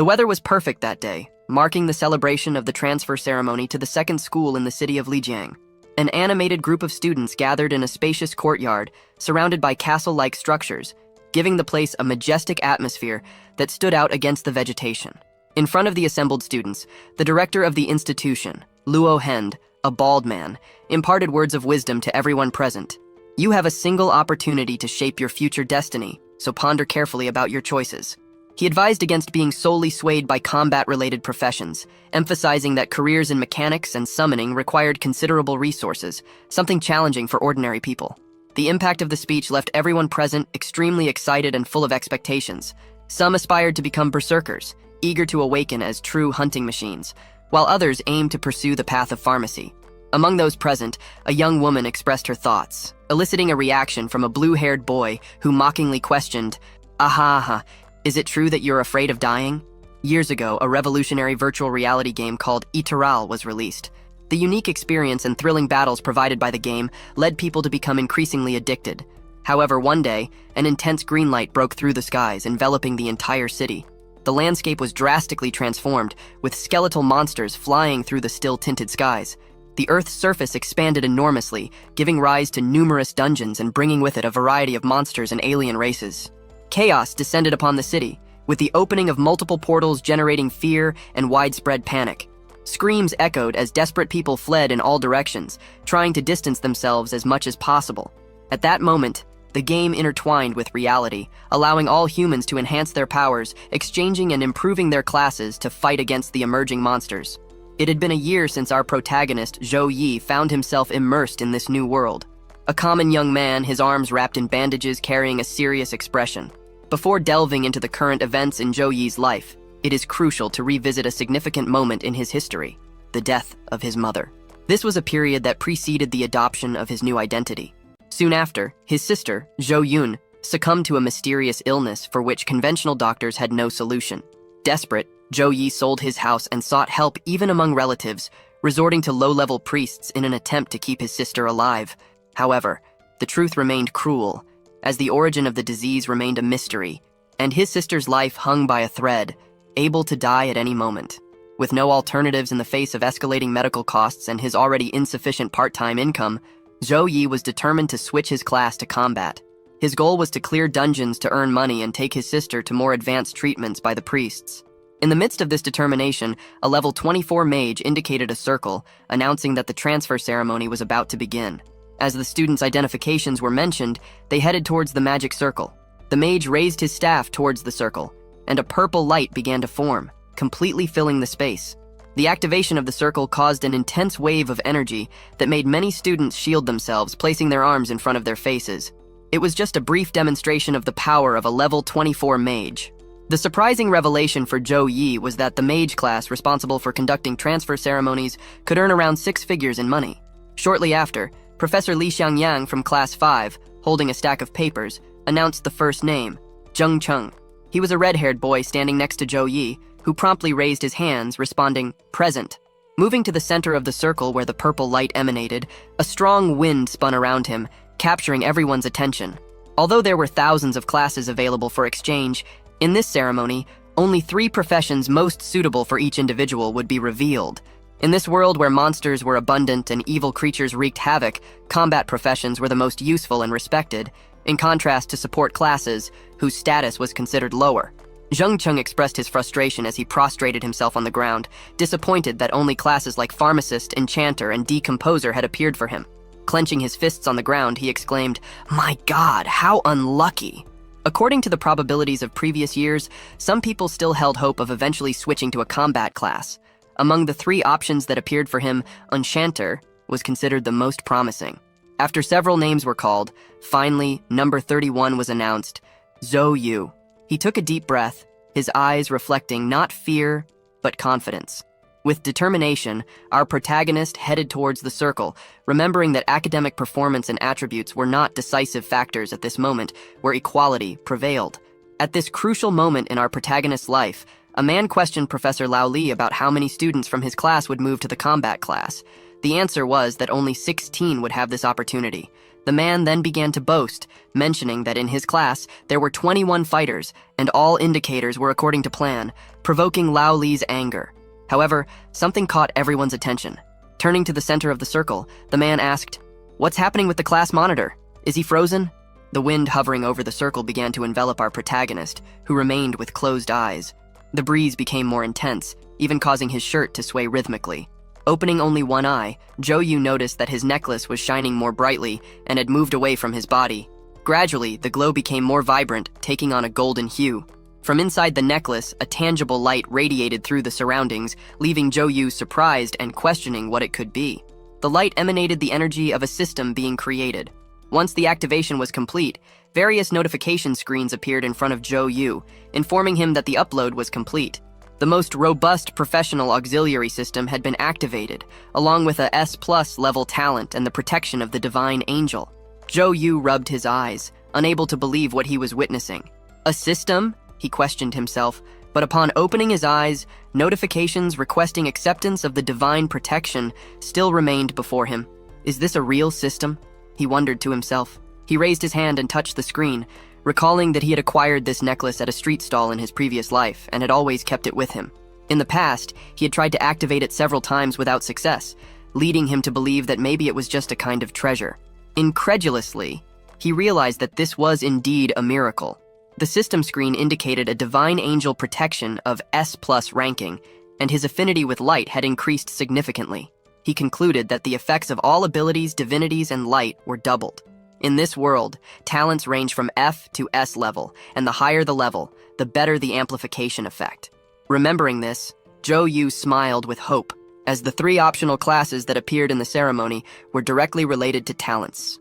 The weather was perfect that day, marking the celebration of the transfer ceremony to the second school in the city of Lijiang. An animated group of students gathered in a spacious courtyard, surrounded by castle-like structures, giving the place a majestic atmosphere that stood out against the vegetation. In front of the assembled students, the director of the institution, Luo Hend, a bald man, imparted words of wisdom to everyone present. You have a single opportunity to shape your future destiny, so ponder carefully about your choices. He advised against being solely swayed by combat-related professions, emphasizing that careers in mechanics and summoning required considerable resources, something challenging for ordinary people. The impact of the speech left everyone present extremely excited and full of expectations. Some aspired to become berserkers, eager to awaken as true hunting machines, while others aimed to pursue the path of pharmacy. Among those present, a young woman expressed her thoughts, eliciting a reaction from a blue-haired boy who mockingly questioned, "Aha, is it true that you're afraid of dying?" Years ago, a revolutionary virtual reality game called Eteral was released. The unique experience and thrilling battles provided by the game led people to become increasingly addicted. However, one day, an intense green light broke through the skies, enveloping the entire city. The landscape was drastically transformed, with skeletal monsters flying through the still-tinted skies. The Earth's surface expanded enormously, giving rise to numerous dungeons and bringing with it a variety of monsters and alien races. Chaos descended upon the city, with the opening of multiple portals generating fear and widespread panic. Screams echoed as desperate people fled in all directions, trying to distance themselves as much as possible. At that moment, the game intertwined with reality, allowing all humans to enhance their powers, exchanging and improving their classes to fight against the emerging monsters. It had been a year since our protagonist, Zhou Yi, found himself immersed in this new world. A common young man, his arms wrapped in bandages, carrying a serious expression. Before delving into the current events in Zhou Yi's life, it is crucial to revisit a significant moment in his history, the death of his mother. This was a period that preceded the adoption of his new identity. Soon after, his sister, Zhou Yun, succumbed to a mysterious illness for which conventional doctors had no solution. Desperate, Zhou Yi sold his house and sought help even among relatives, resorting to low-level priests in an attempt to keep his sister alive. However, the truth remained cruel, as the origin of the disease remained a mystery, and his sister's life hung by a thread, able to die at any moment. With no alternatives in the face of escalating medical costs and his already insufficient part-time income, Zhou Yi was determined to switch his class to combat. His goal was to clear dungeons to earn money and take his sister to more advanced treatments by the priests. In the midst of this determination, a level 24 mage indicated a circle, announcing that the transfer ceremony was about to begin. As the students' identifications were mentioned, they headed towards the magic circle. The mage raised his staff towards the circle, and a purple light began to form, completely filling the space. The activation of the circle caused an intense wave of energy that made many students shield themselves, placing their arms in front of their faces. It was just a brief demonstration of the power of a level 24 mage. The surprising revelation for Zhou Yi was that the mage class responsible for conducting transfer ceremonies could earn around 6 figures in money. Shortly after, Professor Li Xiangyang from Class 5, holding a stack of papers, announced the first name, Zheng Cheng. He was a red-haired boy standing next to Zhou Yi, who promptly raised his hands, responding, "Present." Moving to the center of the circle where the purple light emanated, a strong wind spun around him, capturing everyone's attention. Although there were thousands of classes available for exchange, in this ceremony, only 3 professions most suitable for each individual would be revealed. In this world where monsters were abundant and evil creatures wreaked havoc, combat professions were the most useful and respected, in contrast to support classes, whose status was considered lower. Zheng Cheng expressed his frustration as he prostrated himself on the ground, disappointed that only classes like Pharmacist, Enchanter, and Decomposer had appeared for him. Clenching his fists on the ground, he exclaimed, "My God, how unlucky!" According to the probabilities of previous years, some people still held hope of eventually switching to a combat class. Among the 3 options that appeared for him, Enchanter was considered the most promising. After several names were called, finally, number 31 was announced, Zhou Yu. He took a deep breath, his eyes reflecting not fear, but confidence. With determination, our protagonist headed towards the circle, remembering that academic performance and attributes were not decisive factors at this moment, where equality prevailed. At this crucial moment in our protagonist's life, a man questioned Professor Lao Li about how many students from his class would move to the combat class. The answer was that only 16 would have this opportunity. The man then began to boast, mentioning that in his class there were 21 fighters and all indicators were according to plan, provoking Lao Li's anger. However, something caught everyone's attention. Turning to the center of the circle, the man asked, "What's happening with the class monitor? Is he frozen?" The wind hovering over the circle began to envelop our protagonist, who remained with closed eyes. The breeze became more intense, even causing his shirt to sway rhythmically. Opening only one eye, Zhou noticed that his necklace was shining more brightly and had moved away from his body. Gradually, the glow became more vibrant, taking on a golden hue. From inside the necklace, a tangible light radiated through the surroundings, leaving Zhou surprised and questioning what it could be. The light emanated the energy of a system being created. Once the activation was complete, various notification screens appeared in front of Zhou, informing him that the upload was complete. The most robust professional auxiliary system had been activated, along with a S+ level talent and the protection of the divine angel. Zhou rubbed his eyes, unable to believe what he was witnessing. A system? He questioned himself, but upon opening his eyes, notifications requesting acceptance of the divine protection still remained before him. Is this a real system? He wondered to himself. He raised his hand and touched the screen, recalling that he had acquired this necklace at a street stall in his previous life and had always kept it with him. In the past, he had tried to activate it several times without success, leading him to believe that maybe it was just a kind of treasure. Incredulously, he realized that this was indeed a miracle. The system screen indicated a divine angel protection of S+ ranking, and his affinity with light had increased significantly. He concluded that the effects of all abilities, divinities, and light were doubled. In this world, talents range from F to S level, and the higher the level, the better the amplification effect. Remembering this, Zhou smiled with hope, as the 3 optional classes that appeared in the ceremony were directly related to talents.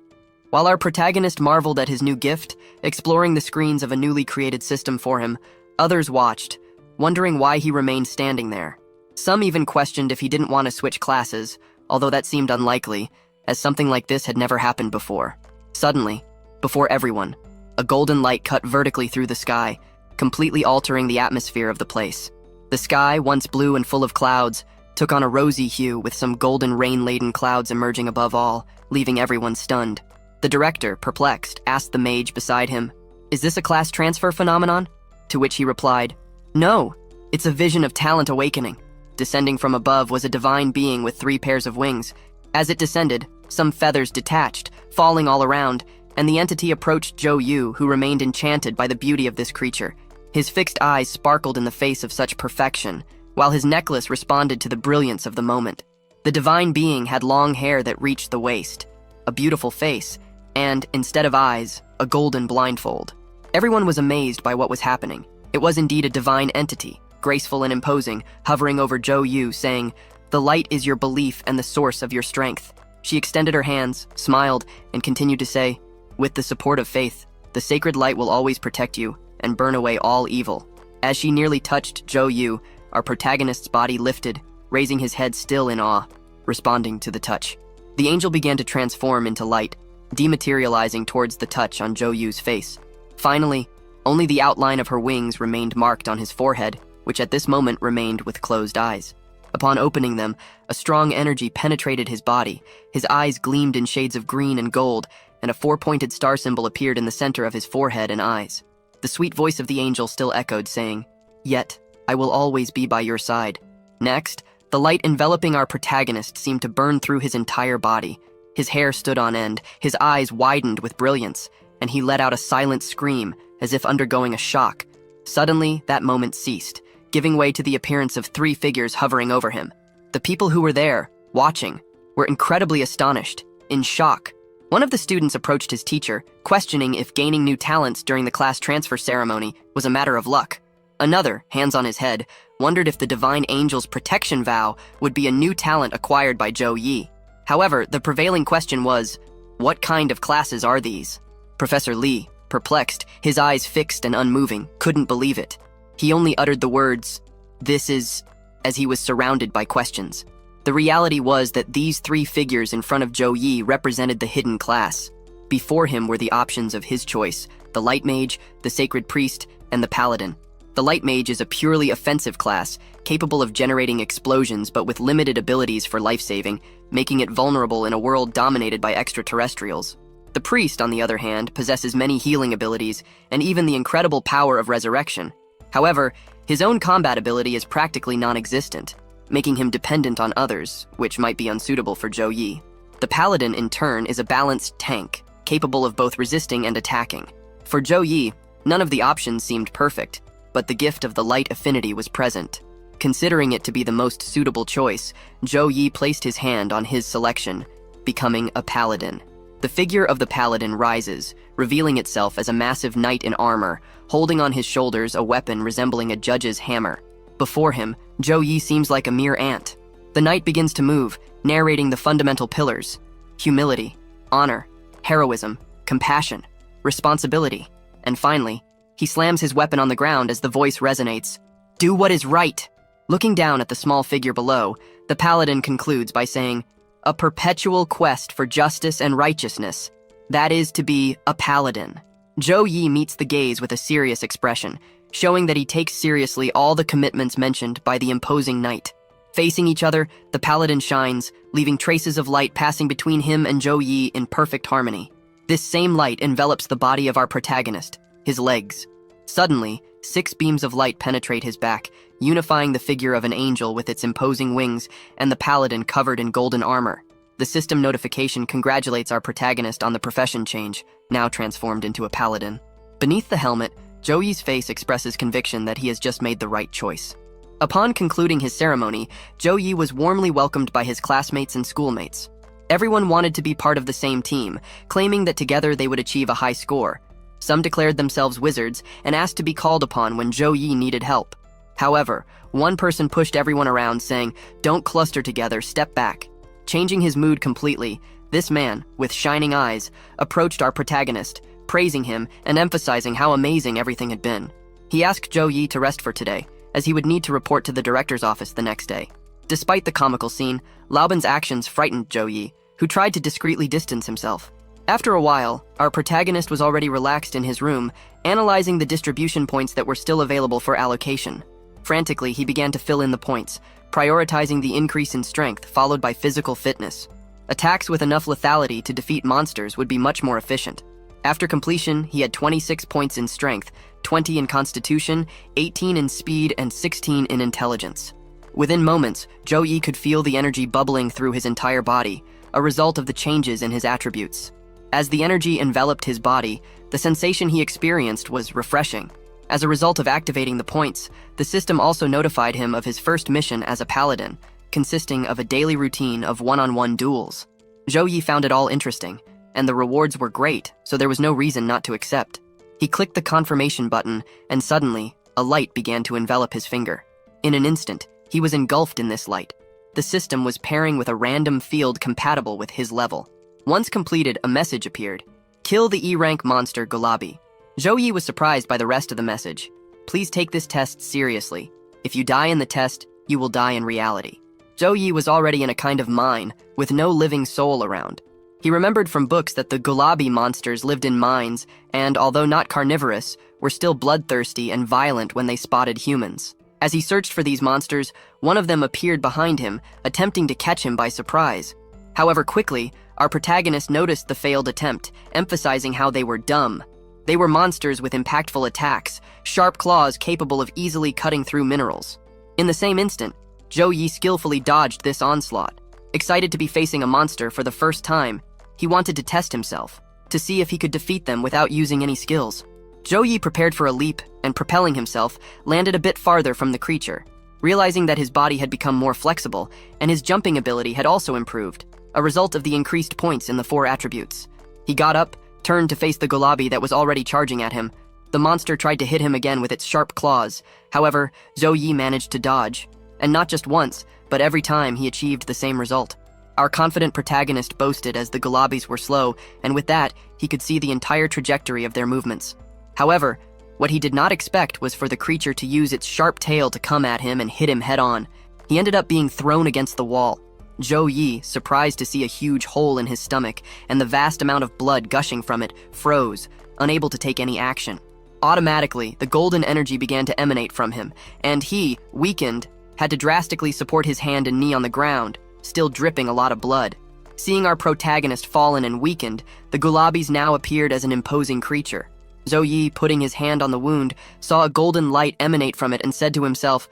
While our protagonist marveled at his new gift, exploring the screens of a newly created system for him, others watched, wondering why he remained standing there. Some even questioned if he didn't want to switch classes, although that seemed unlikely, as something like this had never happened before. Suddenly, before everyone, a golden light cut vertically through the sky, completely altering the atmosphere of the place. The sky, once blue and full of clouds, took on a rosy hue with some golden rain-laden clouds emerging above all, leaving everyone stunned. The director, perplexed, asked the mage beside him, "Is this a class transfer phenomenon?" To which he replied, "No, it's a vision of talent awakening." Descending from above was a divine being with 3 pairs of wings. As it descended, some feathers detached, falling all around, and the entity approached Zhou, who remained enchanted by the beauty of this creature. His fixed eyes sparkled in the face of such perfection, while his necklace responded to the brilliance of the moment. The divine being had long hair that reached the waist, a beautiful face, and, instead of eyes, a golden blindfold. Everyone was amazed by what was happening. It was indeed a divine entity, graceful and imposing, hovering over Zhou, saying, "The light is your belief and the source of your strength." She extended her hands, smiled, and continued to say, "With the support of faith, the sacred light will always protect you and burn away all evil." As she nearly touched Zhou, our protagonist's body lifted, raising his head still in awe, responding to the touch. The angel began to transform into light, dematerializing towards the touch on Zhou's face. Finally, only the outline of her wings remained marked on his forehead, which at this moment remained with closed eyes. Upon opening them, a strong energy penetrated his body, his eyes gleamed in shades of green and gold, and a 4-pointed star symbol appeared in the center of his forehead and eyes. The sweet voice of the angel still echoed, saying, "Yet, I will always be by your side." Next, the light enveloping our protagonist seemed to burn through his entire body. His hair stood on end, his eyes widened with brilliance, and he let out a silent scream, as if undergoing a shock. Suddenly, that moment ceased, giving way to the appearance of 3 figures hovering over him. The people who were there, watching, were incredibly astonished, in shock. One of the students approached his teacher, questioning if gaining new talents during the class transfer ceremony was a matter of luck. Another, hands on his head, wondered if the divine angel's protection vow would be a new talent acquired by Zhou. However, the prevailing question was, what kind of classes are these? Professor Li, perplexed, his eyes fixed and unmoving, couldn't believe it. He only uttered the words, "This is," as he was surrounded by questions. The reality was that these 3 figures in front of Zhou represented the hidden class. Before him were the options of his choice, the Light Mage, the Sacred Priest, and the Paladin. The Light Mage is a purely offensive class, capable of generating explosions but with limited abilities for life-saving, making it vulnerable in a world dominated by extraterrestrials. The priest, on the other hand, possesses many healing abilities and even the incredible power of resurrection. However, his own combat ability is practically non-existent, making him dependent on others, which might be unsuitable for Zhou Yi. The Paladin, in turn, is a balanced tank, capable of both resisting and attacking. For Zhou Yi, none of the options seemed perfect, but the gift of the light affinity was present. Considering it to be the most suitable choice, Zhou Yi placed his hand on his selection, becoming a Paladin. The figure of the Paladin rises, revealing itself as a massive knight in armor, holding on his shoulders a weapon resembling a judge's hammer. Before him, Zhou Yi seems like a mere ant. The knight begins to move, narrating the fundamental pillars: humility, honor, heroism, compassion, responsibility, and finally, he slams his weapon on the ground as the voice resonates, "Do what is right." Looking down at the small figure below, the Paladin concludes by saying, "A perpetual quest for justice and righteousness. That is to be a Paladin." Zhou Yi meets the gaze with a serious expression, showing that he takes seriously all the commitments mentioned by the imposing knight. Facing each other, the Paladin shines, leaving traces of light passing between him and Zhou Yi in perfect harmony. This same light envelops the body of our protagonist, his legs. Suddenly, 6 beams of light penetrate his back, unifying the figure of an angel with its imposing wings and the Paladin covered in golden armor. The system notification congratulates our protagonist on the profession change, now transformed into a Paladin. Beneath the helmet, Zhou Yi's face expresses conviction that he has just made the right choice. Upon concluding his ceremony, Zhou Yi was warmly welcomed by his classmates and schoolmates. Everyone wanted to be part of the same team, claiming that together they would achieve a high score. Some declared themselves wizards and asked to be called upon when Zhou Yi needed help. However, one person pushed everyone around, saying, "Don't cluster together, step back." Changing his mood completely, this man, with shining eyes, approached our protagonist, praising him and emphasizing how amazing everything had been. He asked Zhou Yi to rest for today, as he would need to report to the director's office the next day. Despite the comical scene, Laoban's actions frightened Zhou Yi, who tried to discreetly distance himself. After a while, our protagonist was already relaxed in his room, analyzing the distribution points that were still available for allocation. Frantically, he began to fill in the points, prioritizing the increase in strength, followed by physical fitness. Attacks with enough lethality to defeat monsters would be much more efficient. After completion, he had 26 points in strength, 20 in constitution, 18 in speed, and 16 in intelligence. Within moments, Zhou Yi could feel the energy bubbling through his entire body, a result of the changes in his attributes. As the energy enveloped his body, the sensation he experienced was refreshing. As a result of activating the points, the system also notified him of his first mission as a Paladin, consisting of a daily routine of one-on-one duels. Zhou Yi found it all interesting, and the rewards were great, so there was no reason not to accept. He clicked the confirmation button, and suddenly, a light began to envelop his finger. In an instant, he was engulfed in this light. The system was pairing with a random field compatible with his level. Once completed, a message appeared. "Kill the E-rank monster Gulabi." Zhou Yi was surprised by the rest of the message. "Please take this test seriously. If you die in the test, you will die in reality." Zhou Yi was already in a kind of mine, with no living soul around. He remembered from books that the Gulabi monsters lived in mines and, although not carnivorous, were still bloodthirsty and violent when they spotted humans. As he searched for these monsters, one of them appeared behind him, attempting to catch him by surprise. However, quickly, our protagonist noticed the failed attempt, emphasizing how they were dumb. They were monsters with impactful attacks, sharp claws capable of easily cutting through minerals. In the same instant, Zhou Yi skillfully dodged this onslaught. Excited to be facing a monster for the first time, he wanted to test himself, to see if he could defeat them without using any skills. Zhou Yi prepared for a leap and, propelling himself, landed a bit farther from the creature. Realizing that his body had become more flexible and his jumping ability had also improved, a result of the increased points in the 4 attributes. He got up, turned to face the Gulabi that was already charging at him. The monster tried to hit him again with its sharp claws. However, Zhou Yi managed to dodge. And not just once, but every time he achieved the same result. Our confident protagonist boasted as the Gulabis were slow, and with that, he could see the entire trajectory of their movements. However, what he did not expect was for the creature to use its sharp tail to come at him and hit him head-on. He ended up being thrown against the wall. Zhou Yi, surprised to see a huge hole in his stomach and the vast amount of blood gushing from it, froze, unable to take any action. Automatically, the golden energy began to emanate from him, and he, weakened, had to drastically support his hand and knee on the ground, still dripping a lot of blood. Seeing our protagonist fallen and weakened, the Gulabis now appeared as an imposing creature. Zhou Yi, putting his hand on the wound, saw a golden light emanate from it and said to himself,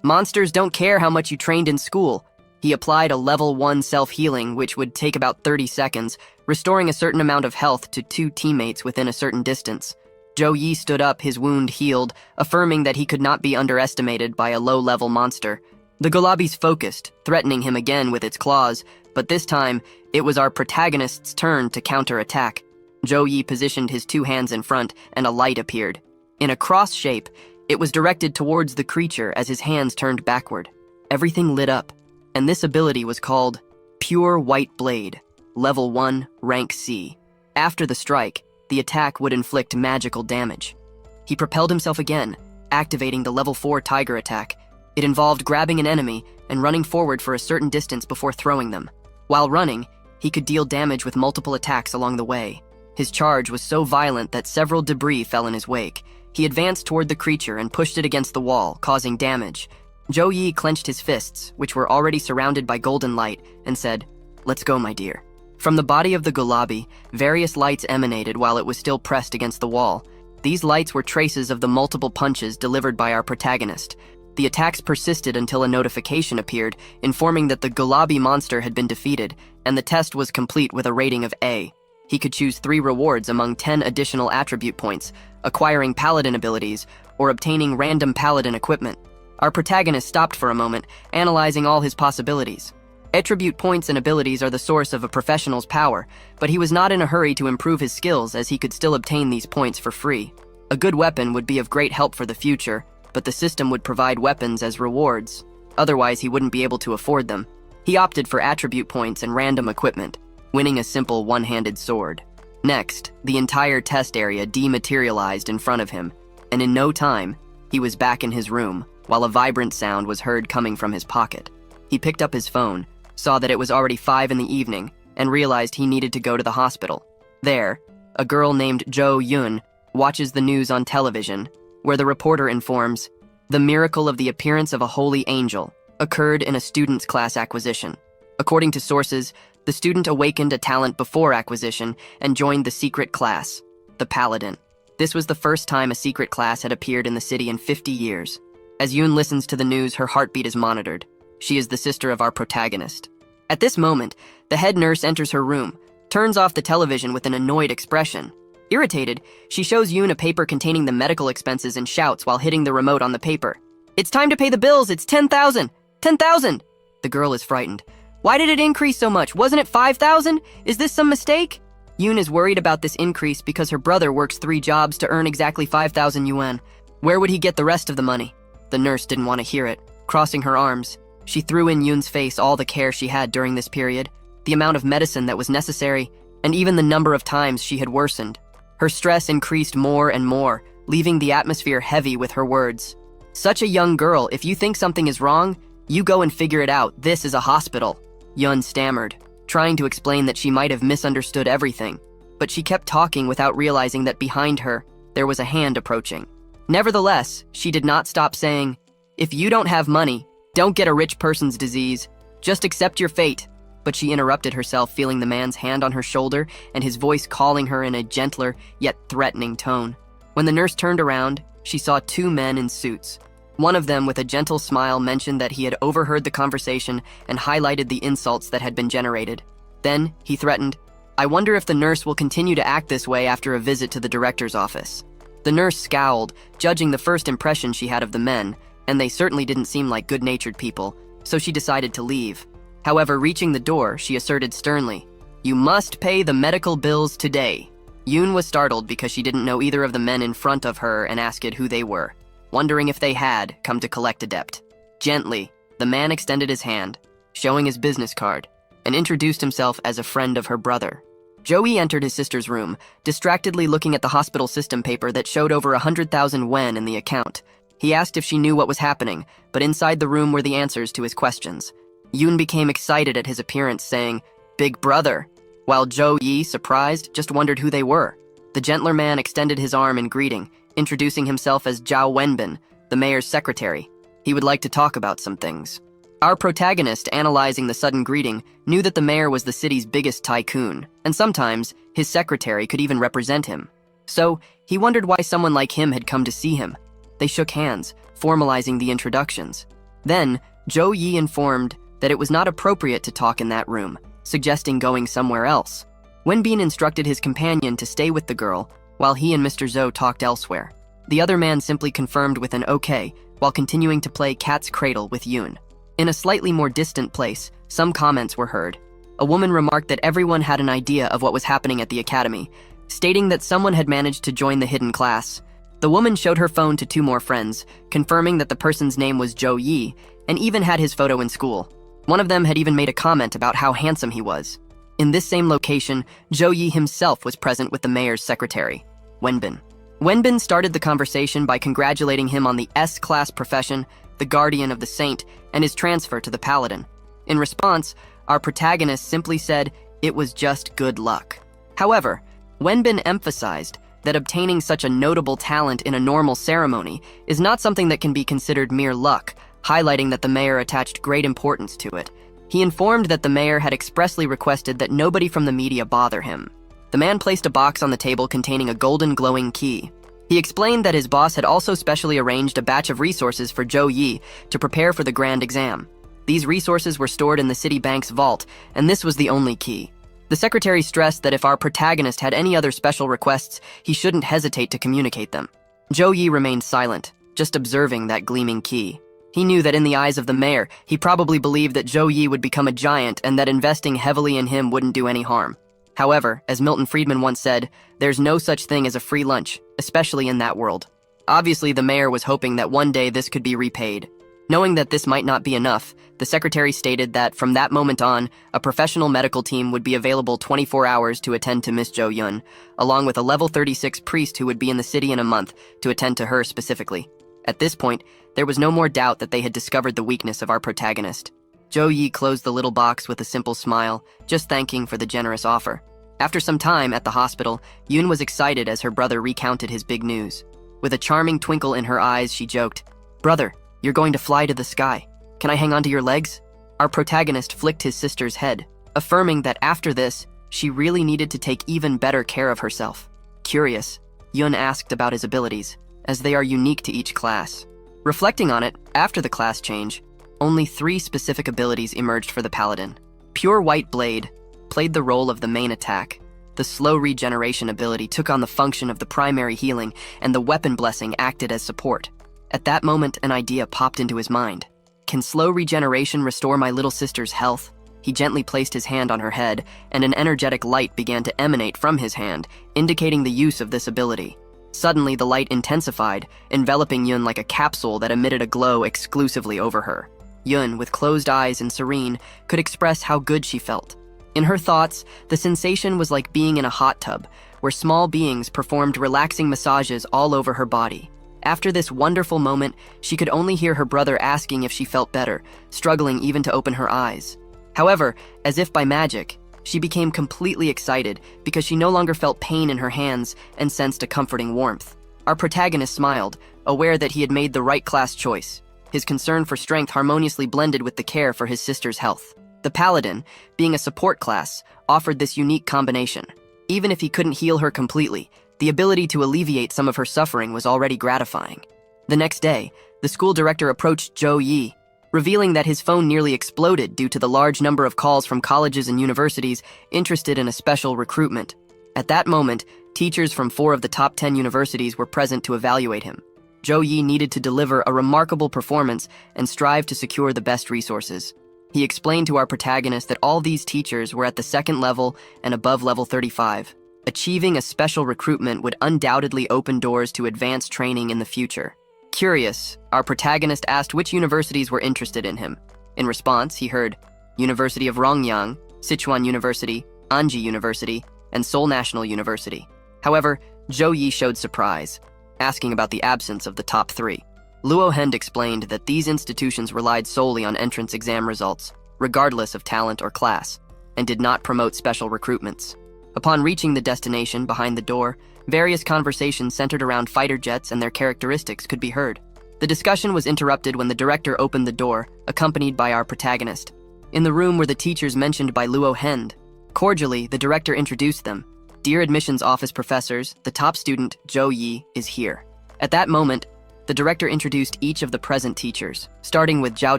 monsters don't care how much you trained in school. He applied a level 1 self-healing, which would take about 30 seconds, restoring a certain amount of health to 2 teammates within a certain distance. Zhou Yi stood up, his wound healed, affirming that he could not be underestimated by a low-level monster. The Gulabis focused, threatening him again with its claws, but this time, it was our protagonist's turn to counter-attack. Zhou Yi positioned his 2 hands in front, and a light appeared. In a cross shape, it was directed towards the creature as his hands turned backward. Everything lit up, and this ability was called Pure White Blade, Level 1, Rank C. After the strike, the attack would inflict magical damage. He propelled himself again, activating the Level 4 Tiger attack. It involved grabbing an enemy and running forward for a certain distance before throwing them. While running, he could deal damage with multiple attacks along the way. His charge was so violent that several debris fell in his wake. He advanced toward the creature and pushed it against the wall, causing damage. Zhou Yi clenched his fists, which were already surrounded by golden light, and said, "Let's go, my dear." From the body of the Gulabi, various lights emanated while it was still pressed against the wall. These lights were traces of the multiple punches delivered by our protagonist. The attacks persisted until a notification appeared, informing that the Gulabi monster had been defeated, and the test was complete with a rating of A. He could choose 3 rewards among 10 additional attribute points, acquiring Paladin abilities, or obtaining random Paladin equipment. Our protagonist stopped for a moment, analyzing all his possibilities. Attribute points and abilities are the source of a professional's power, but he was not in a hurry to improve his skills as he could still obtain these points for free. A good weapon would be of great help for the future, but the system would provide weapons as rewards. Otherwise, he wouldn't be able to afford them. He opted for attribute points and random equipment, winning a simple one-handed sword. Next, the entire test area dematerialized in front of him, and in no time, he was back in his room, while a vibrant sound was heard coming from his pocket. He picked up his phone, saw that it was already 5 in the evening, and realized he needed to go to the hospital. There, a girl named Zhou Yun watches the news on television, where the reporter informs, "The miracle of the appearance of a holy angel occurred in a student's class acquisition. According to sources, the student awakened a talent before acquisition and joined the secret class, the Paladin. This was the first time a secret class had appeared in the city in 50 years. As Yoon listens to the news, her heartbeat is monitored. She is the sister of our protagonist. At this moment, the head nurse enters her room, turns off the television with an annoyed expression. Irritated, she shows Yoon a paper containing the medical expenses and shouts while hitting the remote on the paper. "It's time to pay the bills, it's 10,000! 10,000! The girl is frightened. "Why did it increase so much? Wasn't it 5,000? Is this some mistake?" Yoon is worried about this increase because her brother works 3 jobs to earn exactly 5,000 yuan. Where would he get the rest of the money? The nurse didn't want to hear it. Crossing her arms, she threw in Yoon's face all the care she had during this period, the amount of medicine that was necessary, and even the number of times she had worsened. Her stress increased more and more, leaving the atmosphere heavy with her words. "Such a young girl, if you think something is wrong, you go and figure it out. This is a hospital." Yun stammered, trying to explain that she might have misunderstood everything, but she kept talking without realizing that behind her, there was a hand approaching. Nevertheless, she did not stop saying, "If you don't have money, don't get a rich person's disease. Just accept your fate." But she interrupted herself, feeling the man's hand on her shoulder and his voice calling her in a gentler yet threatening tone. When the nurse turned around, she saw 2 men in suits. One of them, with a gentle smile, mentioned that he had overheard the conversation and highlighted the insults that had been generated. Then, he threatened, "I wonder if the nurse will continue to act this way after a visit to the director's office." The nurse scowled, judging the first impression she had of the men, and they certainly didn't seem like good-natured people, so she decided to leave. However, reaching the door, she asserted sternly, "You must pay the medical bills today." Yoon was startled because she didn't know either of the men in front of her and asked who they were, wondering if they had come to collect a debt. Gently, the man extended his hand, showing his business card, and introduced himself as a friend of her brother. Joey entered his sister's room, distractedly looking at the hospital system paper that showed over 100,000 wen in the account. He asked if she knew what was happening, but inside the room were the answers to his questions. Yoon became excited at his appearance, saying, "Big brother," while Zhou Yi, surprised, just wondered who they were. The gentler man extended his arm in greeting, introducing himself as Zhao Wenbin, the mayor's secretary. He would like to talk about some things. Our protagonist, analyzing the sudden greeting, knew that the mayor was the city's biggest tycoon, and sometimes his secretary could even represent him. So, he wondered why someone like him had come to see him. They shook hands, formalizing the introductions. Then, Zhou Yi informed that it was not appropriate to talk in that room, suggesting going somewhere else. Wenbin instructed his companion to stay with the girl, while he and Mr. Zhou talked elsewhere. The other man simply confirmed with an okay, while continuing to play cat's cradle with Yun. In a slightly more distant place, some comments were heard. A woman remarked that everyone had an idea of what was happening at the academy, stating that someone had managed to join the hidden class. The woman showed her phone to two more friends, confirming that the person's name was Zhou Yi, and even had his photo in school. One of them had even made a comment about how handsome he was. In this same location, Zhou Yi himself was present with the mayor's secretary, Wenbin. Wenbin started the conversation by congratulating him on the S-class profession, the guardian of the saint, and his transfer to the Paladin. In response, our protagonist simply said, "It was just good luck." However, Wenbin emphasized that obtaining such a notable talent in a normal ceremony is not something that can be considered mere luck, highlighting that the mayor attached great importance to it. He informed that the mayor had expressly requested that nobody from the media bother him. The man placed a box on the table containing a golden glowing key. He explained that his boss had also specially arranged a batch of resources for Zhou Yi to prepare for the grand exam. These resources were stored in the city bank's vault, and this was the only key. The secretary stressed that if our protagonist had any other special requests, he shouldn't hesitate to communicate them. Zhou Yi remained silent, just observing that gleaming key. He knew that in the eyes of the mayor, he probably believed that Zhou Yi would become a giant and that investing heavily in him wouldn't do any harm. However, as Milton Friedman once said, there's no such thing as a free lunch, especially in that world. Obviously, the mayor was hoping that one day this could be repaid. Knowing that this might not be enough, the secretary stated that from that moment on, a professional medical team would be available 24 hours to attend to Miss Zhou Yun, along with a level 36 priest who would be in the city in a month to attend to her specifically. At this point, there was no more doubt that they had discovered the weakness of our protagonist. Zhou Yi closed the little box with a simple smile, just thanking for the generous offer. After some time at the hospital, Yun was excited as her brother recounted his big news. With a charming twinkle in her eyes, she joked, "Brother, you're going to fly to the sky. Can I hang onto your legs?" Our protagonist flicked his sister's head, affirming that after this, she really needed to take even better care of herself. Curious, Yun asked about his abilities, as they are unique to each class. Reflecting on it, after the class change, only 3 specific abilities emerged for the Paladin. Pure White Blade played the role of the main attack. The slow regeneration ability took on the function of the primary healing, and the weapon blessing acted as support. At that moment, an idea popped into his mind. Can slow regeneration restore my little sister's health? He gently placed his hand on her head, and an energetic light began to emanate from his hand, indicating the use of this ability. Suddenly, the light intensified, enveloping Yun like a capsule that emitted a glow exclusively over her. Yun, with closed eyes and serene, could express how good she felt. In her thoughts, the sensation was like being in a hot tub, where small beings performed relaxing massages all over her body. After this wonderful moment, she could only hear her brother asking if she felt better, struggling even to open her eyes. However, as if by magic, she became completely excited because she no longer felt pain in her hands and sensed a comforting warmth. Our protagonist smiled, aware that he had made the right class choice. His concern for strength harmoniously blended with the care for his sister's health. The Paladin, being a support class, offered this unique combination. Even if he couldn't heal her completely, the ability to alleviate some of her suffering was already gratifying. The next day, the school director approached Zhou Yi, revealing that his phone nearly exploded due to the large number of calls from colleges and universities interested in a special recruitment. At that moment, teachers from 4 of the top 10 universities were present to evaluate him. Zhou Yi needed to deliver a remarkable performance and strive to secure the best resources. He explained to our protagonist that all these teachers were at the 2nd level and above level 35. Achieving a special recruitment would undoubtedly open doors to advanced training in the future. Curious, our protagonist asked which universities were interested in him. In response, he heard University of Rongyang, Sichuan University, Anji University, and Seoul National University. However, Zhou Yi showed surprise, asking about the absence of the top 3. Luo Hend explained that these institutions relied solely on entrance exam results, regardless of talent or class, and did not promote special recruitments. Upon reaching the destination behind the door, various conversations centered around fighter jets and their characteristics could be heard. The discussion was interrupted when the director opened the door, accompanied by our protagonist. In the room were the teachers mentioned by Luo Hend. Cordially, the director introduced them. Dear admissions office professors, the top student, Zhou Yi, is here. At that moment, the director introduced each of the present teachers, starting with Zhao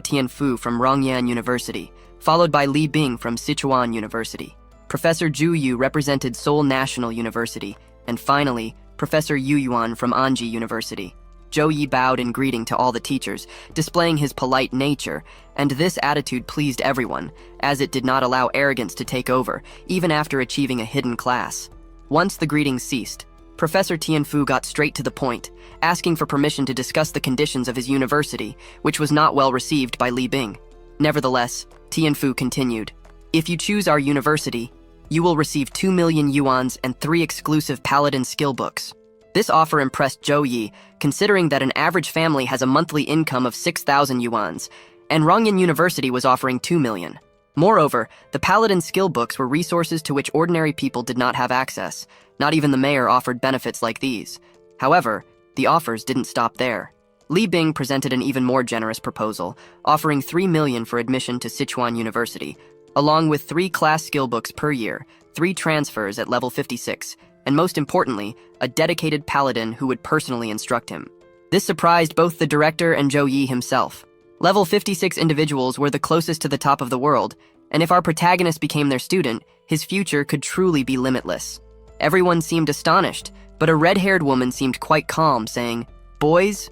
Tianfu from Rongyan University, followed by Li Bing from Sichuan University. Professor Zhu Yu represented Seoul National University, and finally, Professor Yu Yuan from Anji University. Zhou Yi bowed in greeting to all the teachers, displaying his polite nature, and this attitude pleased everyone, as it did not allow arrogance to take over, even after achieving a hidden class. Once the greetings ceased, Professor Tianfu got straight to the point, asking for permission to discuss the conditions of his university, which was not well received by Li Bing. Nevertheless, Tianfu continued, "If you choose our university, you will receive 2 million yuans and 3 exclusive Paladin skill books." This offer impressed Zhou Yi, considering that an average family has a monthly income of 6,000 yuans, and Rongyan University was offering 2 million. Moreover, the Paladin skill books were resources to which ordinary people did not have access. Not even the mayor offered benefits like these. However, the offers didn't stop there. Li Bing presented an even more generous proposal, offering 3 million for admission to Sichuan University, along with 3 class skill books per year, 3 transfers at level 56, and most importantly, a dedicated paladin who would personally instruct him. This surprised both the director and Zhou Yi himself. Level 56 individuals were the closest to the top of the world, and if our protagonist became their student, his future could truly be limitless. Everyone seemed astonished, but a red-haired woman seemed quite calm, saying, Boys,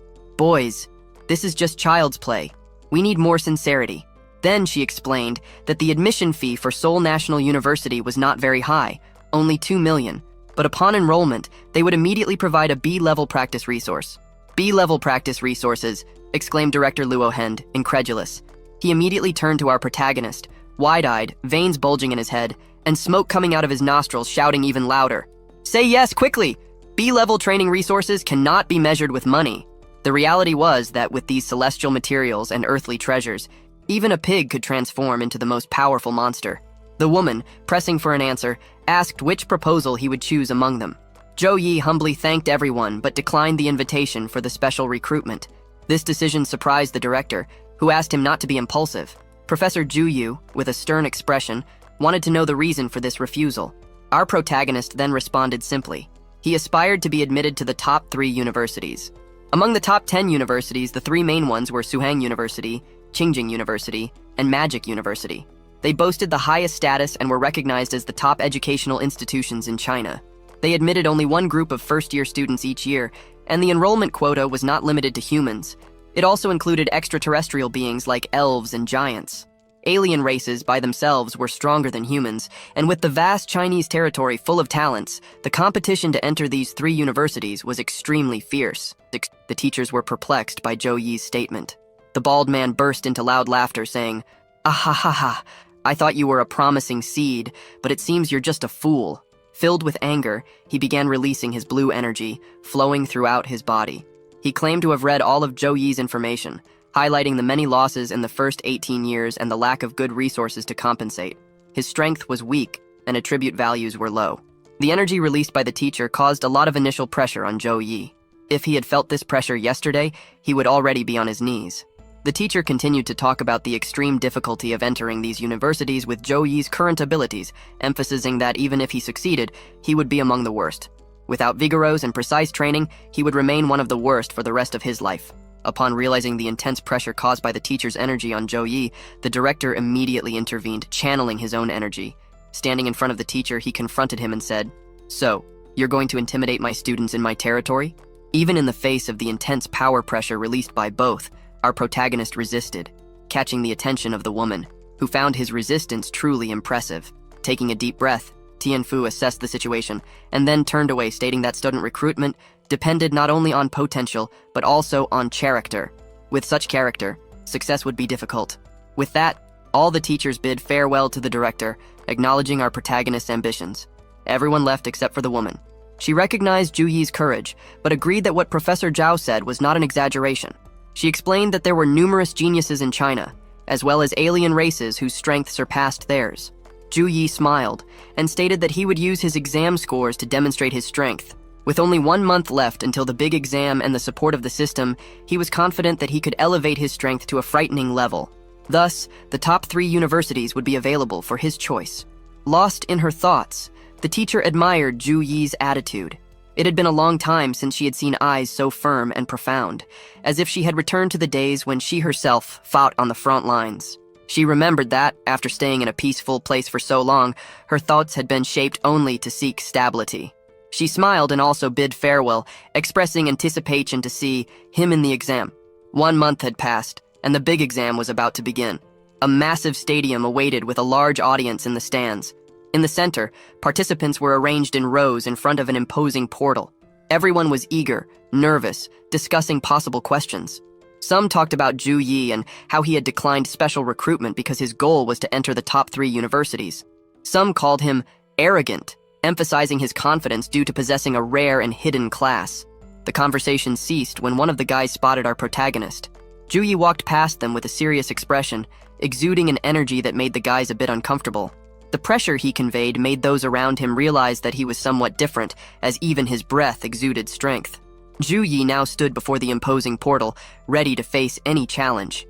this is just child's play. We need more sincerity." Then she explained that the admission fee for Seoul National University was not very high, only 2 million. But upon enrollment, they would immediately provide a B-level practice resource. "B-level practice resources," exclaimed Director Luo Hend, incredulous. He immediately turned to our protagonist, wide-eyed, veins bulging in his head, and smoke coming out of his nostrils, shouting even louder. "Say yes, quickly! B-level training resources cannot be measured with money." The reality was that with these celestial materials and earthly treasures, even a pig could transform into the most powerful monster. The woman, pressing for an answer, asked which proposal he would choose among them. Zhou Yi humbly thanked everyone but declined the invitation for the special recruitment. This decision surprised the director, who asked him not to be impulsive. Professor Zhu Yu, with a stern expression, wanted to know the reason for this refusal. Our protagonist then responded simply. He aspired to be admitted to the top 3 universities. Among the top 10 universities, the 3 main ones were Suhang University, Qingjing University, and Magic University. They boasted the highest status and were recognized as the top educational institutions in China. They admitted only one group of first-year students each year, and the enrollment quota was not limited to humans. It also included extraterrestrial beings like elves and giants. Alien races by themselves were stronger than humans, and with the vast Chinese territory full of talents, the competition to enter these 3 universities was extremely fierce. The teachers were perplexed by Zhou Yi's statement. The bald man burst into loud laughter, saying, "Ah-ha-ha-ha! I thought you were a promising seed, but it seems you're just a fool." Filled with anger, he began releasing his blue energy, flowing throughout his body. He claimed to have read all of Zhou Yi's information, highlighting the many losses in the first 18 years and the lack of good resources to compensate. His strength was weak, and attribute values were low. The energy released by the teacher caused a lot of initial pressure on Zhou Yi. If he had felt this pressure yesterday, he would already be on his knees. The teacher continued to talk about the extreme difficulty of entering these universities with Zhou Yi's current abilities, emphasizing that even if he succeeded, he would be among the worst. Without vigorous and precise training, he would remain one of the worst for the rest of his life. Upon realizing the intense pressure caused by the teacher's energy on Zhou Yi, the director immediately intervened, channeling his own energy. Standing in front of the teacher, he confronted him and said, "So, you're going to intimidate my students in my territory?" Even in the face of the intense power pressure released by both, our protagonist resisted, catching the attention of the woman, who found his resistance truly impressive. Taking a deep breath, Tianfu assessed the situation and then turned away, stating that student recruitment depended not only on potential, but also on character. With such character, success would be difficult. With that, all the teachers bid farewell to the director, acknowledging our protagonist's ambitions. Everyone left except for the woman. She recognized Zhu Yi's courage, but agreed that what Professor Zhao said was not an exaggeration. She explained that there were numerous geniuses in China, as well as alien races whose strength surpassed theirs. Zhu Yi smiled and stated that he would use his exam scores to demonstrate his strength. With only 1 month left until the big exam and the support of the system, he was confident that he could elevate his strength to a frightening level. Thus, the top 3 universities would be available for his choice. Lost in her thoughts, the teacher admired Ju Yi's attitude. It had been a long time since she had seen eyes so firm and profound, as if she had returned to the days when she herself fought on the front lines. She remembered that, after staying in a peaceful place for so long, her thoughts had been shaped only to seek stability. She smiled and also bid farewell, expressing anticipation to see him in the exam. 1 month had passed, and the big exam was about to begin. A massive stadium awaited with a large audience in the stands. In the center, participants were arranged in rows in front of an imposing portal. Everyone was eager, nervous, discussing possible questions. Some talked about Ju Yi and how he had declined special recruitment because his goal was to enter the top 3 universities. Some called him arrogant, emphasizing his confidence due to possessing a rare and hidden class. The conversation ceased when one of the guys spotted our protagonist. Ju Yi walked past them with a serious expression, exuding an energy that made the guys a bit uncomfortable. The pressure he conveyed made those around him realize that he was somewhat different, as even his breath exuded strength. Ju Yi now stood before the imposing portal, ready to face any challenge.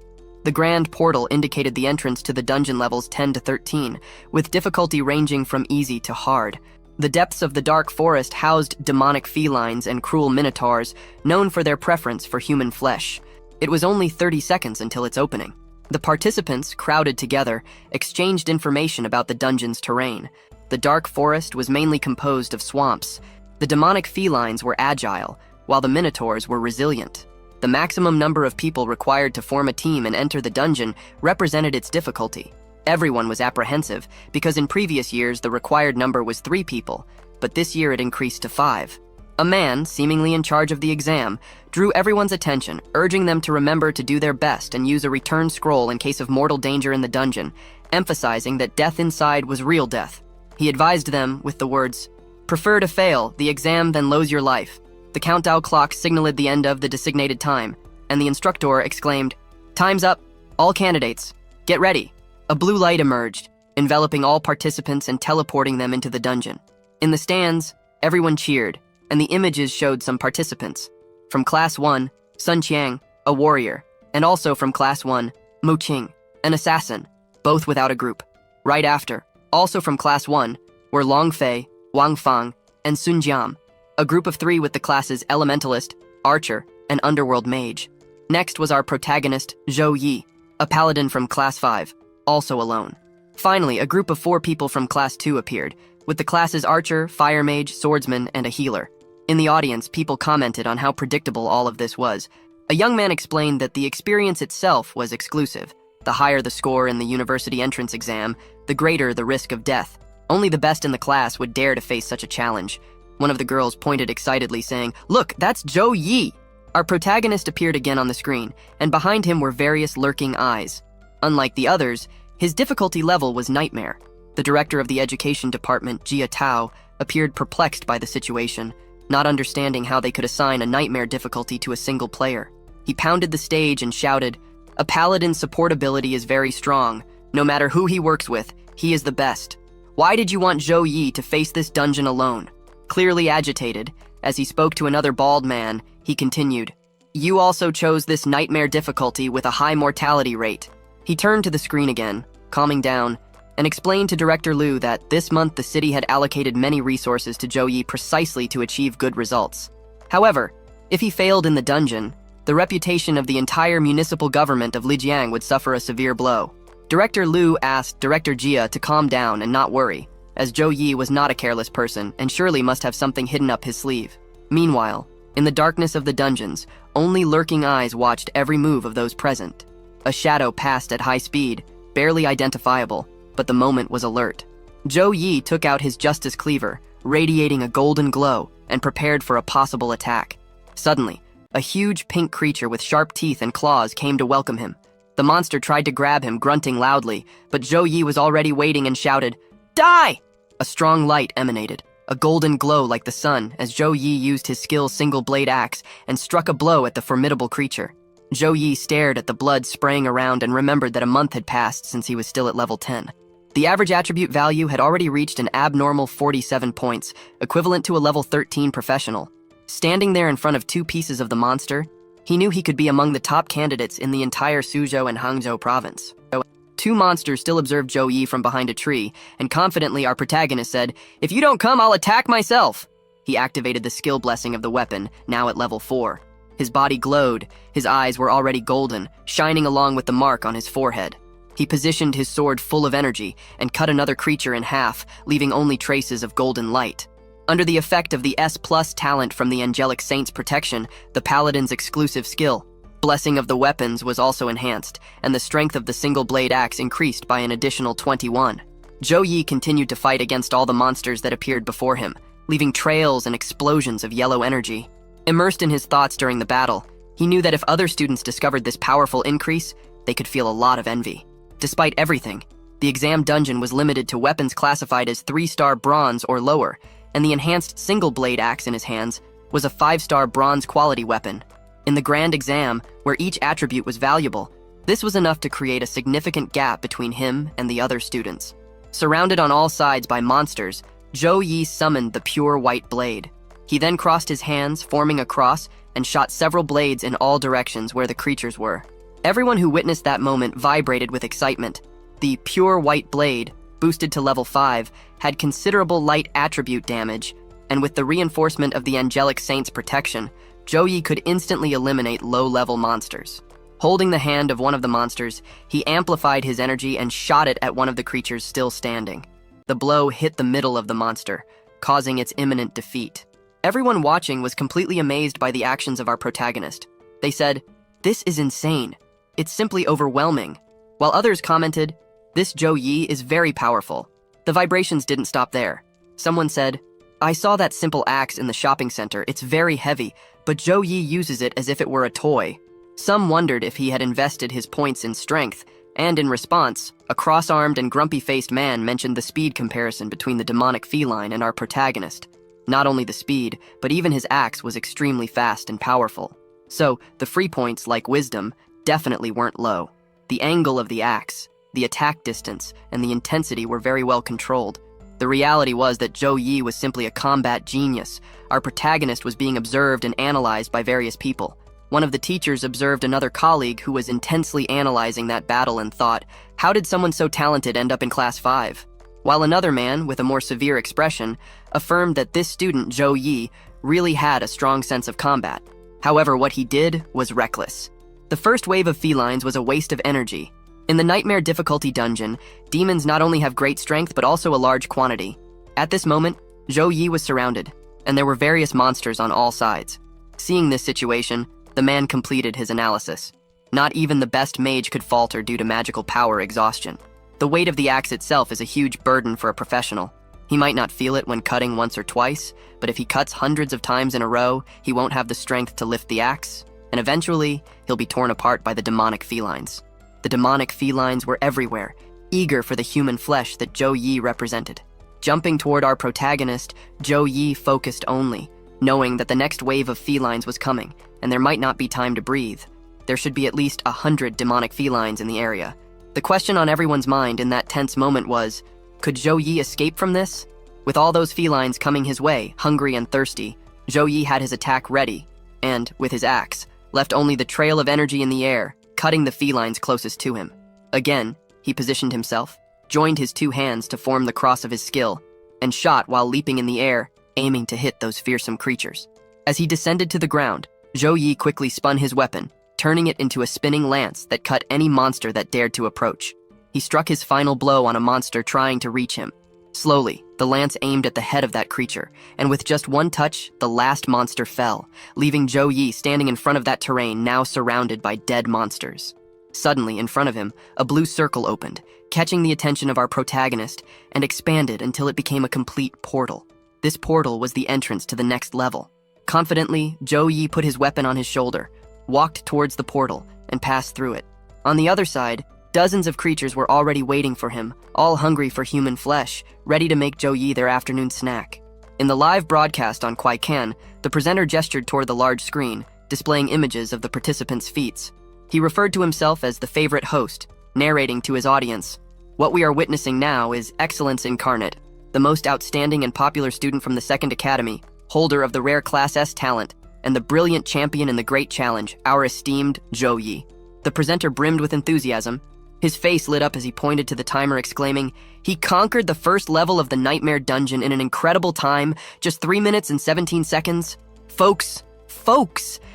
The grand portal indicated the entrance to the dungeon levels 10 to 13, with difficulty ranging from easy to hard. The depths of the dark forest housed demonic felines and cruel minotaurs, known for their preference for human flesh. It was only 30 seconds until its opening. The participants, crowded together, exchanged information about the dungeon's terrain. The dark forest was mainly composed of swamps. The demonic felines were agile, while the minotaurs were resilient. The maximum number of people required to form a team and enter the dungeon represented its difficulty. Everyone was apprehensive, because in previous years the required number was 3 people, but this year it increased to 5. A man, seemingly in charge of the exam, drew everyone's attention, urging them to remember to do their best and use a return scroll in case of mortal danger in the dungeon, emphasizing that death inside was real death. He advised them with the words, "Prefer to fail the exam than lose your life." The countdown clock signaled the end of the designated time, and the instructor exclaimed, "Time's up! All candidates, get ready!" A blue light emerged, enveloping all participants and teleporting them into the dungeon. In the stands, everyone cheered, and the images showed some participants. From Class 1, Sun Qiang, a warrior, and also from Class 1, Mo Qing, an assassin, both without a group. Right after, also from Class 1, were Long Fei, Wang Fang, and Sun Jiam, a group of 3 with the classes Elementalist, Archer, and Underworld Mage. Next was our protagonist, Zhou Yi, a paladin from Class 5, also alone. Finally, a group of 4 people from Class 2 appeared, with the classes Archer, Fire Mage, Swordsman, and a healer. In the audience, people commented on how predictable all of this was. A young man explained that the experience itself was exclusive. The higher the score in the university entrance exam, the greater the risk of death. Only the best in the class would dare to face such a challenge. One of the girls pointed excitedly, saying, "Look, that's Zhou Yi!" Our protagonist appeared again on the screen, and behind him were various lurking eyes. Unlike the others, his difficulty level was Nightmare. The director of the education department, Jia Tao, appeared perplexed by the situation, not understanding how they could assign a nightmare difficulty to a single player. He pounded the stage and shouted, "A paladin's support ability is very strong. No matter who he works with, he is the best. Why did you want Zhou Yi to face this dungeon alone?" Clearly agitated, as he spoke to another bald man, he continued, "You also chose this nightmare difficulty with a high mortality rate." He turned to the screen again, calming down, and explained to Director Liu that this month the city had allocated many resources to Zhou Yi precisely to achieve good results. However, if he failed in the dungeon, the reputation of the entire municipal government of Lijiang would suffer a severe blow. Director Liu asked Director Jia to calm down and not worry, as Zhou Yi was not a careless person and surely must have something hidden up his sleeve. Meanwhile, in the darkness of the dungeons, only lurking eyes watched every move of those present. A shadow passed at high speed, barely identifiable, but the moment was alert. Zhou Yi took out his Justice Cleaver, radiating a golden glow, and prepared for a possible attack. Suddenly, a huge pink creature with sharp teeth and claws came to welcome him. The monster tried to grab him, grunting loudly, but Zhou Yi was already waiting and shouted, "Die!" A strong light emanated, a golden glow like the sun, as Zhou Yi used his skill single-blade axe and struck a blow at the formidable creature. Zhou Yi stared at the blood spraying around and remembered that a month had passed since he was still at level 10. The average attribute value had already reached an abnormal 47 points, equivalent to a level 13 professional. Standing there in front of two pieces of the monster, he knew he could be among the top candidates in the entire Suzhou and Hangzhou province. Two monsters still observed Zhou Yi from behind a tree, and confidently our protagonist said, "If you don't come, I'll attack myself." He activated the skill blessing of the weapon, now at level 4. His body glowed, his eyes were already golden, shining along with the mark on his forehead. He positioned his sword full of energy and cut another creature in half, leaving only traces of golden light. Under the effect of the S+ talent from the Angelic Saint's protection, the Paladin's exclusive skill, blessing of the weapons was also enhanced, and the strength of the single-blade axe increased by an additional 21. Zhou Yi continued to fight against all the monsters that appeared before him, leaving trails and explosions of yellow energy. Immersed in his thoughts during the battle, he knew that if other students discovered this powerful increase, they could feel a lot of envy. Despite everything, the exam dungeon was limited to weapons classified as 3-star bronze or lower, and the enhanced single-blade axe in his hands was a 5-star bronze quality weapon. In the grand exam, where each attribute was valuable, this was enough to create a significant gap between him and the other students. Surrounded on all sides by monsters, Zhou Yi summoned the pure white blade. He then crossed his hands, forming a cross, and shot several blades in all directions where the creatures were. Everyone who witnessed that moment vibrated with excitement. The pure white blade, boosted to level 5, had considerable light attribute damage, and with the reinforcement of the Angelic Saint's protection, Zhou Yi could instantly eliminate low-level monsters. Holding the hand of one of the monsters, he amplified his energy and shot it at one of the creatures still standing. The blow hit the middle of the monster, causing its imminent defeat. Everyone watching was completely amazed by the actions of our protagonist. They said, "This is insane. It's simply overwhelming." While others commented, "This Zhou Yi is very powerful." The vibrations didn't stop there. Someone said, "I saw that simple axe in the shopping center. It's very heavy, but Zhou Yi uses it as if it were a toy." Some wondered if he had invested his points in strength, and in response, a cross-armed and grumpy-faced man mentioned the speed comparison between the demonic feline and our protagonist. Not only the speed, but even his axe was extremely fast and powerful. So, the free points, like wisdom, definitely weren't low. The angle of the axe, the attack distance, and the intensity were very well controlled. The reality was that Zhou Yi was simply a combat genius. Our protagonist was being observed and analyzed by various people. One of the teachers observed another colleague who was intensely analyzing that battle and thought, "How did someone so talented end up in Class 5? While another man, with a more severe expression, affirmed that this student, Zhou Yi, really had a strong sense of combat. However, what he did was reckless. The first wave of felines was a waste of energy. In the Nightmare Difficulty dungeon, demons not only have great strength but also a large quantity. At this moment, Zhou Yi was surrounded, and there were various monsters on all sides. Seeing this situation, the man completed his analysis. Not even the best mage could falter due to magical power exhaustion. The weight of the axe itself is a huge burden for a professional. He might not feel it when cutting once or twice, but if he cuts hundreds of times in a row, he won't have the strength to lift the axe, and eventually, he'll be torn apart by the demonic felines. The demonic felines were everywhere, eager for the human flesh that Zhou Yi represented. Jumping toward our protagonist, Zhou Yi focused only, knowing that the next wave of felines was coming, and there might not be time to breathe. There should be at least 100 demonic felines in the area. The question on everyone's mind in that tense moment was, could Zhou Yi escape from this? With all those felines coming his way, hungry and thirsty, Zhou Yi had his attack ready, and, with his axe, left only the trail of energy in the air, cutting the felines closest to him. Again, he positioned himself, joined his two hands to form the cross of his skill, and shot while leaping in the air, aiming to hit those fearsome creatures. As he descended to the ground, Zhou Yi quickly spun his weapon, turning it into a spinning lance that cut any monster that dared to approach. He struck his final blow on a monster trying to reach him. Slowly, the lance aimed at the head of that creature, and with just one touch, the last monster fell, leaving Zhou Yi standing in front of that terrain now surrounded by dead monsters. Suddenly, in front of him, a blue circle opened, catching the attention of our protagonist, and expanded until it became a complete portal. This portal was the entrance to the next level. Confidently, Zhou Yi put his weapon on his shoulder, walked towards the portal, and passed through it. On the other side, dozens of creatures were already waiting for him, all hungry for human flesh, ready to make Zhou Yi their afternoon snack. In the live broadcast on Kwaikan, the presenter gestured toward the large screen, displaying images of the participants' feats. He referred to himself as the favorite host, narrating to his audience, What we are witnessing now is excellence incarnate, the most outstanding and popular student from the Second Academy, holder of the rare Class S talent, and the brilliant champion in the Great Challenge, our esteemed Zhou Yi. The presenter brimmed with enthusiasm. His face lit up as he pointed to the timer, exclaiming, "He conquered the first level of the Nightmare Dungeon in an incredible time, just 3 minutes and 17 seconds. Folks,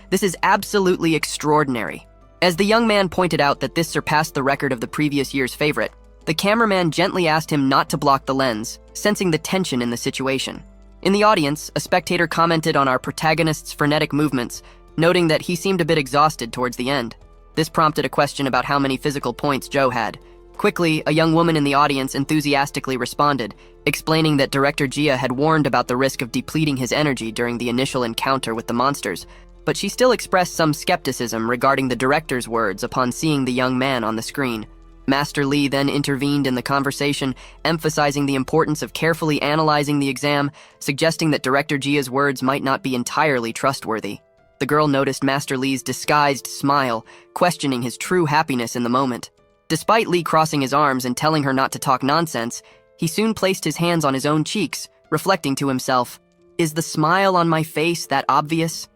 this is absolutely extraordinary." As the young man pointed out that this surpassed the record of the previous year's favorite, the cameraman gently asked him not to block the lens, sensing the tension in the situation. In the audience, a spectator commented on our protagonist's frenetic movements, noting that he seemed a bit exhausted towards the end. This prompted a question about how many physical points Joe had. Quickly, a young woman in the audience enthusiastically responded, explaining that Director Jia had warned about the risk of depleting his energy during the initial encounter with the monsters, but she still expressed some skepticism regarding the director's words upon seeing the young man on the screen. Master Lee then intervened in the conversation, emphasizing the importance of carefully analyzing the exam, suggesting that Director Jia's words might not be entirely trustworthy. The girl noticed Master Lee's disguised smile, questioning his true happiness in the moment. Despite Lee crossing his arms and telling her not to talk nonsense, he soon placed his hands on his own cheeks, reflecting to himself, "Is the smile on my face that obvious?"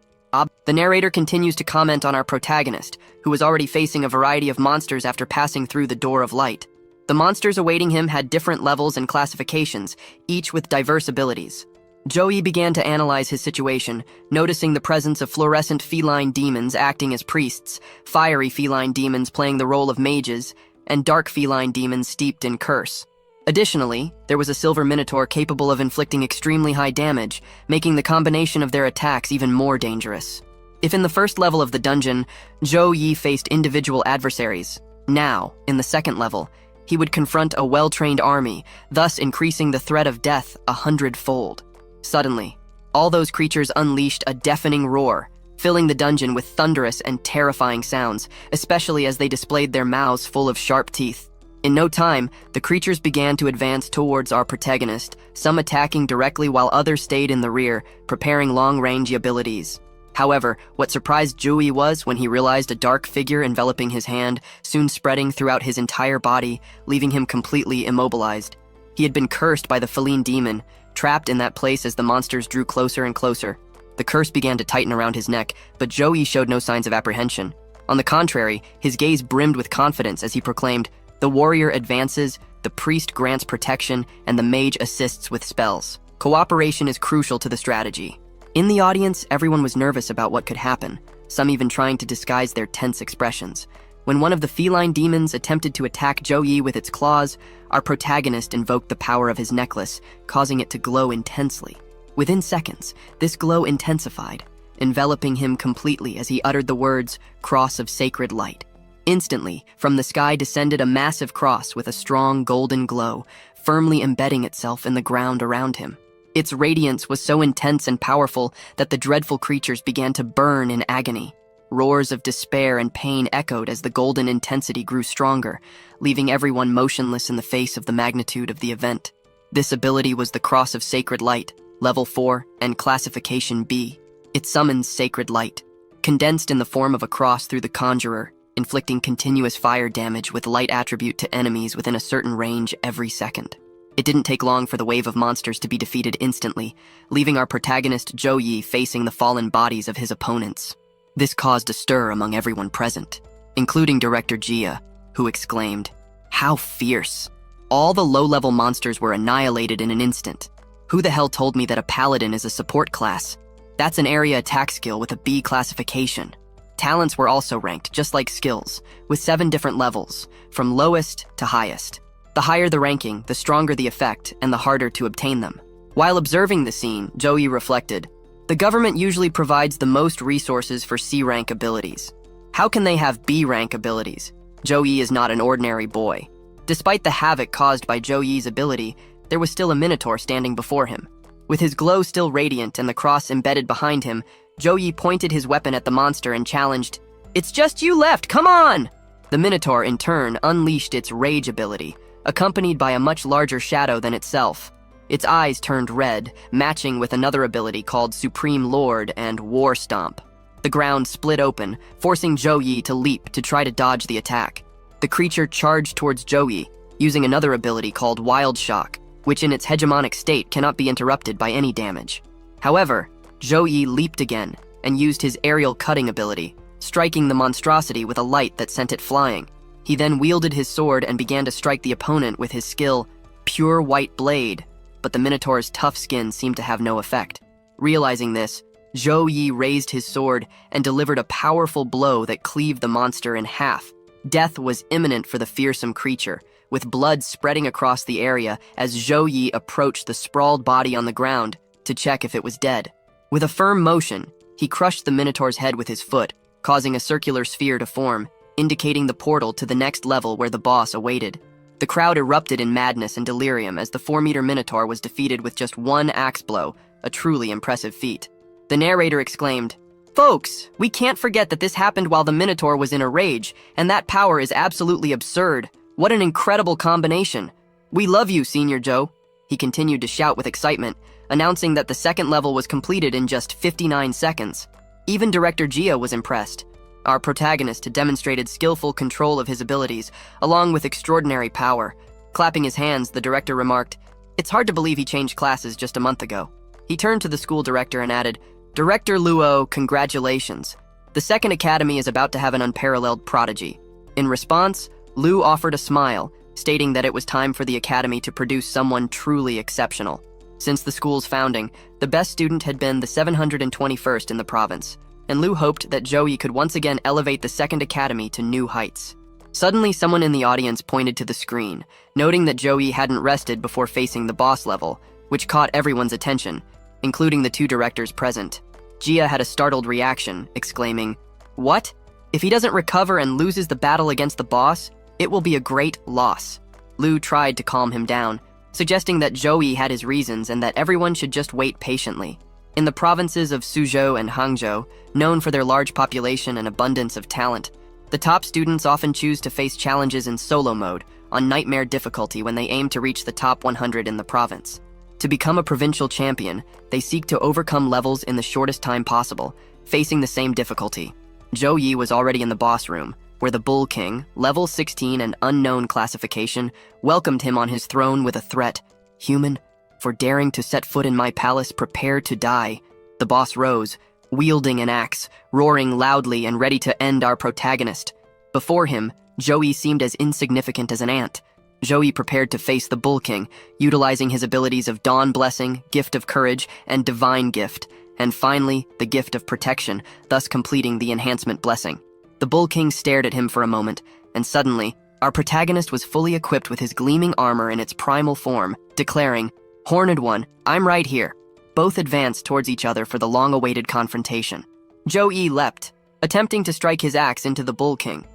The narrator continues to comment on our protagonist, who was already facing a variety of monsters after passing through the Door of Light. The monsters awaiting him had different levels and classifications, each with diverse abilities. Joey began to analyze his situation, noticing the presence of fluorescent feline demons acting as priests, fiery feline demons playing the role of mages, and dark feline demons steeped in curse. Additionally, there was a silver minotaur capable of inflicting extremely high damage, making the combination of their attacks even more dangerous. If in the first level of the dungeon, Zhou Yi faced individual adversaries, now, in the second level, he would confront a well-trained army, thus increasing the threat of death 100-fold. Suddenly, all those creatures unleashed a deafening roar, filling the dungeon with thunderous and terrifying sounds, especially as they displayed their mouths full of sharp teeth. In no time, the creatures began to advance towards our protagonist, some attacking directly while others stayed in the rear, preparing long-range abilities. However, what surprised Jui was when he realized a dark figure enveloping his hand, soon spreading throughout his entire body, leaving him completely immobilized. He had been cursed by the feline demon, trapped in that place as the monsters drew closer and closer. The curse began to tighten around his neck, but Joey showed no signs of apprehension. On the contrary, his gaze brimmed with confidence as he proclaimed, "The warrior advances, the priest grants protection, and the mage assists with spells. Cooperation is crucial to the strategy." In the audience, everyone was nervous about what could happen, some even trying to disguise their tense expressions. When one of the feline demons attempted to attack Joey with its claws, our protagonist invoked the power of his necklace, causing it to glow intensely. Within seconds, this glow intensified, enveloping him completely as he uttered the words, "Cross of Sacred Light." Instantly, from the sky descended a massive cross with a strong golden glow, firmly embedding itself in the ground around him. Its radiance was so intense and powerful that the dreadful creatures began to burn in agony. Roars of despair and pain echoed as the golden intensity grew stronger, leaving everyone motionless in the face of the magnitude of the event. This ability was the Cross of Sacred Light, Level 4, and Classification B. It summons sacred light, condensed in the form of a cross through the conjurer, inflicting continuous fire damage with light attribute to enemies within a certain range every second. It didn't take long for the wave of monsters to be defeated instantly, leaving our protagonist Zhou Yi facing the fallen bodies of his opponents. This caused a stir among everyone present, including Director Jia, who exclaimed, "How fierce! All the low-level monsters were annihilated in an instant. Who the hell told me that a Paladin is a support class? That's an area attack skill with a B classification." Talents were also ranked, just like skills, with 7 different levels, from lowest to highest. The higher the ranking, the stronger the effect, and the harder to obtain them. While observing the scene, Joey reflected, "The government usually provides the most resources for C-rank abilities. How can they have B-rank abilities? Joey is not an ordinary boy." Despite the havoc caused by Joey's ability, there was still a minotaur standing before him. With his glow still radiant and the cross embedded behind him, Joey pointed his weapon at the monster and challenged, "It's just you left, come on!" The minotaur, in turn, unleashed its rage ability, accompanied by a much larger shadow than itself. Its eyes turned red, matching with another ability called Supreme Lord and War Stomp. The ground split open, forcing Joey to leap to try to dodge the attack. The creature charged towards Joey, using another ability called Wild Shock, which in its hegemonic state cannot be interrupted by any damage. However, Zhou Yi leaped again and used his aerial cutting ability, striking the monstrosity with a light that sent it flying. He then wielded his sword and began to strike the opponent with his skill, Pure White Blade, but the Minotaur's tough skin seemed to have no effect. Realizing this, Zhou Yi raised his sword and delivered a powerful blow that cleaved the monster in half. Death was imminent for the fearsome creature, with blood spreading across the area as Zhou Yi approached the sprawled body on the ground to check if it was dead. With a firm motion, he crushed the Minotaur's head with his foot, causing a circular sphere to form, indicating the portal to the next level where the boss awaited. The crowd erupted in madness and delirium as the 4-meter Minotaur was defeated with just one axe blow, a truly impressive feat. The narrator exclaimed, "Folks, we can't forget that this happened while the Minotaur was in a rage, and that power is absolutely absurd. What an incredible combination. We love you, Senior Joe." He continued to shout with excitement, announcing that the second level was completed in just 59 seconds. Even Director Gia was impressed. Our protagonist had demonstrated skillful control of his abilities, along with extraordinary power. Clapping his hands, the director remarked, "It's hard to believe he changed classes just a month ago." He turned to the school director and added, "Director Luo, congratulations. The second academy is about to have an unparalleled prodigy." In response, Lu offered a smile, stating that it was time for the academy to produce someone truly exceptional. Since the school's founding, the best student had been the 721st in the province, and Lu hoped that Zhou could once again elevate the second academy to new heights. Suddenly, someone in the audience pointed to the screen, noting that Zhou hadn't rested before facing the boss level, which caught everyone's attention, including the two directors present. Gia had a startled reaction, exclaiming, "What? If he doesn't recover and loses the battle against the boss, it will be a great loss." Lu tried to calm him down, suggesting that Zhou had his reasons and that everyone should just wait patiently. In the provinces of Suzhou and Hangzhou, known for their large population and abundance of talent, the top students often choose to face challenges in solo mode, on nightmare difficulty when they aim to reach the top 100 in the province. To become a provincial champion, they seek to overcome levels in the shortest time possible, facing the same difficulty. Zhou Yi was already in the boss room, where the Bull King, level 16 and unknown classification, welcomed him on his throne with a threat. "Human, for daring to set foot in my palace, prepare to die." The boss rose, wielding an axe, roaring loudly and ready to end our protagonist. Before him, Zhou Yi seemed as insignificant as an ant. Zhou Yi prepared to face the Bull King, utilizing his abilities of Dawn Blessing, Gift of Courage, and Divine Gift, and finally, the Gift of Protection, thus completing the Enhancement Blessing. The Bull King stared at him for a moment, and suddenly, our protagonist was fully equipped with his gleaming armor in its primal form, declaring, "Horned One, I'm right here." Both advanced towards each other for the long-awaited confrontation. Zhou Yi leapt, attempting to strike his axe into the Bull King.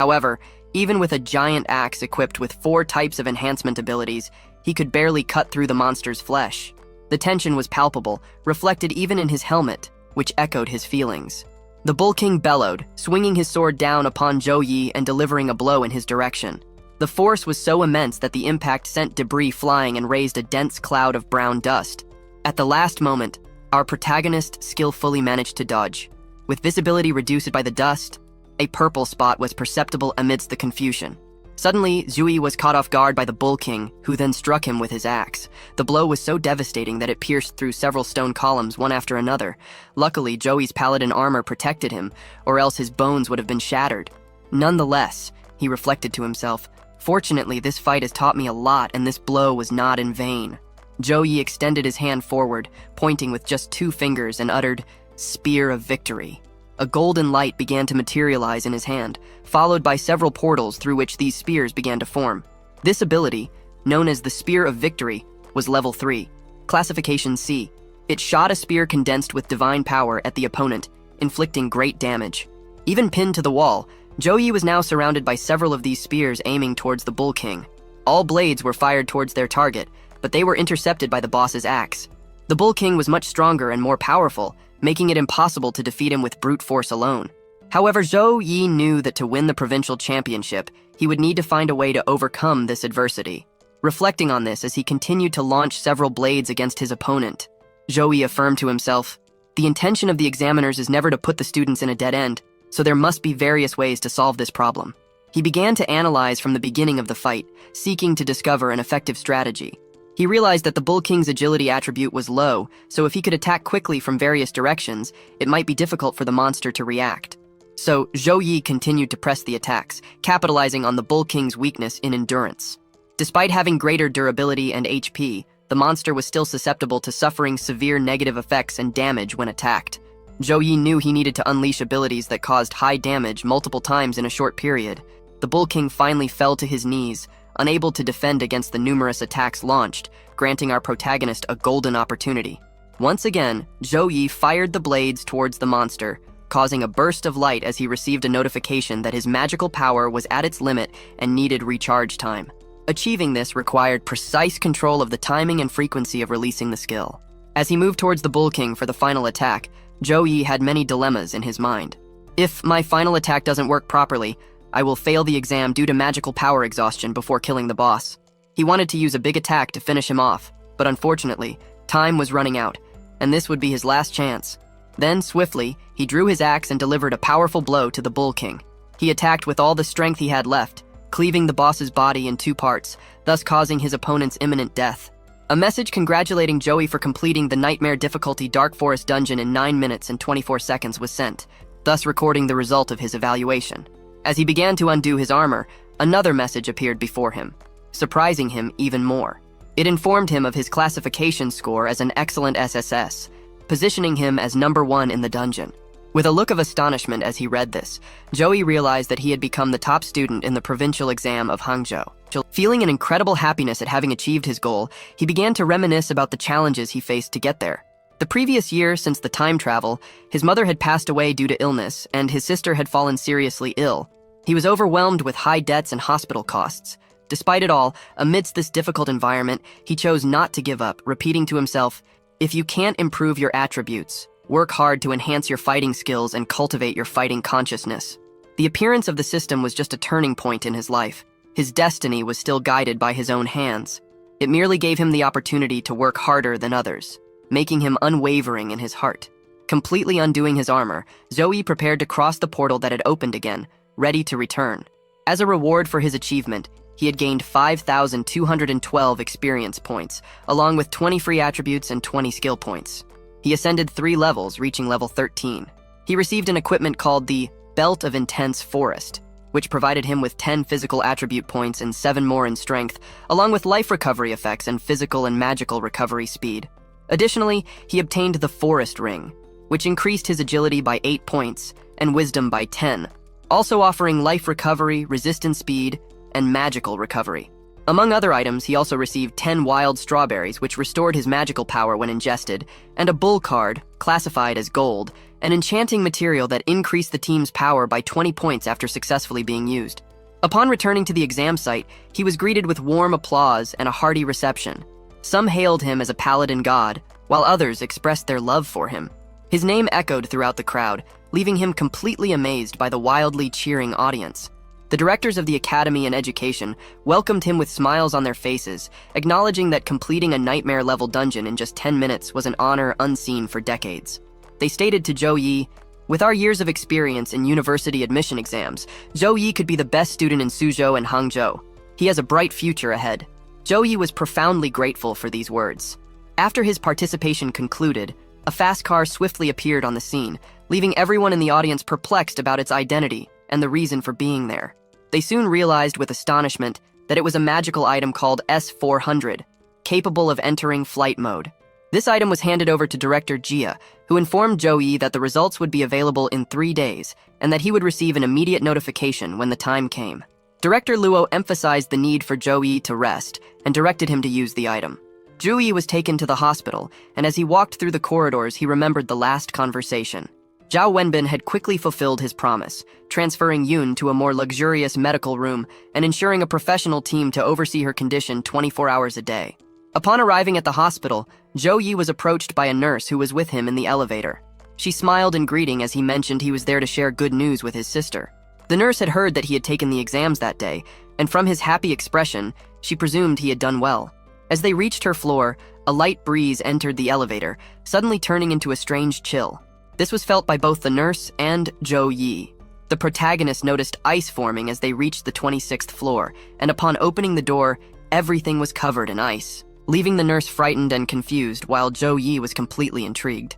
However, even with a giant axe equipped with 4 types of enhancement abilities, he could barely cut through the monster's flesh. The tension was palpable, reflected even in his helmet, which echoed his feelings. The Bull King bellowed, swinging his sword down upon Zhou Yi and delivering a blow in his direction. The force was so immense that the impact sent debris flying and raised a dense cloud of brown dust. At the last moment, our protagonist skillfully managed to dodge. With visibility reduced by the dust, a purple spot was perceptible amidst the confusion. Suddenly, Zhou Yi was caught off guard by the Bull King, who then struck him with his axe. The blow was so devastating that it pierced through several stone columns one after another. Luckily, Zhou Yi's Paladin armor protected him, or else his bones would have been shattered. Nonetheless, he reflected to himself, "Fortunately, this fight has taught me a lot, and this blow was not in vain." Zhou Yi extended his hand forward, pointing with just 2 fingers, and uttered, "Spear of Victory." A golden light began to materialize in his hand, followed by several portals through which these spears began to form. This ability, known as the Spear of Victory, was level 3, classification C. It shot a spear condensed with divine power at the opponent, inflicting great damage. Even pinned to the wall, Zhou Yi was now surrounded by several of these spears aiming towards the Bull King. All blades were fired towards their target, but they were intercepted by the boss's axe. The Bull King was much stronger and more powerful, making it impossible to defeat him with brute force alone. However, Zhou Yi knew that to win the provincial championship, he would need to find a way to overcome this adversity. Reflecting on this as he continued to launch several blades against his opponent, Zhou Yi affirmed to himself, "The intention of the examiners is never to put the students in a dead end, so there must be various ways to solve this problem." He began to analyze from the beginning of the fight, seeking to discover an effective strategy. He realized that the Bull King's agility attribute was low, so if he could attack quickly from various directions, it might be difficult for the monster to react. So, Zhou Yi continued to press the attacks, capitalizing on the Bull King's weakness in endurance. Despite having greater durability and HP, the monster was still susceptible to suffering severe negative effects and damage when attacked. Zhou Yi knew he needed to unleash abilities that caused high damage multiple times in a short period. The Bull King finally fell to his knees, unable to defend against the numerous attacks launched, granting our protagonist a golden opportunity. Once again, Zhou Yi fired the blades towards the monster, causing a burst of light as he received a notification that his magical power was at its limit and needed recharge time. Achieving this required precise control of the timing and frequency of releasing the skill. As he moved towards the Bull King for the final attack, Zhou Yi had many dilemmas in his mind. If my final attack doesn't work properly, I will fail the exam due to magical power exhaustion before killing the boss. He wanted to use a big attack to finish him off, but unfortunately, time was running out, and this would be his last chance. Then, swiftly, he drew his axe and delivered a powerful blow to the Bull King. He attacked with all the strength he had left, cleaving the boss's body in 2 parts, thus causing his opponent's imminent death. A message congratulating Joey for completing the Nightmare difficulty Dark Forest dungeon in 9 minutes and 24 seconds was sent, thus recording the result of his evaluation. As he began to undo his armor, another message appeared before him, surprising him even more. It informed him of his classification score as an excellent SSS, positioning him as number 1 in the dungeon. With a look of astonishment as he read this, Joey realized that he had become the top student in the provincial exam of Hangzhou. Feeling an incredible happiness at having achieved his goal, he began to reminisce about the challenges he faced to get there. The previous year, since the time travel, his mother had passed away due to illness, and his sister had fallen seriously ill. He was overwhelmed with high debts and hospital costs. Despite it all, amidst this difficult environment, he chose not to give up, repeating to himself, "If you can't improve your attributes, work hard to enhance your fighting skills and cultivate your fighting consciousness." The appearance of the system was just a turning point in his life. His destiny was still guided by his own hands. It merely gave him the opportunity to work harder than others, making him unwavering in his heart. Completely undoing his armor, Zoe prepared to cross the portal that had opened again, ready to return. As a reward for his achievement, he had gained 5,212 experience points, along with 20 free attributes and 20 skill points. He ascended 3 levels, reaching level 13. He received an equipment called the Belt of Intense Forest, which provided him with 10 physical attribute points and 7 more in strength, along with life recovery effects and physical and magical recovery speed. Additionally, he obtained the Forest Ring, which increased his agility by 8 points and wisdom by 10, also offering life recovery, resistance speed, and magical recovery. Among other items, he also received 10 wild strawberries, which restored his magical power when ingested, and a bull card, classified as gold, an enchanting material that increased the team's power by 20 points after successfully being used. Upon returning to the exam site, he was greeted with warm applause and a hearty reception. Some hailed him as a Paladin god, while others expressed their love for him. His name echoed throughout the crowd, leaving him completely amazed by the wildly cheering audience. The directors of the academy and education welcomed him with smiles on their faces, acknowledging that completing a nightmare-level dungeon in just 10 minutes was an honor unseen for decades. They stated to Zhou Yi, "With our years of experience in university admission exams, Zhou Yi could be the best student in Suzhou and Hangzhou. He has a bright future ahead." Zhou Yi was profoundly grateful for these words. After his participation concluded, a fast car swiftly appeared on the scene, leaving everyone in the audience perplexed about its identity and the reason for being there. They soon realized with astonishment that it was a magical item called S-400, capable of entering flight mode. This item was handed over to Director Jia, who informed Zhou Yi that the results would be available in 3 days, and that he would receive an immediate notification when the time came. Director Luo emphasized the need for Zhou Yi to rest, and directed him to use the item. Zhou Yi was taken to the hospital, and as he walked through the corridors, he remembered the last conversation. Zhao Wenbin had quickly fulfilled his promise, transferring Yun to a more luxurious medical room and ensuring a professional team to oversee her condition 24 hours a day. Upon arriving at the hospital, Zhou Yi was approached by a nurse who was with him in the elevator. She smiled in greeting as he mentioned he was there to share good news with his sister. The nurse had heard that he had taken the exams that day, and from his happy expression, she presumed he had done well. As they reached her floor, a light breeze entered the elevator, suddenly turning into a strange chill. This was felt by both the nurse and Zhou Yi. The protagonist noticed ice forming as they reached the 26th floor, and upon opening the door, everything was covered in ice, leaving the nurse frightened and confused while Jo-yi was completely intrigued.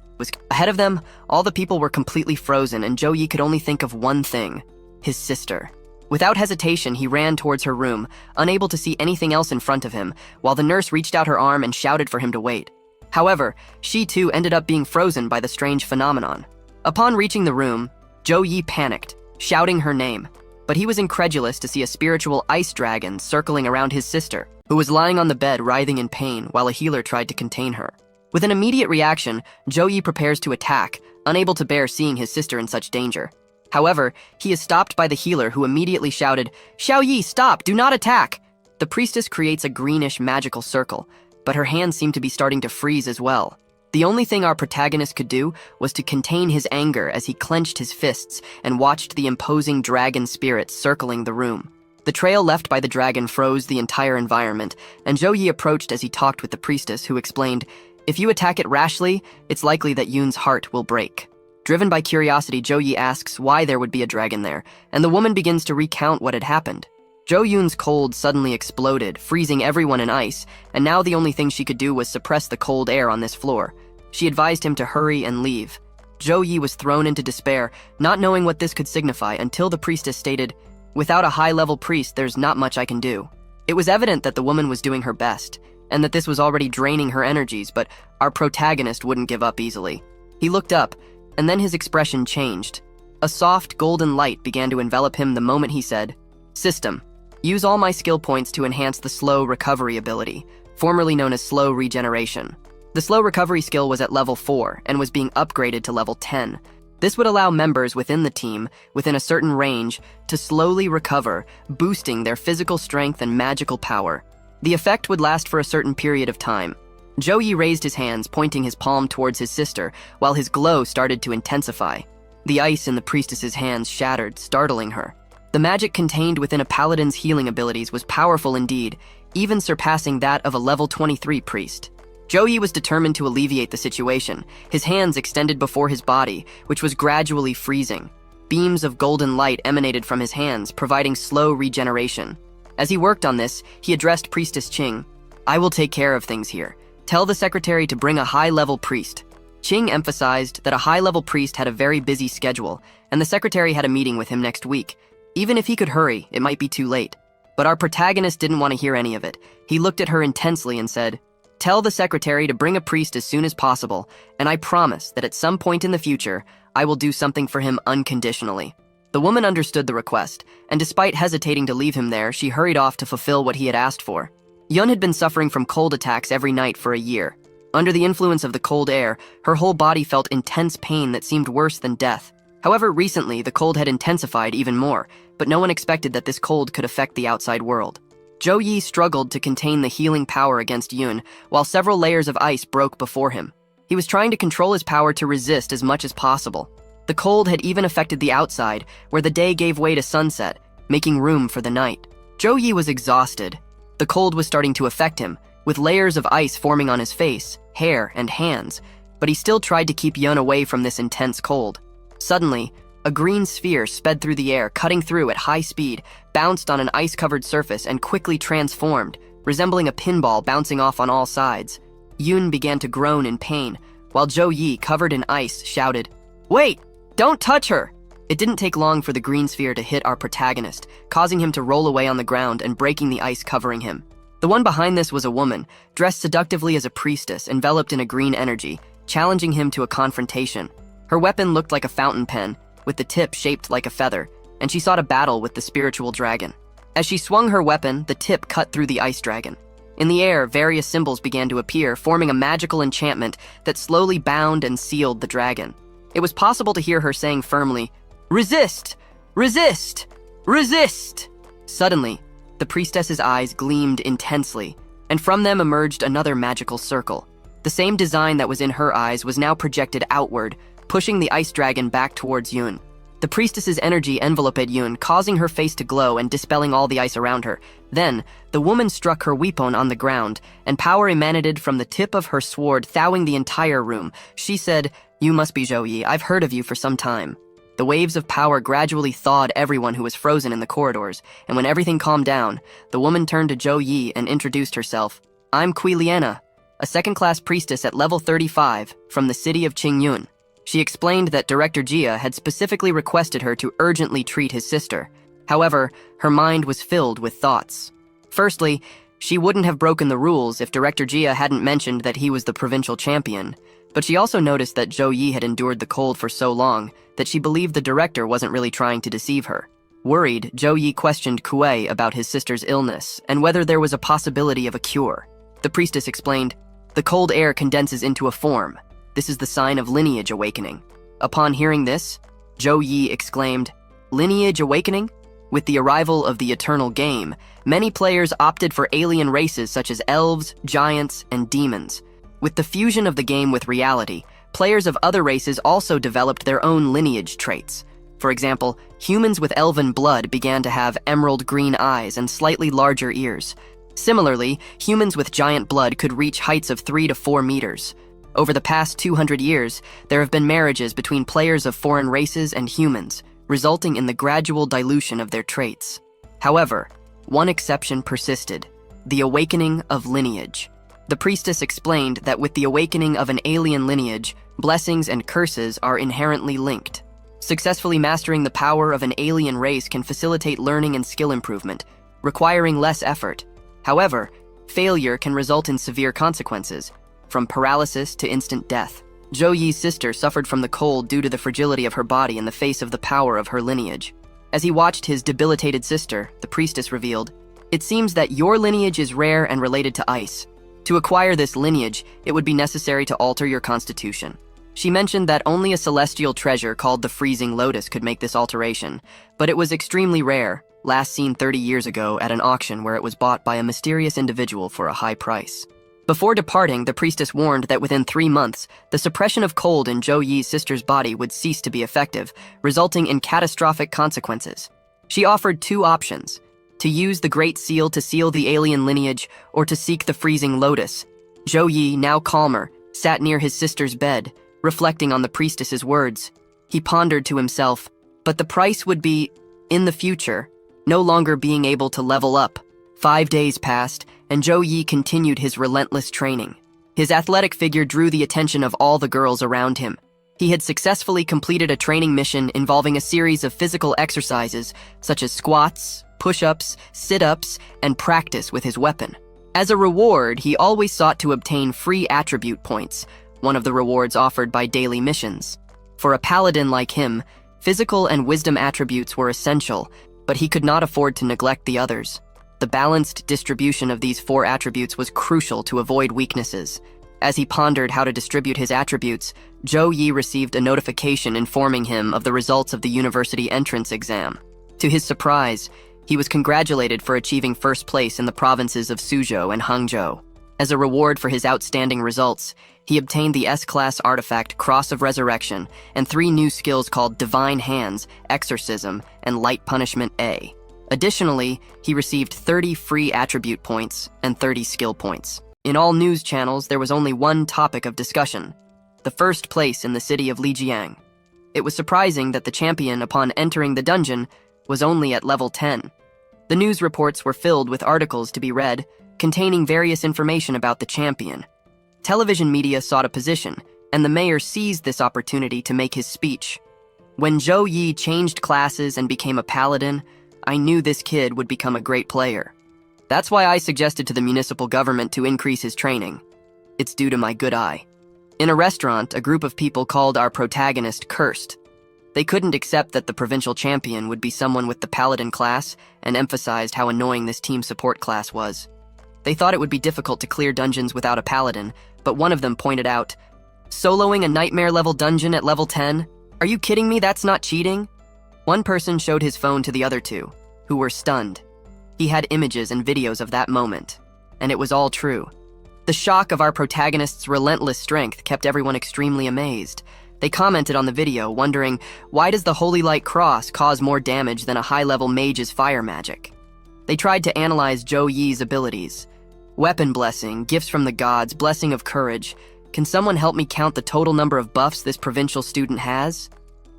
Ahead of them, all the people were completely frozen and Jo-yi could only think of one thing: his sister. Without hesitation, he ran towards her room, unable to see anything else in front of him, while the nurse reached out her arm and shouted for him to wait. However, she too ended up being frozen by the strange phenomenon. Upon reaching the room, Jo-yi panicked, shouting her name, but he was incredulous to see a spiritual ice dragon circling around his sister, who was lying on the bed writhing in pain while a healer tried to contain her. With an immediate reaction, Jo-yi prepares to attack, unable to bear seeing his sister in such danger. However, he is stopped by the healer who immediately shouted, "Xiaoyi, stop! Do not attack!" The priestess creates a greenish magical circle, but her hands seem to be starting to freeze as well. The only thing our protagonist could do was to contain his anger as he clenched his fists and watched the imposing dragon spirits circling the room. The trail left by the dragon froze the entire environment, and Jo-yi approached as he talked with the priestess, who explained, "If you attack it rashly, it's likely that Yoon's heart will break." Driven by curiosity, Jo-yi asks why there would be a dragon there, and the woman begins to recount what had happened. Jo-yoon's cold suddenly exploded, freezing everyone in ice, and now the only thing she could do was suppress the cold air on this floor. She advised him to hurry and leave. Jo-yi was thrown into despair, not knowing what this could signify until the priestess stated, "Without a high-level priest, there's not much I can do." It was evident that the woman was doing her best, and that this was already draining her energies, but our protagonist wouldn't give up easily. He looked up, and then his expression changed. A soft, golden light began to envelop him the moment he said, "System, use all my skill points to enhance the slow recovery ability, formerly known as slow regeneration." The slow recovery skill was at level 4 and was being upgraded to level 10. This would allow members within the team, within a certain range, to slowly recover, boosting their physical strength and magical power. The effect would last for a certain period of time. Jo-yi raised his hands, pointing his palm towards his sister, while his glow started to intensify. The ice in the priestess's hands shattered, startling her. The magic contained within a paladin's healing abilities was powerful indeed, even surpassing that of a level 23 priest. Jo-yi was determined to alleviate the situation, his hands extended before his body, which was gradually freezing. Beams of golden light emanated from his hands, providing slow regeneration. As he worked on this, he addressed Priestess Ching. "I will take care of things here. Tell the secretary to bring a high-level priest." Ching emphasized that a high-level priest had a very busy schedule, and the secretary had a meeting with him next week. Even if he could hurry, it might be too late. But our protagonist didn't want to hear any of it. He looked at her intensely and said, "Tell the secretary to bring a priest as soon as possible, and I promise that at some point in the future, I will do something for him unconditionally." The woman understood the request, and despite hesitating to leave him there, she hurried off to fulfill what he had asked for. Yun had been suffering from cold attacks every night for a year. Under the influence of the cold air, her whole body felt intense pain that seemed worse than death. However, recently, the cold had intensified even more, but no one expected that this cold could affect the outside world. Jo-yi struggled to contain the healing power against Yun, while several layers of ice broke before him. He was trying to control his power to resist as much as possible. The cold had even affected the outside, where the day gave way to sunset, making room for the night. Jo-yi was exhausted. The cold was starting to affect him, with layers of ice forming on his face, hair, and hands, but he still tried to keep Yun away from this intense cold. Suddenly, a green sphere sped through the air, cutting through at high speed, bounced on an ice-covered surface, and quickly transformed, resembling a pinball bouncing off on all sides. Yun began to groan in pain, while Jo-yi, covered in ice, shouted, "Wait! Don't touch her!" It didn't take long for the green sphere to hit our protagonist, causing him to roll away on the ground and breaking the ice covering him. The one behind this was a woman, dressed seductively as a priestess, enveloped in a green energy, challenging him to a confrontation. Her weapon looked like a fountain pen, with the tip shaped like a feather, and she sought a battle with the spiritual dragon. As she swung her weapon, the tip cut through the ice dragon. In the air, various symbols began to appear, forming a magical enchantment that slowly bound and sealed the dragon. It was possible to hear her saying firmly, "Resist! Resist! Resist!" Suddenly, the priestess's eyes gleamed intensely, and from them emerged another magical circle. The same design that was in her eyes was now projected outward, pushing the ice dragon back towards Yun. The priestess's energy enveloped Yun, causing her face to glow and dispelling all the ice around her. Then, the woman struck her weapon on the ground, and power emanated from the tip of her sword, thawing the entire room. She said, "You must be Jo-yi. I've heard of you for some time." The waves of power gradually thawed everyone who was frozen in the corridors, and when everything calmed down, the woman turned to Zhou Yi and introduced herself. I'm Kui Liana, a second-class priestess at level 35 from the city of Qingyun. She explained that Director Jia had specifically requested her to urgently treat his sister. However, her mind was filled with thoughts. Firstly, she wouldn't have broken the rules if Director Jia hadn't mentioned that he was the provincial champion, but she also noticed that Zhou Yi had endured the cold for so long that she believed the director wasn't really trying to deceive her. Worried, Zhou Yi questioned Kuei about his sister's illness and whether there was a possibility of a cure. The priestess explained, "The cold air condenses into a form. This is the sign of lineage awakening." Upon hearing this, Zhou Yi exclaimed, "Lineage awakening?" With the arrival of the eternal game, many players opted for alien races such as elves, giants, and demons. With the fusion of the game with reality, players of other races also developed their own lineage traits. For example, humans with elven blood began to have emerald green eyes and slightly larger ears. Similarly, humans with giant blood could reach heights of 3 to 4 meters. Over the past 200 years, there have been marriages between players of foreign races and humans, resulting in the gradual dilution of their traits. However, one exception persisted: the awakening of lineage. The priestess explained that with the awakening of an alien lineage, blessings and curses are inherently linked. Successfully mastering the power of an alien race can facilitate learning and skill improvement, requiring less effort. However, failure can result in severe consequences, from paralysis to instant death. Zhou Yi's sister suffered from the cold due to the fragility of her body in the face of the power of her lineage. As he watched his debilitated sister, the priestess revealed, "It seems that your lineage is rare and related to ice. To acquire this lineage, it would be necessary to alter your constitution." She mentioned that only a celestial treasure called the Freezing Lotus could make this alteration, but it was extremely rare, last seen 30 years ago at an auction where it was bought by a mysterious individual for a high price. Before departing, the priestess warned that within 3 months, the suppression of cold in Zhou Yi's sister's body would cease to be effective, resulting in catastrophic consequences. She offered 2 options: to use the Great Seal to seal the alien lineage, or to seek the Freezing Lotus. Zhou Yi, now calmer, sat near his sister's bed, reflecting on the priestess's words. He pondered to himself, but the price would be, in the future, no longer being able to level up. 5 days passed, and Zhou Yi continued his relentless training. His athletic figure drew the attention of all the girls around him. He had successfully completed a training mission involving a series of physical exercises, such as squats, push-ups, sit-ups, and practice with his weapon. As a reward, he always sought to obtain free attribute points, one of the rewards offered by daily missions. For a paladin like him, physical and wisdom attributes were essential, but he could not afford to neglect the others. The balanced distribution of these 4 attributes was crucial to avoid weaknesses. As he pondered how to distribute his attributes, Zhou Yi received a notification informing him of the results of the university entrance exam. To his surprise, he was congratulated for achieving first place in the provinces of Suzhou and Hangzhou. As a reward for his outstanding results, he obtained the S-Class artifact Cross of Resurrection and 3 new skills called Divine Hands, Exorcism, and Light Punishment A. Additionally, he received 30 free attribute points and 30 skill points. In all news channels, there was only one topic of discussion: the first place in the city of Lijiang. It was surprising that the champion, upon entering the dungeon, was only at level 10. The news reports were filled with articles to be read, containing various information about the champion. Television media sought a position, and the mayor seized this opportunity to make his speech. When Zhou Yi changed classes and became a paladin, I knew this kid would become a great player. That's why I suggested to the municipal government to increase his training. It's due to my good eye. In a restaurant, a group of people called our protagonist cursed. They couldn't accept that the provincial champion would be someone with the paladin class and emphasized how annoying this team support class was. They thought it would be difficult to clear dungeons without a paladin, but one of them pointed out, "Soloing a nightmare-level dungeon at level 10? Are you kidding me? That's not cheating?" One person showed his phone to the other 2, who were stunned. He had images and videos of that moment, and it was all true. The shock of our protagonist's relentless strength kept everyone extremely amazed. They commented on the video, wondering, why does the Holy Light Cross cause more damage than a high-level mage's fire magic? They tried to analyze Zhou Yi's abilities. Weapon blessing, gifts from the gods, blessing of courage. Can someone help me count the total number of buffs this provincial student has?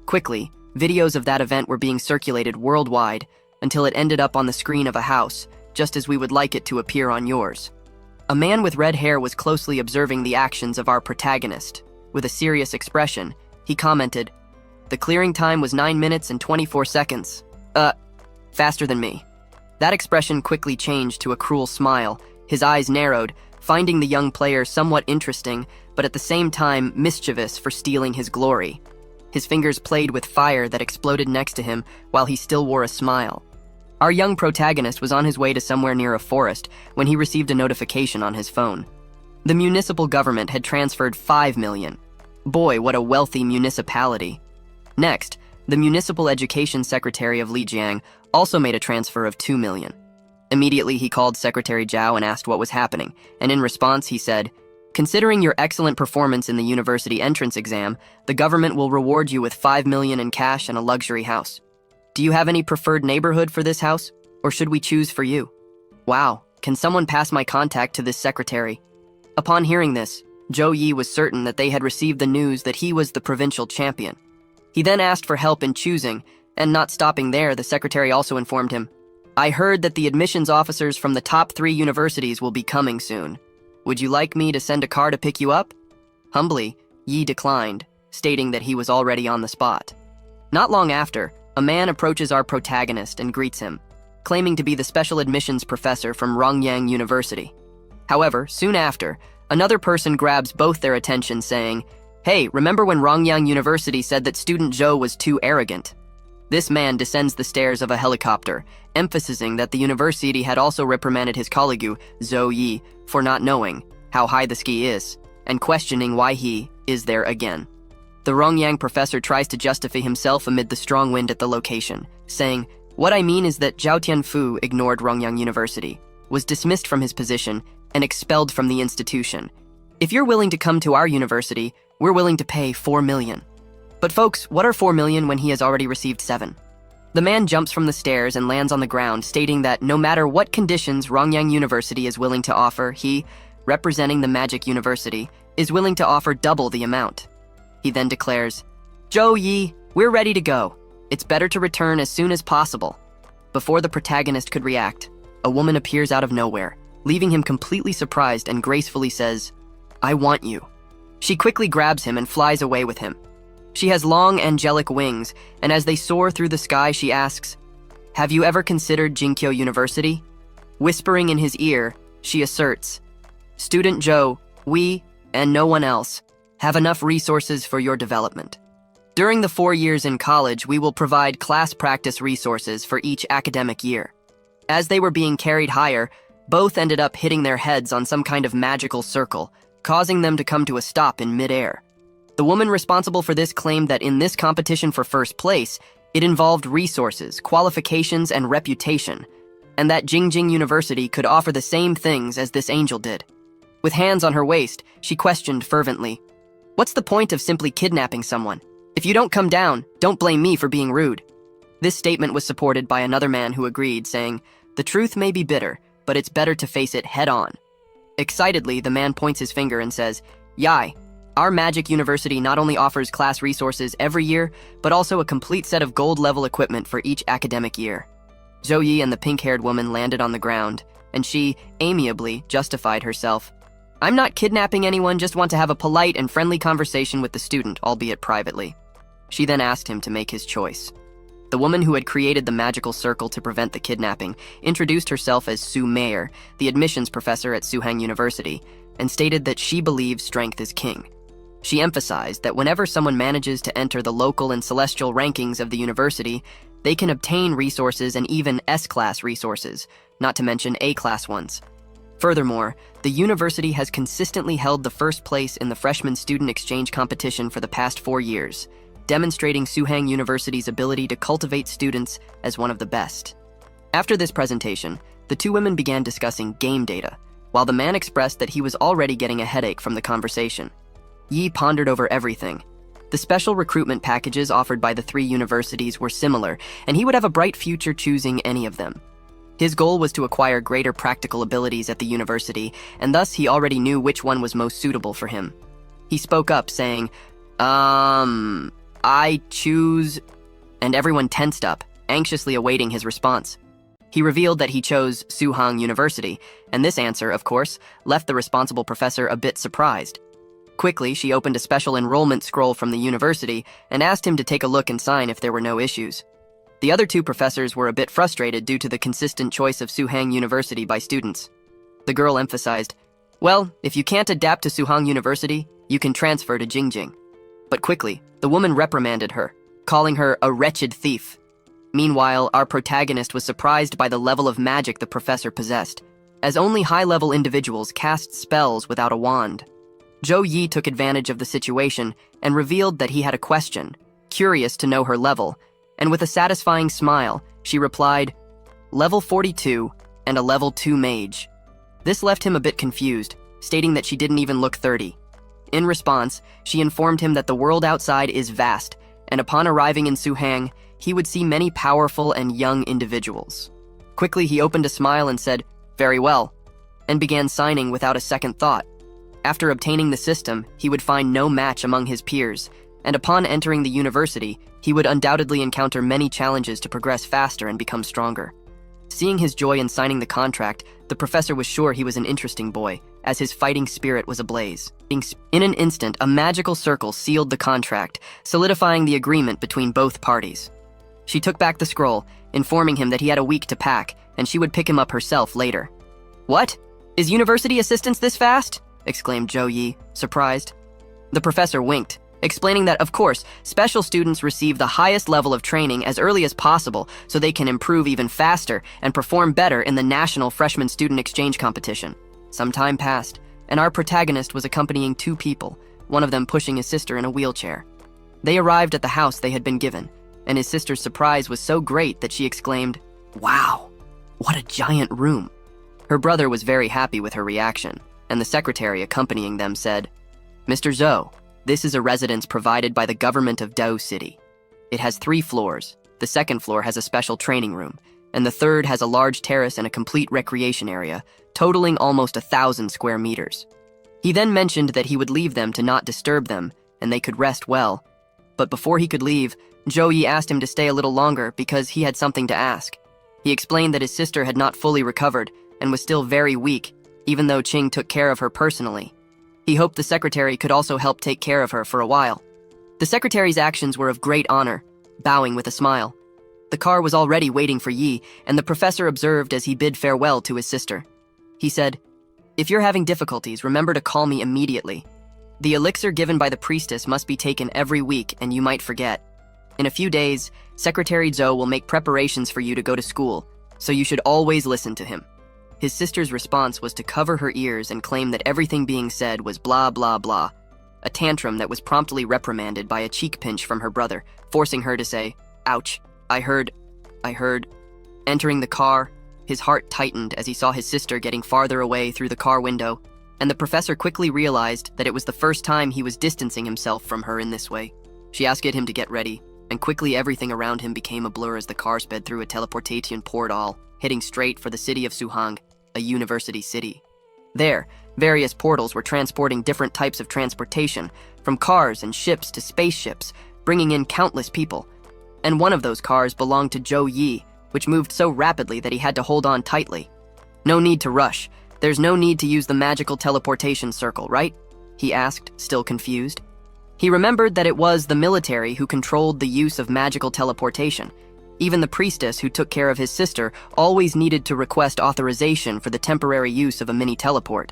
Quickly, Videos of that event were being circulated worldwide until it ended up on the screen of a house, just as we would like it to appear on yours. A man with red hair was closely observing the actions of our protagonist. With a serious expression, he commented, "The clearing time was 9 minutes and 24 seconds. Faster than me." That expression quickly changed to a cruel smile. His eyes narrowed, finding the young player somewhat interesting, but at the same time mischievous for stealing his glory. His fingers played with fire that exploded next to him while he still wore a smile. Our young protagonist was on his way to somewhere near a forest when he received a notification on his phone. The municipal government had transferred 5 million. Boy, what a wealthy municipality. Next, the municipal education secretary of Lijiang also made a transfer of 2 million. Immediately, he called Secretary Zhao and asked what was happening, and in response, he said, "Considering your excellent performance in the university entrance exam, the government will reward you with 5 million in cash and a luxury house. Do you have any preferred neighborhood for this house, or should we choose for you? Wow, can someone pass my contact to this secretary?" Upon hearing this, Zhou Yi was certain that they had received the news that he was the provincial champion. He then asked for help in choosing, and not stopping there, the secretary also informed him, "I heard that the admissions officers from the top 3 universities will be coming soon. Would you like me to send a car to pick you up?" Humbly, Yi declined, stating that he was already on the spot. Not long after, a man approaches our protagonist and greets him, claiming to be the special admissions professor from Rongyang University. However, soon after, another person grabs both their attention saying, "Hey, remember when Rongyang University said that student Zhou was too arrogant?" This man descends the stairs of a helicopter, emphasizing that the university had also reprimanded his colleague, Zhou Yi, for not knowing how high the ski is, and questioning why he is there again. The Rongyang professor tries to justify himself amid the strong wind at the location, saying, "What I mean is that Zhao Tianfu ignored Rongyang University, was dismissed from his position, and expelled from the institution. If you're willing to come to our university, we're willing to pay 4 million. But folks, what are 4 million when he has already received 7? The man jumps from the stairs and lands on the ground, stating that no matter what conditions Rongyang University is willing to offer, he, representing the Magic University, is willing to offer double the amount. He then declares, "Zhou Yi, we're ready to go. It's better to return as soon as possible." Before the protagonist could react, a woman appears out of nowhere, leaving him completely surprised and gracefully says, "I want you." She quickly grabs him and flies away with him. She has long angelic wings, and as they soar through the sky, she asks, "Have you ever considered Jinkyo University?" Whispering in his ear, she asserts, "Student Zhou, we, and no one else, have enough resources for your development. During the 4 years in college, we will provide class practice resources for each academic year." As they were being carried higher, both ended up hitting their heads on some kind of magical circle, causing them to come to a stop in midair. The woman responsible for this claimed that in this competition for first place, it involved resources, qualifications, and reputation, and that Jingjing University could offer the same things as this angel did. With hands on her waist, she questioned fervently, "What's the point of simply kidnapping someone? If you don't come down, don't blame me for being rude." This statement was supported by another man who agreed, saying, "The truth may be bitter, but it's better to face it head on." Excitedly, the man points his finger and says, "Yai, our Magic University not only offers class resources every year, but also a complete set of gold-level equipment for each academic year." Zhou Yi and the pink-haired woman landed on the ground, and she, amiably, justified herself. "I'm not kidnapping anyone, just want to have a polite and friendly conversation with the student, albeit privately." She then asked him to make his choice. The woman who had created the magical circle to prevent the kidnapping introduced herself as Su Mayer, the admissions professor at Suhang University, and stated that she believes strength is king. She emphasized that whenever someone manages to enter the local and celestial rankings of the university, they can obtain resources and even S-class resources, not to mention A-class ones. Furthermore, the university has consistently held the first place in the freshman student exchange competition for the past 4 years, demonstrating Suhang University's ability to cultivate students as one of the best. After this presentation, the two women began discussing game data, while the man expressed that he was already getting a headache from the conversation. Yi pondered over everything. The special recruitment packages offered by the 3 universities were similar, and he would have a bright future choosing any of them. His goal was to acquire greater practical abilities at the university, and thus he already knew which one was most suitable for him. He spoke up, saying, I choose and everyone tensed up, anxiously awaiting his response. He revealed that he chose Suhang University, and this answer, of course, left the responsible professor a bit surprised. Quickly, she opened a special enrollment scroll from the university and asked him to take a look and sign if there were no issues. The other two professors were a bit frustrated due to the consistent choice of Suhang University by students. The girl emphasized, "Well, if you can't adapt to Suhang University, you can transfer to Jingjing." But quickly, the woman reprimanded her, calling her a wretched thief. Meanwhile, our protagonist was surprised by the level of magic the professor possessed, as only high-level individuals cast spells without a wand. Zhou Yi took advantage of the situation and revealed that he had a question, curious to know her level, and with a satisfying smile, she replied, "Level 42 and a level 2 mage." This left him a bit confused, stating that she didn't even look 30. In response, she informed him that the world outside is vast, and upon arriving in Suhang, he would see many powerful and young individuals. Quickly, he opened a smile and said, "Very well," and began signing without a second thought. After obtaining the system, he would find no match among his peers, and upon entering the university, he would undoubtedly encounter many challenges to progress faster and become stronger. Seeing his joy in signing the contract, the professor was sure he was an interesting boy, as his fighting spirit was ablaze. In an instant, a magical circle sealed the contract, solidifying the agreement between both parties. She took back the scroll, informing him that he had a week to pack, and she would pick him up herself later. "What? Is university assistance this fast?" exclaimed Zhou Yi, surprised. The professor winked, explaining that, of course, special students receive the highest level of training as early as possible so they can improve even faster and perform better in the National Freshman Student Exchange Competition. Some time passed, and our protagonist was accompanying two people, one of them pushing his sister in a wheelchair. They arrived at the house they had been given, and his sister's surprise was so great that she exclaimed, "Wow, what a giant room." Her brother was very happy with her reaction, and the secretary accompanying them said, "Mr. Zhou, this is a residence provided by the government of Dao City. It has 3 floors. The second floor has a special training room, and the third has a large terrace and a complete recreation area, totaling almost 1,000 square meters." He then mentioned that he would leave them to not disturb them, and they could rest well. But before he could leave, Zhou Yi asked him to stay a little longer because he had something to ask. He explained that his sister had not fully recovered and was still very weak, even though Qing took care of her personally. He hoped the secretary could also help take care of her for a while. The secretary's actions were of great honor, bowing with a smile. The car was already waiting for Yi, and the professor observed as he bid farewell to his sister. He said, "If you're having difficulties, remember to call me immediately. The elixir given by the priestess must be taken every week, and you might forget. In a few days, Secretary Zhou will make preparations for you to go to school, so you should always listen to him." His sister's response was to cover her ears and claim that everything being said was blah blah blah, a tantrum that was promptly reprimanded by a cheek pinch from her brother, forcing her to say, "Ouch, I heard. Entering the car, his heart tightened as he saw his sister getting farther away through the car window, and the professor quickly realized that it was the first time he was distancing himself from her in this way. She asked him to get ready, and quickly everything around him became a blur as the car sped through a teleportation portal, heading straight for the city of Suhang, a university city. There, various portals were transporting different types of transportation, from cars and ships to spaceships, bringing in countless people. And one of those cars belonged to Zhou Yi, which moved so rapidly that he had to hold on tightly. "No need to rush. There's no need to use the magical teleportation circle, right?" he asked, still confused. He remembered that it was the military who controlled the use of magical teleportation. Even the priestess who took care of his sister always needed to request authorization for the temporary use of a mini teleport.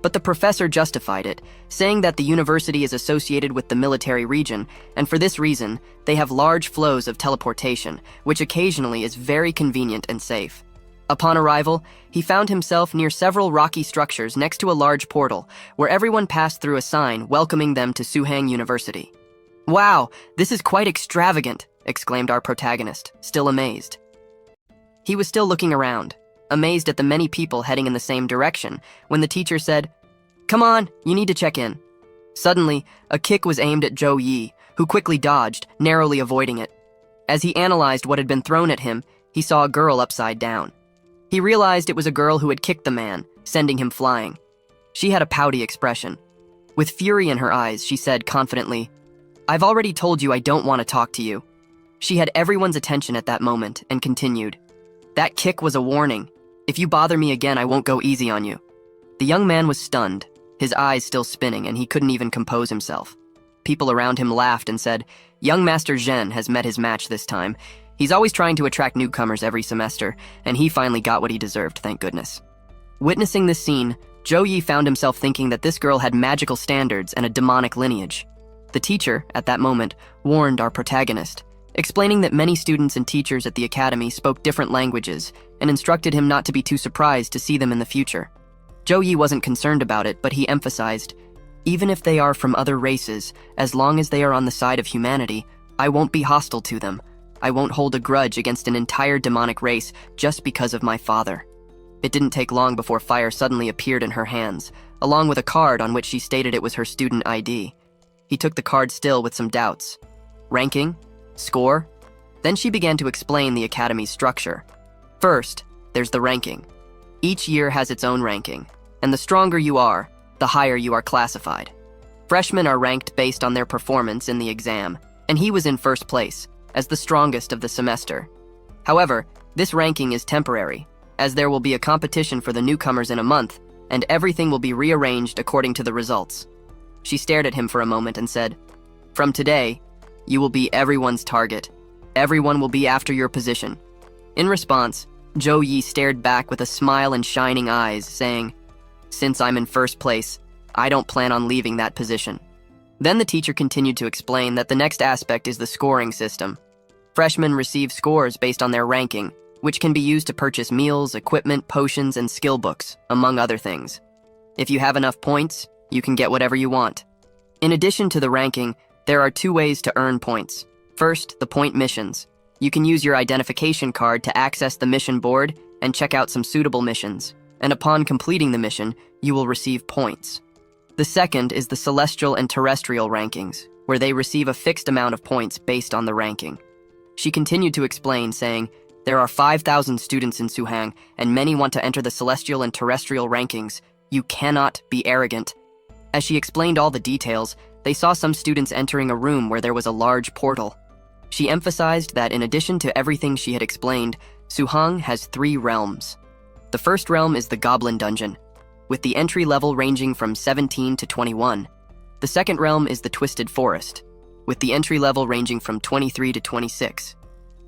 But the professor justified it, saying that the university is associated with the military region, and for this reason, they have large flows of teleportation, which occasionally is very convenient and safe. Upon arrival, he found himself near several rocky structures next to a large portal, where everyone passed through a sign welcoming them to Suhang University. "Wow, this is quite extravagant," exclaimed our protagonist, still amazed. He was still looking around, amazed at the many people heading in the same direction, when the teacher said, "Come on, you need to check in." Suddenly, a kick was aimed at Zhou Yi, who quickly dodged, narrowly avoiding it. As he analyzed what had been thrown at him, he saw a girl upside down. He realized it was a girl who had kicked the man, sending him flying. She had a pouty expression. With fury in her eyes, she said confidently, "I've already told you I don't want to talk to you." She had everyone's attention at that moment and continued, "That kick was a warning. If you bother me again, I won't go easy on you." The young man was stunned, his eyes still spinning, and he couldn't even compose himself. People around him laughed and said, "Young Master Zhen has met his match this time. He's always trying to attract newcomers every semester, and he finally got what he deserved, thank goodness." Witnessing this scene, Zhou Yi found himself thinking that this girl had magical standards and a demonic lineage. The teacher, at that moment, warned our protagonist, explaining that many students and teachers at the academy spoke different languages and instructed him not to be too surprised to see them in the future. Zhou Yi wasn't concerned about it, but he emphasized, "Even if they are from other races, as long as they are on the side of humanity, I won't be hostile to them. I won't hold a grudge against an entire demonic race just because of my father." It didn't take long before fire suddenly appeared in her hands, along with a card on which she stated it was her student ID. He took the card still with some doubts. Ranking? Score? Then she began to explain the academy's structure. First, there's the ranking. Each year has its own ranking, and the stronger you are, the higher you are classified. Freshmen are ranked based on their performance in the exam, and he was in first place, as the strongest of the semester. However, this ranking is temporary, as there will be a competition for the newcomers in a month, and everything will be rearranged according to the results. She stared at him for a moment and said, "From today, you will be everyone's target. Everyone will be after your position." In response, Zhou Yi stared back with a smile and shining eyes, saying, "Since I'm in first place, I don't plan on leaving that position." Then the teacher continued to explain that the next aspect is the scoring system. Freshmen receive scores based on their ranking, which can be used to purchase meals, equipment, potions, and skill books, among other things. If you have enough points, you can get whatever you want. In addition to the ranking, there are two ways to earn points. First, the point missions. You can use your identification card to access the mission board and check out some suitable missions, and upon completing the mission, you will receive points. The second is the celestial and terrestrial rankings, where they receive a fixed amount of points based on the ranking. She continued to explain, saying, "There are 5,000 students in Suhang, and many want to enter the celestial and terrestrial rankings. You cannot be arrogant." As she explained all the details, they saw some students entering a room where there was a large portal. She emphasized that in addition to everything she had explained, Suhang has 3 realms. The first realm is the Goblin Dungeon, with the entry level ranging from 17 to 21. The second realm is the Twisted Forest, with the entry level ranging from 23 to 26.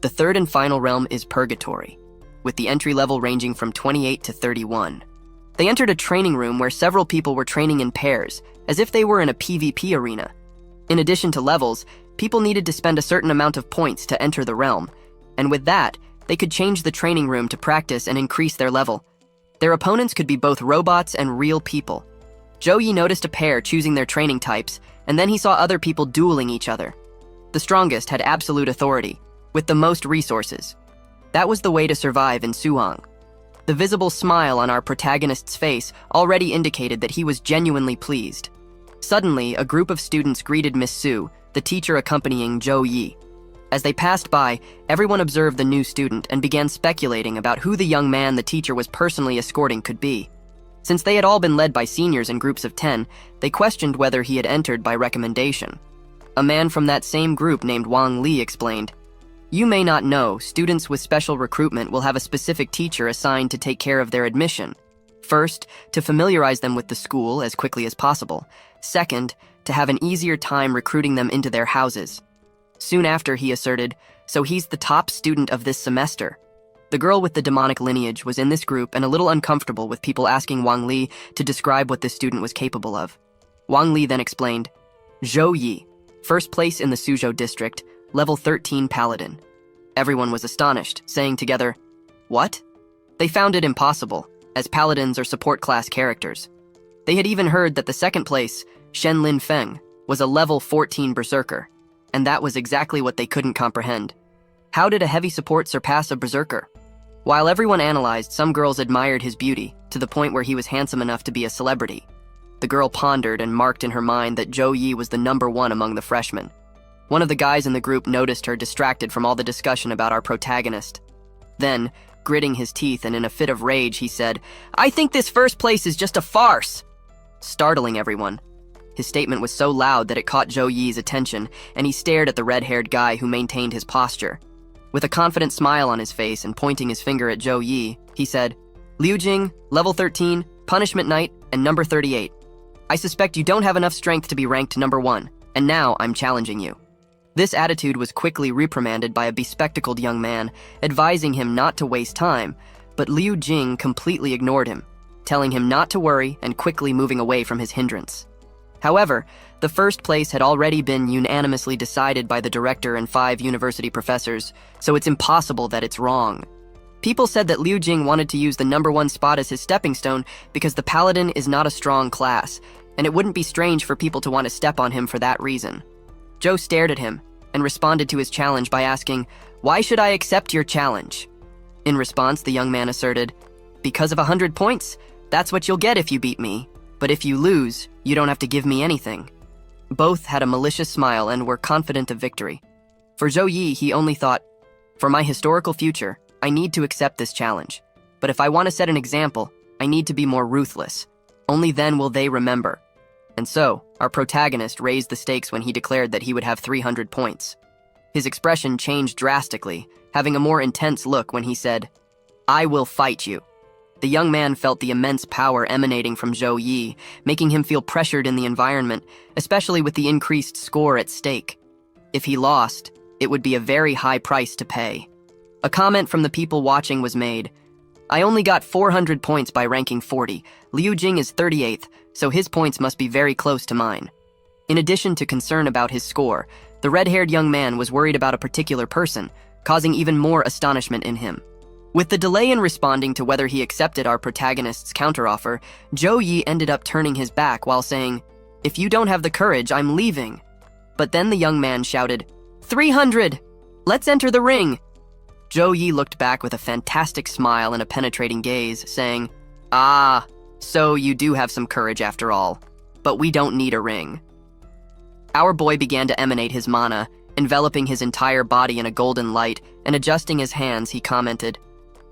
The third and final realm is Purgatory, with the entry level ranging from 28 to 31. They entered a training room where several people were training in pairs, as if they were in a PvP arena. In addition to levels, people needed to spend a certain amount of points to enter the realm, and with that, they could change the training room to practice and increase their level. Their opponents could be both robots and real people. Zhou Yi noticed a pair choosing their training types, and then he saw other people dueling each other. The strongest had absolute authority, with the most resources. That was the way to survive in Suhang. The visible smile on our protagonist's face already indicated that he was genuinely pleased. Suddenly, a group of students greeted Miss Su, the teacher accompanying Zhou Yi. As they passed by, everyone observed the new student and began speculating about who the young man the teacher was personally escorting could be. Since they had all been led by seniors in groups of 10, they questioned whether he had entered by recommendation. A man from that same group named Wang Li explained, "You may not know, students with special recruitment will have a specific teacher assigned to take care of their admission. First, to familiarize them with the school as quickly as possible. Second, to have an easier time recruiting them into their houses." Soon after, he asserted, "So he's the top student of this semester." The girl with the demonic lineage was in this group and a little uncomfortable with people asking Wang Li to describe what this student was capable of. Wang Li then explained, "Zhou Yi, first place in the Suzhou district, level 13 Paladin." Everyone was astonished, saying together, "What?" They found it impossible, as Paladins are support class characters. They had even heard that the second place, Shen Lin Feng, was a level 14 Berserker, and that was exactly what they couldn't comprehend. How did a heavy support surpass a Berserker? While everyone analyzed, some girls admired his beauty, to the point where he was handsome enough to be a celebrity. The girl pondered and marked in her mind that Zhou Yi was the number 1 among the freshmen. One of the guys in the group noticed her distracted from all the discussion about our protagonist. Then, gritting his teeth and in a fit of rage, he said, "I think this first place is just a farce!" Startling everyone. His statement was so loud that it caught Zhou Yi's attention, and he stared at the red-haired guy who maintained his posture. With a confident smile on his face and pointing his finger at Zhou Yi, he said, "Liu Jing, level 13, Punishment Knight, and number 38. I suspect you don't have enough strength to be ranked number 1, and now I'm challenging you." This attitude was quickly reprimanded by a bespectacled young man, advising him not to waste time, but Liu Jing completely ignored him, telling him not to worry and quickly moving away from his hindrance. However, the first place had already been unanimously decided by the director and 5 university professors, so it's impossible that it's wrong. People said that Liu Jing wanted to use the number 1 spot as his stepping stone because the Paladin is not a strong class, and it wouldn't be strange for people to want to step on him for that reason. Zhou stared at him and responded to his challenge by asking, "Why should I accept your challenge?" In response, the young man asserted, "Because of 100 points, that's what you'll get if you beat me. But if you lose, you don't have to give me anything." Both had a malicious smile and were confident of victory. For Zhou Yi, he only thought, "For my historical future, I need to accept this challenge. But if I want to set an example, I need to be more ruthless. Only then will they remember." And so, our protagonist raised the stakes when he declared that he would have 300 points. His expression changed drastically, having a more intense look when he said, "I will fight you." The young man felt the immense power emanating from Zhou Yi, making him feel pressured in the environment, especially with the increased score at stake. If he lost, it would be a very high price to pay. A comment from the people watching was made, "I only got 400 points by ranking 40. Liu Jing is 38th, so his points must be very close to mine." In addition to concern about his score, the red-haired young man was worried about a particular person, causing even more astonishment in him. With the delay in responding to whether he accepted our protagonist's counteroffer, Zhou Yi ended up turning his back while saying, "If you don't have the courage, I'm leaving." But then the young man shouted, 300! Let's enter the ring!" Zhou Yi looked back with a fantastic smile and a penetrating gaze, saying, "Ah, so you do have some courage after all. But we don't need a ring." Our boy began to emanate his mana, enveloping his entire body in a golden light, and adjusting his hands, he commented,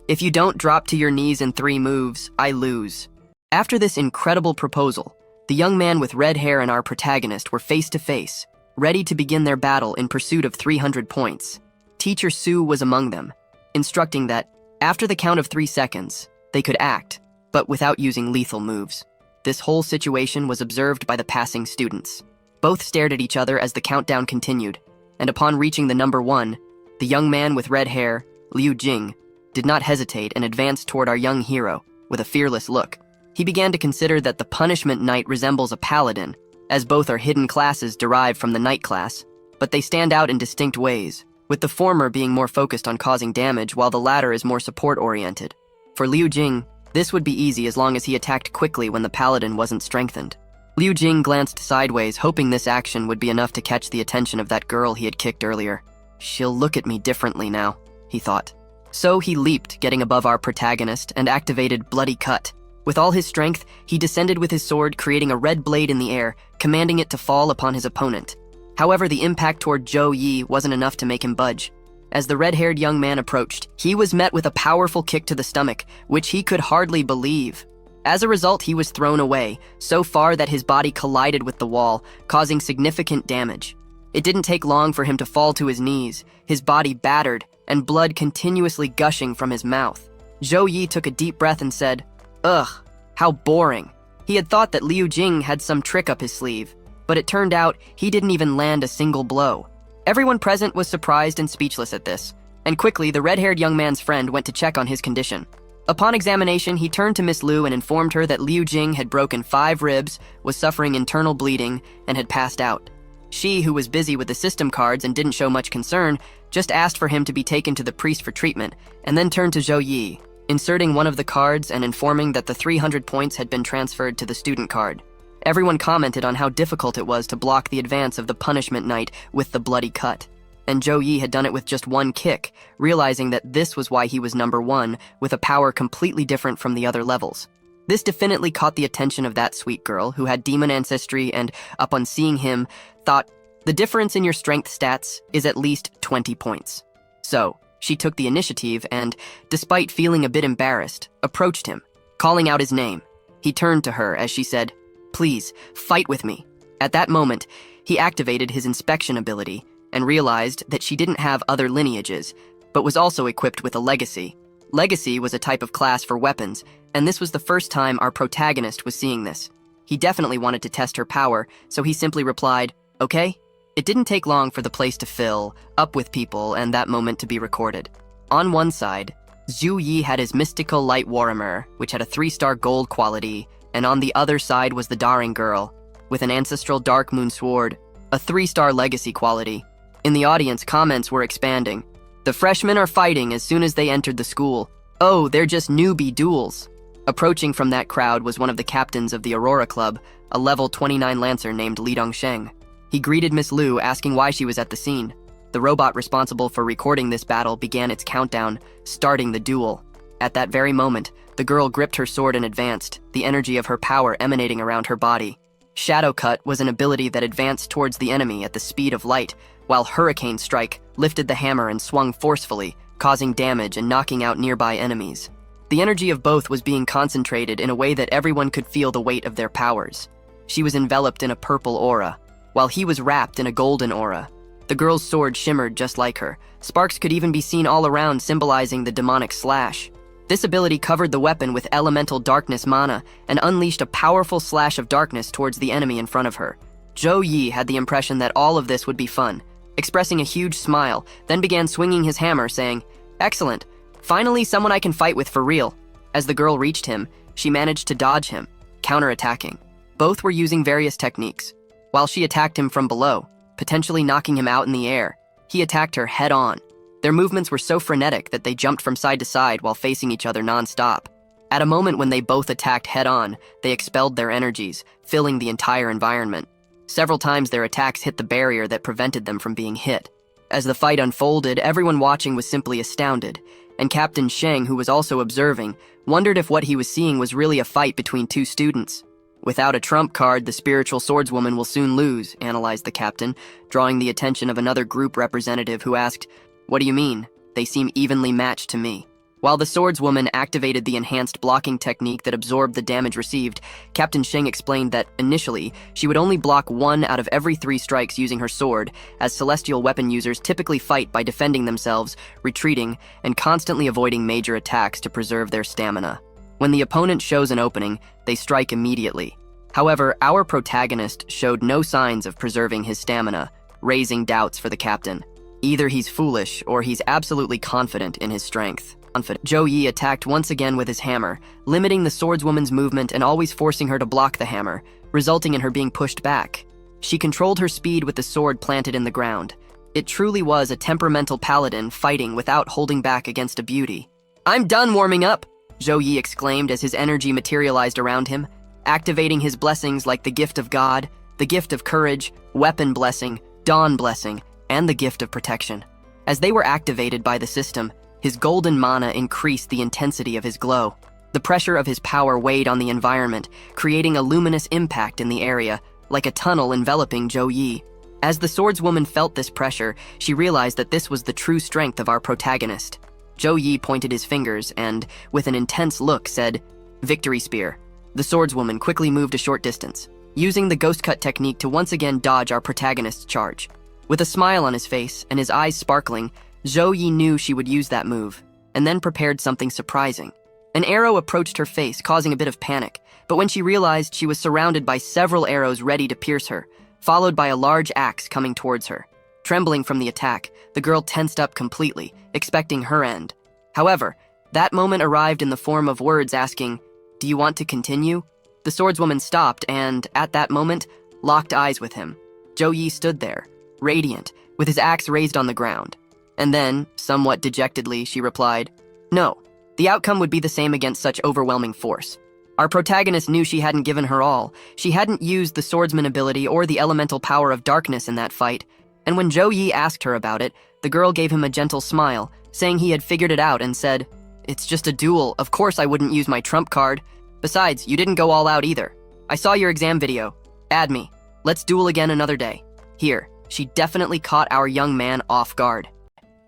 "If you don't drop to your knees in 3 moves, I lose." After this incredible proposal, the young man with red hair and our protagonist were face to face, ready to begin their battle in pursuit of 300 points. Teacher Su was among them, instructing that, after the count of 3 seconds, they could act, but without using lethal moves. This whole situation was observed by the passing students. Both stared at each other as the countdown continued, and upon reaching the number 1, the young man with red hair, Liu Jing, did not hesitate and advanced toward our young hero with a fearless look. He began to consider that the Punishment Knight resembles a Paladin, as both are hidden classes derived from the Knight class, but they stand out in distinct ways, with the former being more focused on causing damage while the latter is more support-oriented. For Liu Jing, this would be easy as long as he attacked quickly when the Paladin wasn't strengthened. Liu Jing glanced sideways, hoping this action would be enough to catch the attention of that girl he had kicked earlier. "She'll look at me differently now," he thought. So he leaped, getting above our protagonist, and activated Bloody Cut. With all his strength, he descended with his sword, creating a red blade in the air, commanding it to fall upon his opponent. However, the impact toward Zhou Yi wasn't enough to make him budge. As the red-haired young man approached, he was met with a powerful kick to the stomach, which he could hardly believe. As a result, he was thrown away, so far that his body collided with the wall, causing significant damage. It didn't take long for him to fall to his knees, his body battered, and blood continuously gushing from his mouth. Zhou Yi took a deep breath and said, "Ugh, how boring." He had thought that Liu Jing had some trick up his sleeve, but it turned out he didn't even land a single blow. Everyone present was surprised and speechless at this, and quickly the red-haired young man's friend went to check on his condition. Upon examination, he turned to Miss Liu and informed her that Liu Jing had broken 5 ribs, was suffering internal bleeding, and had passed out. She, who was busy with the system cards and didn't show much concern, just asked for him to be taken to the priest for treatment, and then turned to Zhou Yi, inserting one of the cards and informing that the 300 points had been transferred to the student card. Everyone commented on how difficult it was to block the advance of the Punishment Knight with the Bloody Cut. And Zhou Yi had done it with just 1 kick, realizing that this was why he was number 1, with a power completely different from the other levels. This definitely caught the attention of that sweet girl, who had demon ancestry and, upon seeing him, thought, "The difference in your strength stats is at least 20 points. So, she took the initiative and, despite feeling a bit embarrassed, approached him, calling out his name. He turned to her as she said, "Please, fight with me." At that moment, he activated his inspection ability and realized that she didn't have other lineages, but was also equipped with a legacy. Legacy was a type of class for weapons, and this was the first time our protagonist was seeing this. He definitely wanted to test her power, so he simply replied, "Okay?" It didn't take long for the place to fill up with people and that moment to be recorded. On one side, Zhu Yi had his mystical light warhammer, which had a 3-star gold quality, and on the other side was the Daring Girl, with an ancestral dark moon sword, a 3-star legacy quality. In the audience, comments were expanding. The freshmen are fighting as soon as they entered the school. Oh, they're just newbie duels. Approaching from that crowd was one of the captains of the Aurora Club, a level 29 lancer named Li Dongsheng. He greeted Miss Liu, asking why she was at the scene. The robot responsible for recording this battle began its countdown, starting the duel. At that very moment, the girl gripped her sword and advanced, the energy of her power emanating around her body. Shadow Cut was an ability that advanced towards the enemy at the speed of light, while Hurricane Strike lifted the hammer and swung forcefully, causing damage and knocking out nearby enemies. The energy of both was being concentrated in a way that everyone could feel the weight of their powers. She was enveloped in a purple aura, while he was wrapped in a golden aura. The girl's sword shimmered just like her. Sparks could even be seen all around, symbolizing the demonic slash. This ability covered the weapon with elemental darkness mana and unleashed a powerful slash of darkness towards the enemy in front of her. Zhou Yi had the impression that all of this would be fun, expressing a huge smile, then began swinging his hammer, saying, "Excellent. Finally someone I can fight with for real." As the girl reached him, she managed to dodge him, counterattacking. Both were using various techniques. While she attacked him from below, potentially knocking him out in the air, he attacked her head-on. Their movements were so frenetic that they jumped from side to side while facing each other non-stop. At a moment when they both attacked head-on, they expelled their energies, filling the entire environment. Several times their attacks hit the barrier that prevented them from being hit. As the fight unfolded, everyone watching was simply astounded, and Captain Sheng, who was also observing, wondered if what he was seeing was really a fight between two students. "Without a trump card, the spiritual swordswoman will soon lose," analyzed the captain, drawing the attention of another group representative who asked, "What do you mean? They seem evenly matched to me." While the swordswoman activated the enhanced blocking technique that absorbed the damage received, Captain Sheng explained that, initially, she would only block 1 out of every 3 strikes using her sword, as celestial weapon users typically fight by defending themselves, retreating, and constantly avoiding major attacks to preserve their stamina. When the opponent shows an opening, they strike immediately. However, our protagonist showed no signs of preserving his stamina, raising doubts for the captain. Either he's foolish or he's absolutely confident in his strength. Zhou Yi attacked once again with his hammer, limiting the swordswoman's movement and always forcing her to block the hammer, resulting in her being pushed back. She controlled her speed with the sword planted in the ground. It truly was a temperamental paladin fighting without holding back against a beauty. "I'm done warming up," Zhou Yi exclaimed as his energy materialized around him, activating his blessings like the gift of God, the gift of courage, weapon blessing, dawn blessing, and the gift of protection. As they were activated by the system, his golden mana increased the intensity of his glow. The pressure of his power weighed on the environment, creating a luminous impact in the area, like a tunnel enveloping Zhou Yi. As the swordswoman felt this pressure, she realized that this was the true strength of our protagonist. Zhou Yi pointed his fingers and, with an intense look, said, "Victory Spear." The swordswoman quickly moved a short distance, using the ghost cut technique to once again dodge our protagonist's charge. With a smile on his face and his eyes sparkling, Zhou Yi knew she would use that move, and then prepared something surprising. An arrow approached her face, causing a bit of panic, but when she realized she was surrounded by several arrows ready to pierce her, followed by a large axe coming towards her. Trembling from the attack, the girl tensed up completely, expecting her end. However, that moment arrived in the form of words asking, "Do you want to continue?" The swordswoman stopped and, at that moment, locked eyes with him. Zhou Yi stood there, radiant, with his axe raised on the ground. And then, somewhat dejectedly, she replied, "No, the outcome would be the same against such overwhelming force." Our protagonist knew she hadn't given her all. She hadn't used the swordsman ability or the elemental power of darkness in that fight. And when Zhou Yi asked her about it, the girl gave him a gentle smile, saying he had figured it out and said, "It's just a duel. Of course I wouldn't use my trump card. Besides, you didn't go all out either. I saw your exam video. Add me. Let's duel again another day." Here, she definitely caught our young man off guard.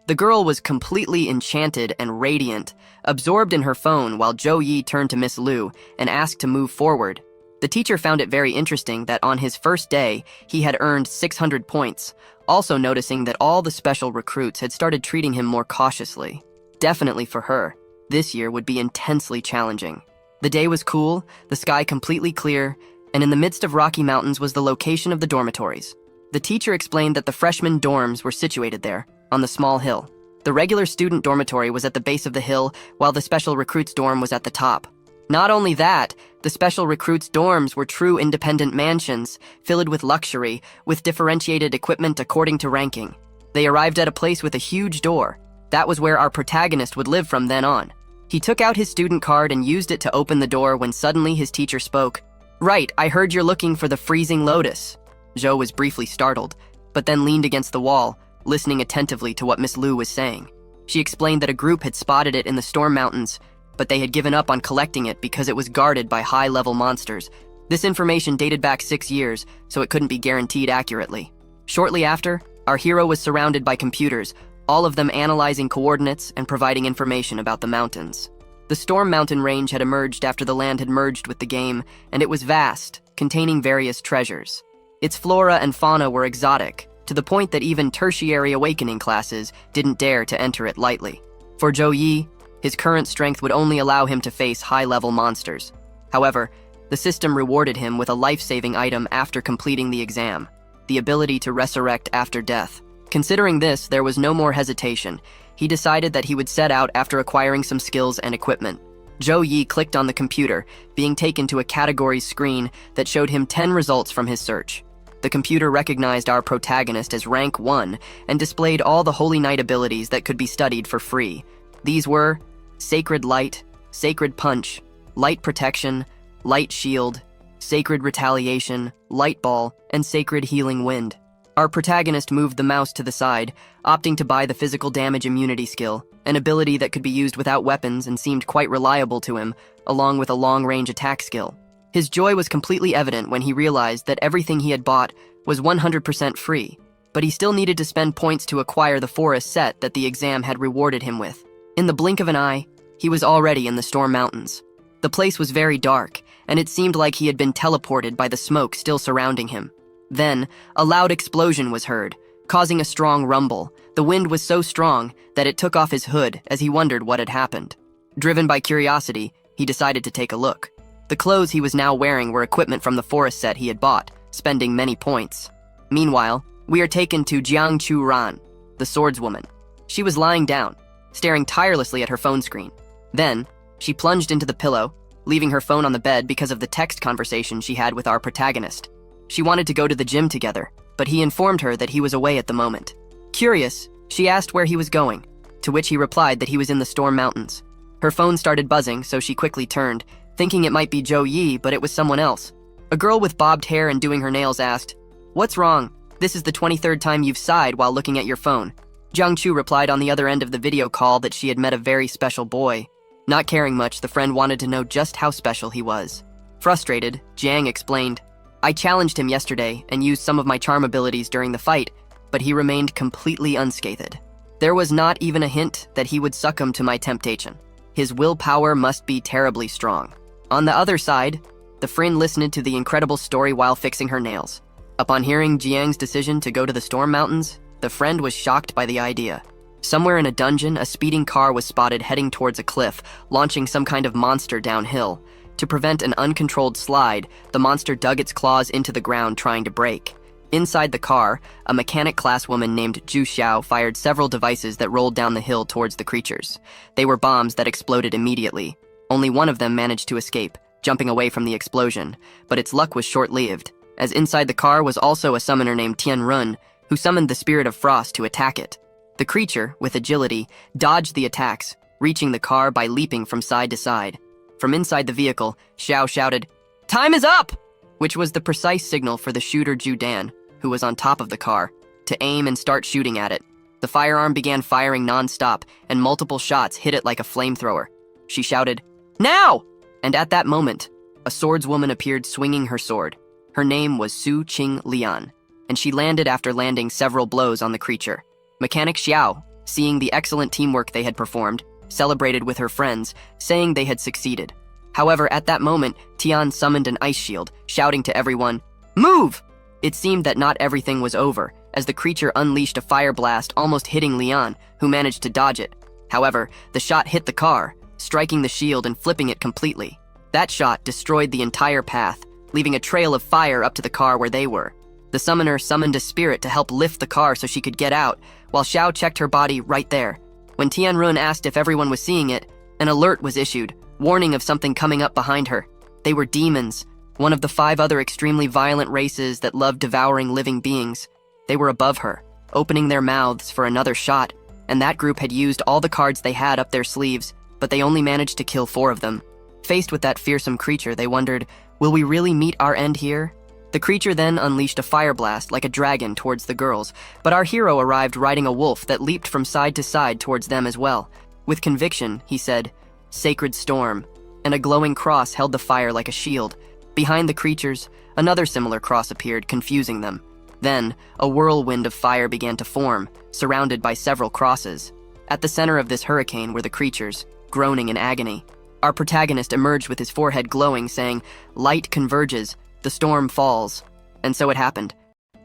The girl was completely enchanted and radiant, absorbed in her phone while Zhou Yi turned to Miss Liu and asked to move forward. The teacher found it very interesting that on his first day, he had earned 600 points, also noticing that all the special recruits had started treating him more cautiously. Definitely for her, this year would be intensely challenging. The day was cool, the sky completely clear, and in the midst of Rocky Mountains was the location of the dormitories. The teacher explained that the freshman dorms were situated there, on the small hill. The regular student dormitory was at the base of the hill, while the special recruits dorm was at the top. Not only that, the special recruits' dorms were true independent mansions, filled with luxury, with differentiated equipment according to ranking. They arrived at a place with a huge door. That was where our protagonist would live from then on. He took out his student card and used it to open the door when suddenly his teacher spoke. "Right, I heard you're looking for the freezing lotus." Zhou was briefly startled, but then leaned against the wall, listening attentively to what Miss Lu was saying. She explained that a group had spotted it in the Storm Mountains, but they had given up on collecting it because it was guarded by high-level monsters. This information dated back 6 years, so it couldn't be guaranteed accurately. Shortly after, our hero was surrounded by computers, all of them analyzing coordinates and providing information about the mountains. The Storm Mountain range had emerged after the land had merged with the game, and it was vast, containing various treasures. Its flora and fauna were exotic, to the point that even tertiary awakening classes didn't dare to enter it lightly. For Zhou Yi, his current strength would only allow him to face high-level monsters. However, the system rewarded him with a life-saving item after completing the exam, the ability to resurrect after death. Considering this, there was no more hesitation. He decided that he would set out after acquiring some skills and equipment. Zhou Yi clicked on the computer, being taken to a categories screen that showed him 10 results from his search. The computer recognized our protagonist as rank 1 and displayed all the Holy Knight abilities that could be studied for free. These were Sacred Light, Sacred Punch, Light Protection, Light Shield, Sacred Retaliation, Light Ball, and Sacred Healing Wind. Our protagonist moved the mouse to the side, opting to buy the physical damage immunity skill, an ability that could be used without weapons and seemed quite reliable to him, along with a long-range attack skill. His joy was completely evident when he realized that everything he had bought was 100% free, but he still needed to spend points to acquire the forest set that the exam had rewarded him with. In the blink of an eye, he was already in the Storm Mountains. The place was very dark, and it seemed like he had been teleported by the smoke still surrounding him. Then, a loud explosion was heard, causing a strong rumble. The wind was so strong that it took off his hood as he wondered what had happened. Driven by curiosity, he decided to take a look. The clothes he was now wearing were equipment from the forest set he had bought, spending many points. Meanwhile, we are taken to Jiang Chu Ran, the swordswoman. She was lying down, staring tirelessly at her phone screen. Then, she plunged into the pillow, leaving her phone on the bed because of the text conversation she had with our protagonist. She wanted to go to the gym together, but he informed her that he was away at the moment. Curious, she asked where he was going, to which he replied that he was in the Storm Mountains. Her phone started buzzing, so she quickly turned, thinking it might be Zhou Yi, but it was someone else. A girl with bobbed hair and doing her nails asked, "What's wrong? This is the 23rd time you've sighed while looking at your phone." Jiang Chu replied on the other end of the video call that she had met a very special boy. Not caring much, the friend wanted to know just how special he was. Frustrated, Jiang explained, "I challenged him yesterday and used some of my charm abilities during the fight, but he remained completely unscathed. There was not even a hint that he would succumb to my temptation. His willpower must be terribly strong." On the other side, the friend listened to the incredible story while fixing her nails. Upon hearing Jiang's decision to go to the Storm Mountains, the friend was shocked by the idea. Somewhere in a dungeon, a speeding car was spotted heading towards a cliff, launching some kind of monster downhill. To prevent an uncontrolled slide, the monster dug its claws into the ground trying to break. Inside the car, a mechanic-class woman named Zhu Xiao fired several devices that rolled down the hill towards the creatures. They were bombs that exploded immediately. Only one of them managed to escape, jumping away from the explosion, but its luck was short-lived, as inside the car was also a summoner named Tian Run, who summoned the Spirit of Frost to attack it. The creature, with agility, dodged the attacks, reaching the car by leaping from side to side. From inside the vehicle, Xiao shouted, "Time is up!" which was the precise signal for the shooter Zhu Dan, who was on top of the car, to aim and start shooting at it. The firearm began firing non-stop, and multiple shots hit it like a flamethrower. She shouted, "Now!" And at that moment, a swordswoman appeared swinging her sword. Her name was Su Qing Lian, and she landed after landing several blows on the creature. Mechanic Xiao, seeing the excellent teamwork they had performed, celebrated with her friends, saying they had succeeded. However, at that moment, Tian summoned an ice shield, shouting to everyone, "Move!" It seemed that not everything was over, as the creature unleashed a fire blast almost hitting Lian, who managed to dodge it. However, the shot hit the car, striking the shield and flipping it completely. That shot destroyed the entire path, leaving a trail of fire up to the car where they were. The summoner summoned a spirit to help lift the car so she could get out, while Xiao checked her body right there. When Tianrun asked if everyone was seeing it, an alert was issued, warning of something coming up behind her. They were demons, one of the 5 other extremely violent races that loved devouring living beings. They were above her, opening their mouths for another shot, and that group had used all the cards they had up their sleeves, but they only managed to kill 4 of them. Faced with that fearsome creature, they wondered, will we really meet our end here? The creature then unleashed a fire blast like a dragon towards the girls, but our hero arrived riding a wolf that leaped from side to side towards them as well. With conviction, he said, "Sacred storm," and a glowing cross held the fire like a shield. Behind the creatures, another similar cross appeared, confusing them. Then, a whirlwind of fire began to form, surrounded by several crosses. At the center of this hurricane were the creatures, groaning in agony. Our protagonist emerged with his forehead glowing, saying, "Light converges, the storm falls." And so it happened.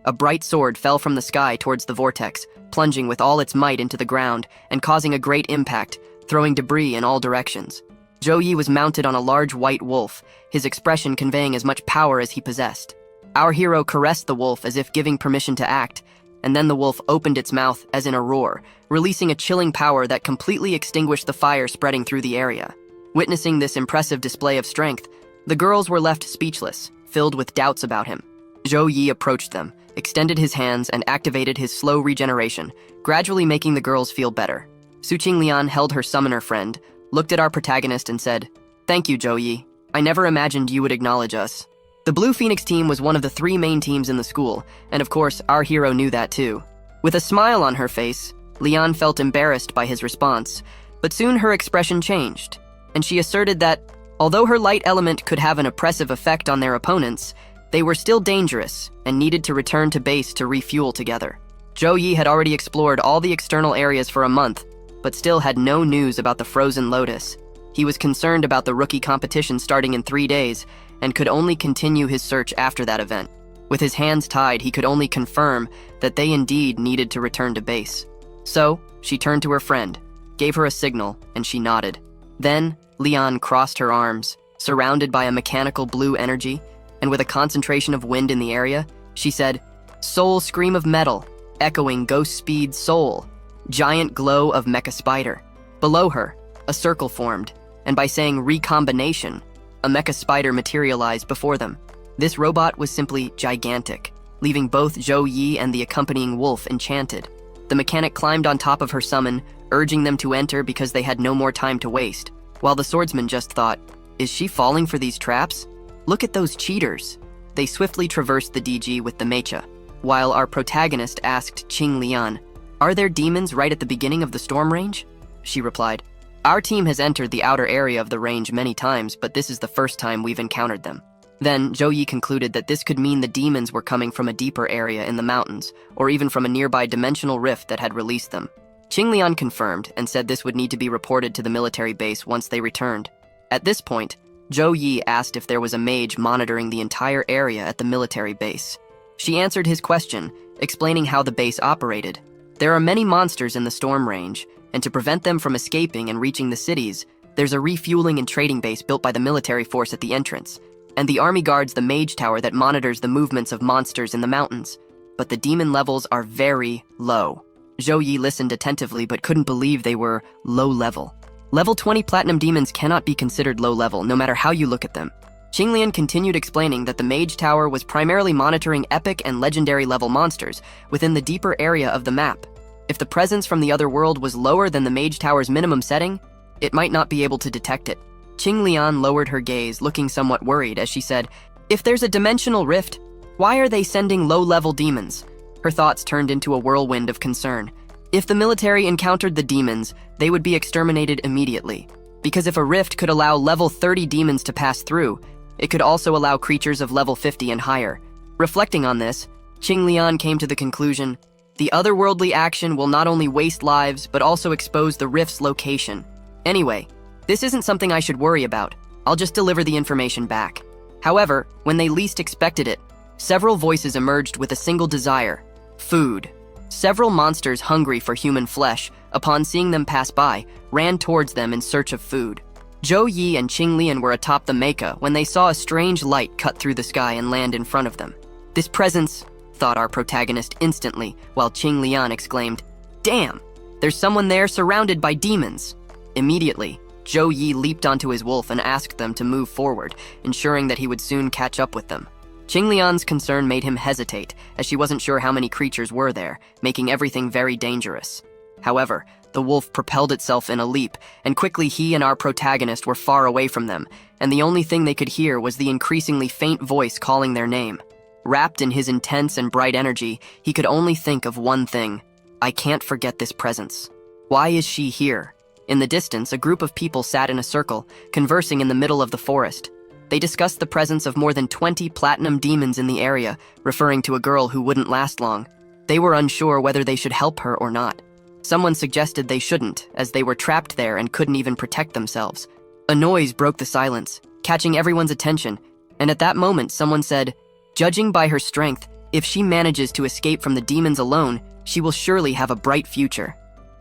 A bright sword fell from the sky towards the vortex, plunging with all its might into the ground and causing a great impact, throwing debris in all directions. Zhou Yi was mounted on a large white wolf, his expression conveying as much power as he possessed. Our hero caressed the wolf as if giving permission to act, and then the wolf opened its mouth as in a roar, releasing a chilling power that completely extinguished the fire spreading through the area. Witnessing this impressive display of strength, the girls were left speechless, filled with doubts about him. Zhou Yi approached them, extended his hands, and activated his slow regeneration, gradually making the girls feel better. Su Qinglian held her summoner friend, looked at our protagonist and said, "Thank you, Zhou Yi. I never imagined you would acknowledge us." The Blue Phoenix team was one of the 3 main teams in the school, and of course, our hero knew that too. With a smile on her face, Lian felt embarrassed by his response, but soon her expression changed, and she asserted that, although her light element could have an oppressive effect on their opponents, they were still dangerous and needed to return to base to refuel together. Zhou Yi had already explored all the external areas for a month, but still had no news about the Frozen Lotus. He was concerned about the rookie competition starting in 3 days, and could only continue his search after that event. With his hands tied, he could only confirm that they indeed needed to return to base. So, she turned to her friend, gave her a signal, and she nodded. Then, Lian crossed her arms, surrounded by a mechanical blue energy, and with a concentration of wind in the area, she said, "Soul scream of metal, echoing ghost speed soul, giant glow of mecha spider." Below her, a circle formed, and by saying recombination, a mecha spider materialized before them. This robot was simply gigantic, leaving both Zhou Yi and the accompanying wolf enchanted. The mechanic climbed on top of her summon, urging them to enter because they had no more time to waste, while the swordsman just thought, "Is she falling for these traps? Look at those cheaters." They swiftly traversed the DG with the mecha, while our protagonist asked Qing Lian, "Are there demons right at the beginning of the storm range?" She replied, "Our team has entered the outer area of the range many times, but this is the first time we've encountered them." Then, Zhou Yi concluded that this could mean the demons were coming from a deeper area in the mountains, or even from a nearby dimensional rift that had released them. Qinglian confirmed and said this would need to be reported to the military base once they returned. At this point, Zhou Yi asked if there was a mage monitoring the entire area at the military base. She answered his question, explaining how the base operated. There are many monsters in the storm range, and to prevent them from escaping and reaching the cities, there's a refueling and trading base built by the military force at the entrance, and the army guards the mage tower that monitors the movements of monsters in the mountains. But the demon levels are very low. Zhou Yi listened attentively but couldn't believe they were low level. Level 20 platinum demons cannot be considered low level, no matter how you look at them. Qinglian continued explaining that the mage tower was primarily monitoring epic and legendary level monsters within the deeper area of the map. If the presence from the other world was lower than the mage tower's minimum setting, it might not be able to detect it. Qinglian lowered her gaze, looking somewhat worried as she said, "If there's a dimensional rift, why are they sending low-level demons?" Her thoughts turned into a whirlwind of concern. If the military encountered the demons, they would be exterminated immediately. Because if a rift could allow level 30 demons to pass through, it could also allow creatures of level 50 and higher. Reflecting on this, Qinglian came to the conclusion, the otherworldly action will not only waste lives, but also expose the rift's location. Anyway, this isn't something I should worry about. I'll just deliver the information back. However, when they least expected it, several voices emerged with a single desire: food. Several monsters hungry for human flesh, upon seeing them pass by, ran towards them in search of food. Zhou Yi and Qing Lian were atop the mecha when they saw a strange light cut through the sky and land in front of them. This presence, thought our protagonist instantly, while Qing Lian exclaimed, "Damn! There's someone there surrounded by demons!" Immediately, Zhou Yi leaped onto his wolf and asked them to move forward, ensuring that he would soon catch up with them. Qing Lian's concern made him hesitate, as she wasn't sure how many creatures were there, making everything very dangerous. However, the wolf propelled itself in a leap, and quickly he and our protagonist were far away from them, and the only thing they could hear was the increasingly faint voice calling their name. Wrapped in his intense and bright energy, he could only think of one thing: I can't forget this presence. Why is she here? In the distance, a group of people sat in a circle, conversing in the middle of the forest. They discussed the presence of more than 20 platinum demons in the area, referring to a girl who wouldn't last long. They were unsure whether they should help her or not. Someone suggested they shouldn't, as they were trapped there and couldn't even protect themselves. A noise broke the silence, catching everyone's attention, and at that moment someone said, "Judging by her strength, if she manages to escape from the demons alone, she will surely have a bright future."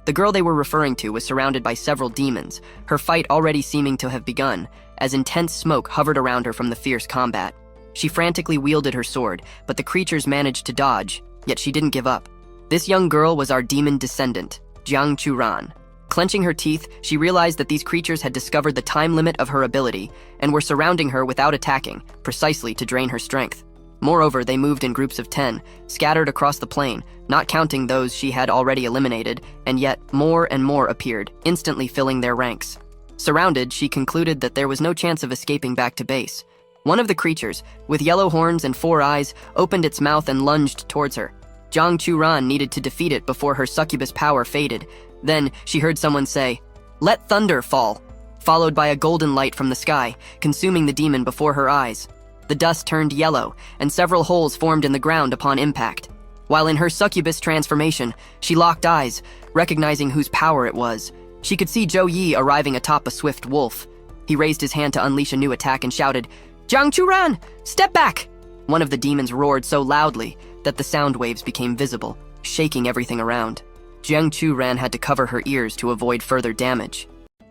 The girl they were referring to was surrounded by several demons, her fight already seeming to have begun, as intense smoke hovered around her from the fierce combat. She frantically wielded her sword, but the creatures managed to dodge, yet she didn't give up. This young girl was our demon descendant, Jiang Churan. Clenching her teeth, she realized that these creatures had discovered the time limit of her ability and were surrounding her without attacking, precisely to drain her strength. Moreover, they moved in groups of 10, scattered across the plain, not counting those she had already eliminated, and yet more and more appeared, instantly filling their ranks. Surrounded, she concluded that there was no chance of escaping back to base. One of the creatures, with yellow horns and 4 eyes, opened its mouth and lunged towards her. Jiang Churan needed to defeat it before her succubus power faded. Then, she heard someone say, "Let thunder fall," followed by a golden light from the sky, consuming the demon before her eyes. The dust turned yellow, and several holes formed in the ground upon impact. While in her succubus transformation, she locked eyes, recognizing whose power it was. She could see Zhou Yi arriving atop a swift wolf. He raised his hand to unleash a new attack and shouted, "Jiang Churan, step back!" One of the demons roared so loudly that the sound waves became visible, shaking everything around. Jiang Churan had to cover her ears to avoid further damage.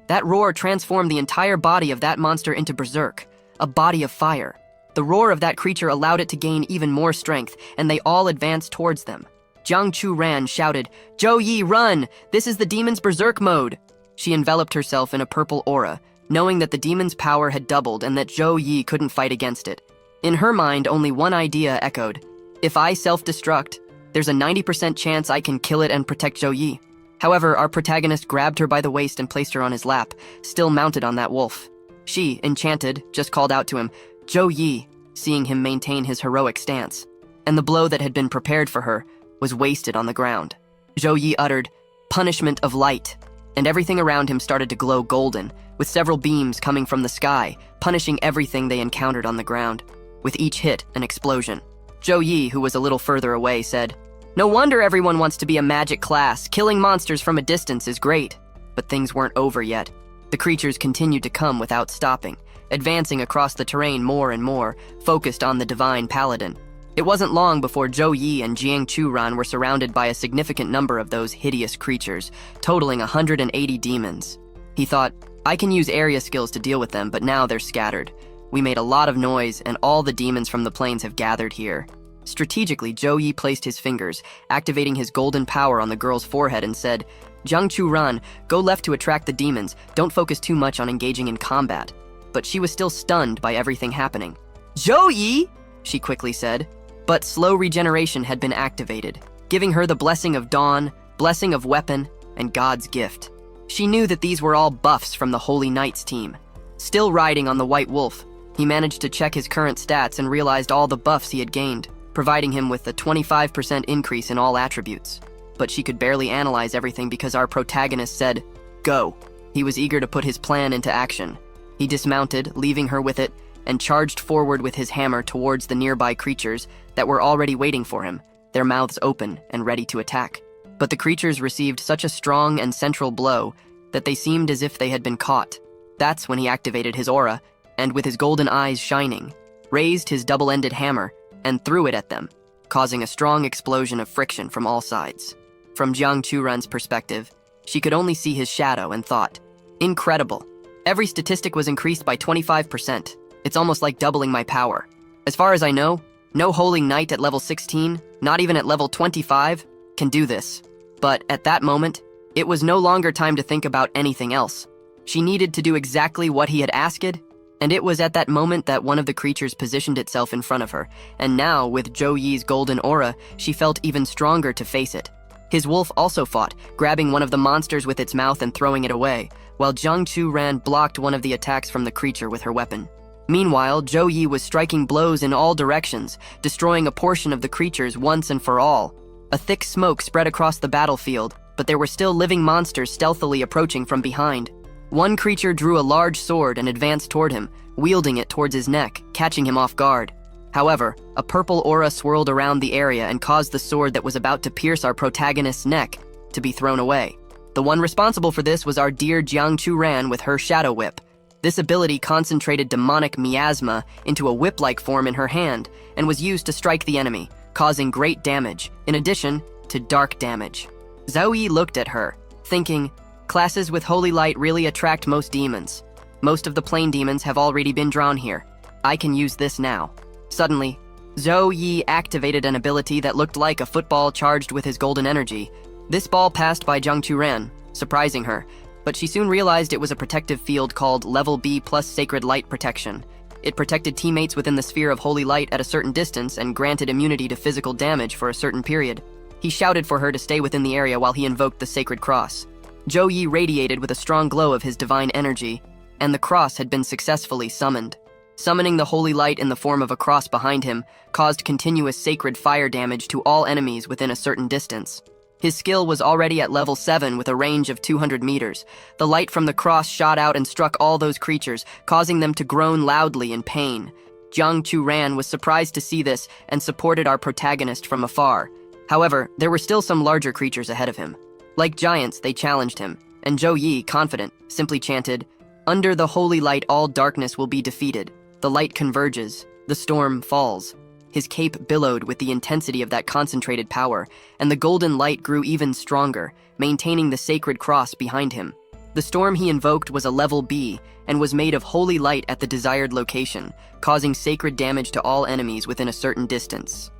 That roar transformed the entire body of that monster into berserk, a body of fire. The roar of that creature allowed it to gain even more strength, and they all advanced towards them. Jiang Churan shouted, "Zhou Yi, run! This is the demon's berserk mode!" She enveloped herself in a purple aura, knowing that the demon's power had doubled and that Zhou Yi couldn't fight against it. In her mind, only one idea echoed: if I self-destruct, there's a 90% chance I can kill it and protect Zhou Yi. However, our protagonist grabbed her by the waist and placed her on his lap, still mounted on that wolf. She, enchanted, just called out to him, "Zhou Yi," seeing him maintain his heroic stance. And the blow that had been prepared for her was wasted on the ground. Zhou Yi uttered, "Punishment of light," and everything around him started to glow golden, with several beams coming from the sky, punishing everything they encountered on the ground. With each hit, an explosion. Zhou Yi, who was a little further away, said, "No wonder everyone wants to be a magic class. Killing monsters from a distance is great." But things weren't over yet. The creatures continued to come without stopping, advancing across the terrain more and more, focused on the divine Paladin. It wasn't long before Zhou Yi and Jiang Churan were surrounded by a significant number of those hideous creatures, totaling 180 demons. He thought, I can use area skills to deal with them, but now they're scattered. We made a lot of noise, and all the demons from the plains have gathered here. Strategically, Zhou Yi placed his fingers, activating his golden power on the girl's forehead and said, "Jiang Churan, go left to attract the demons. Don't focus too much on engaging in combat." But she was still stunned by everything happening. "Zhou Yi," she quickly said. But slow regeneration had been activated, giving her the blessing of dawn, blessing of weapon, and God's gift. She knew that these were all buffs from the Holy Knights team. Still riding on the White Wolf, he managed to check his current stats and realized all the buffs he had gained, providing him with a 25% increase in all attributes. But she could barely analyze everything because our protagonist said, "Go." He was eager to put his plan into action. He dismounted, leaving her with it, and charged forward with his hammer towards the nearby creatures that were already waiting for him, their mouths open and ready to attack. But the creatures received such a strong and central blow that they seemed as if they had been caught. That's when he activated his aura, and with his golden eyes shining, raised his double-ended hammer and threw it at them, causing a strong explosion of friction from all sides. From Jiang Churan's perspective, she could only see his shadow and thought, incredible. Every statistic was increased by 25%. It's almost like doubling my power. As far as I know, no holy knight at level 16, not even at level 25, can do this. But at that moment, it was no longer time to think about anything else. She needed to do exactly what he had asked, and it was at that moment that one of the creatures positioned itself in front of her, and now, with Zhou Yi's golden aura, she felt even stronger to face it. His wolf also fought, grabbing one of the monsters with its mouth and throwing it away, while Jiang Churan blocked one of the attacks from the creature with her weapon. Meanwhile, Zhou Yi was striking blows in all directions, destroying a portion of the creatures once and for all. A thick smoke spread across the battlefield, but there were still living monsters stealthily approaching from behind. One creature drew a large sword and advanced toward him, wielding it towards his neck, catching him off guard. However, a purple aura swirled around the area and caused the sword that was about to pierce our protagonist's neck to be thrown away. The one responsible for this was our dear Jiang Churan with her Shadow Whip. This ability concentrated demonic miasma into a whip-like form in her hand and was used to strike the enemy, causing great damage, in addition to dark damage. Zhou Yi looked at her, thinking, classes with holy light really attract most demons. Most of the plain demons have already been drawn here. I can use this now. Suddenly, Zhou Yi activated an ability that looked like a football charged with his golden energy. This ball passed by Jiang Churan, surprising her, but she soon realized it was a protective field called Level B plus Sacred Light Protection. It protected teammates within the sphere of holy light at a certain distance and granted immunity to physical damage for a certain period. He shouted for her to stay within the area while he invoked the Sacred Cross. Zhou Yi radiated with a strong glow of his divine energy, and the cross had been successfully summoned. Summoning the holy light in the form of a cross behind him caused continuous sacred fire damage to all enemies within a certain distance. His skill was already at level 7 with a range of 200 meters. The light from the cross shot out and struck all those creatures, causing them to groan loudly in pain. Jiang Churan was surprised to see this and supported our protagonist from afar. However, there were still some larger creatures ahead of him. Like giants, they challenged him, and Zhou Yi, confident, simply chanted, "Under the holy light all darkness will be defeated. The light converges, the storm falls." His cape billowed with the intensity of that concentrated power, and the golden light grew even stronger, maintaining the sacred cross behind him. The storm he invoked was a level B, and was made of holy light at the desired location, causing sacred damage to all enemies within a certain distance.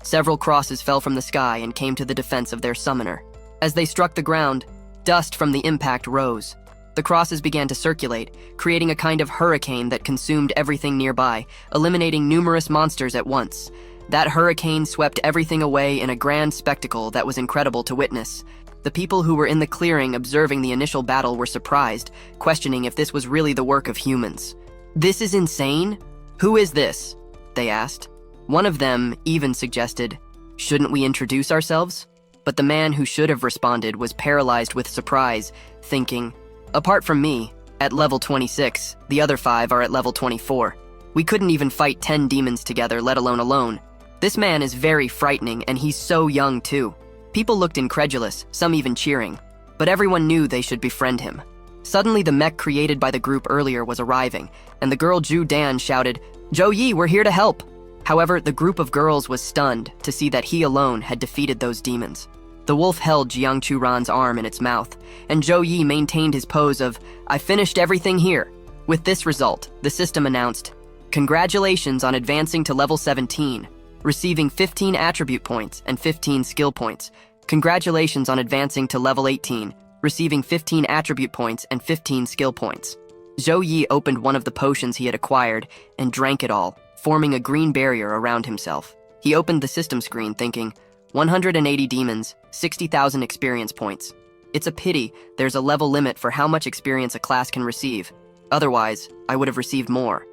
Several crosses fell from the sky and came to the defense of their summoner. As they struck the ground, dust from the impact rose. The crosses began to circulate, creating a kind of hurricane that consumed everything nearby, eliminating numerous monsters at once. That hurricane swept everything away in a grand spectacle that was incredible to witness. The people who were in the clearing observing the initial battle were surprised, questioning if this was really the work of humans. "This is insane? Who is this?" they asked. One of them even suggested, "Shouldn't we introduce ourselves?" But the man who should have responded was paralyzed with surprise, thinking, "Apart from me, at level 26, the other 5 are at level 24. We couldn't even fight 10 demons together, let alone alone. This man is very frightening, and he's so young too." People looked incredulous, some even cheering, but everyone knew they should befriend him. Suddenly the mech created by the group earlier was arriving, and the girl Zhu Dan shouted, "Zhou Yi, we're here to help!" However, the group of girls was stunned to see that he alone had defeated those demons. The wolf held Jiang Churan's arm in its mouth, and Zhou Yi maintained his pose of, "I finished everything here." With this result, the system announced, "Congratulations on advancing to level 17, receiving 15 attribute points and 15 skill points. Congratulations on advancing to level 18, receiving 15 attribute points and 15 skill points." Zhou Yi opened one of the potions he had acquired and drank it all, forming a green barrier around himself. He opened the system screen thinking, 180 demons, 60,000 experience points. It's a pity there's a level limit for how much experience a class can receive. Otherwise, I would have received more.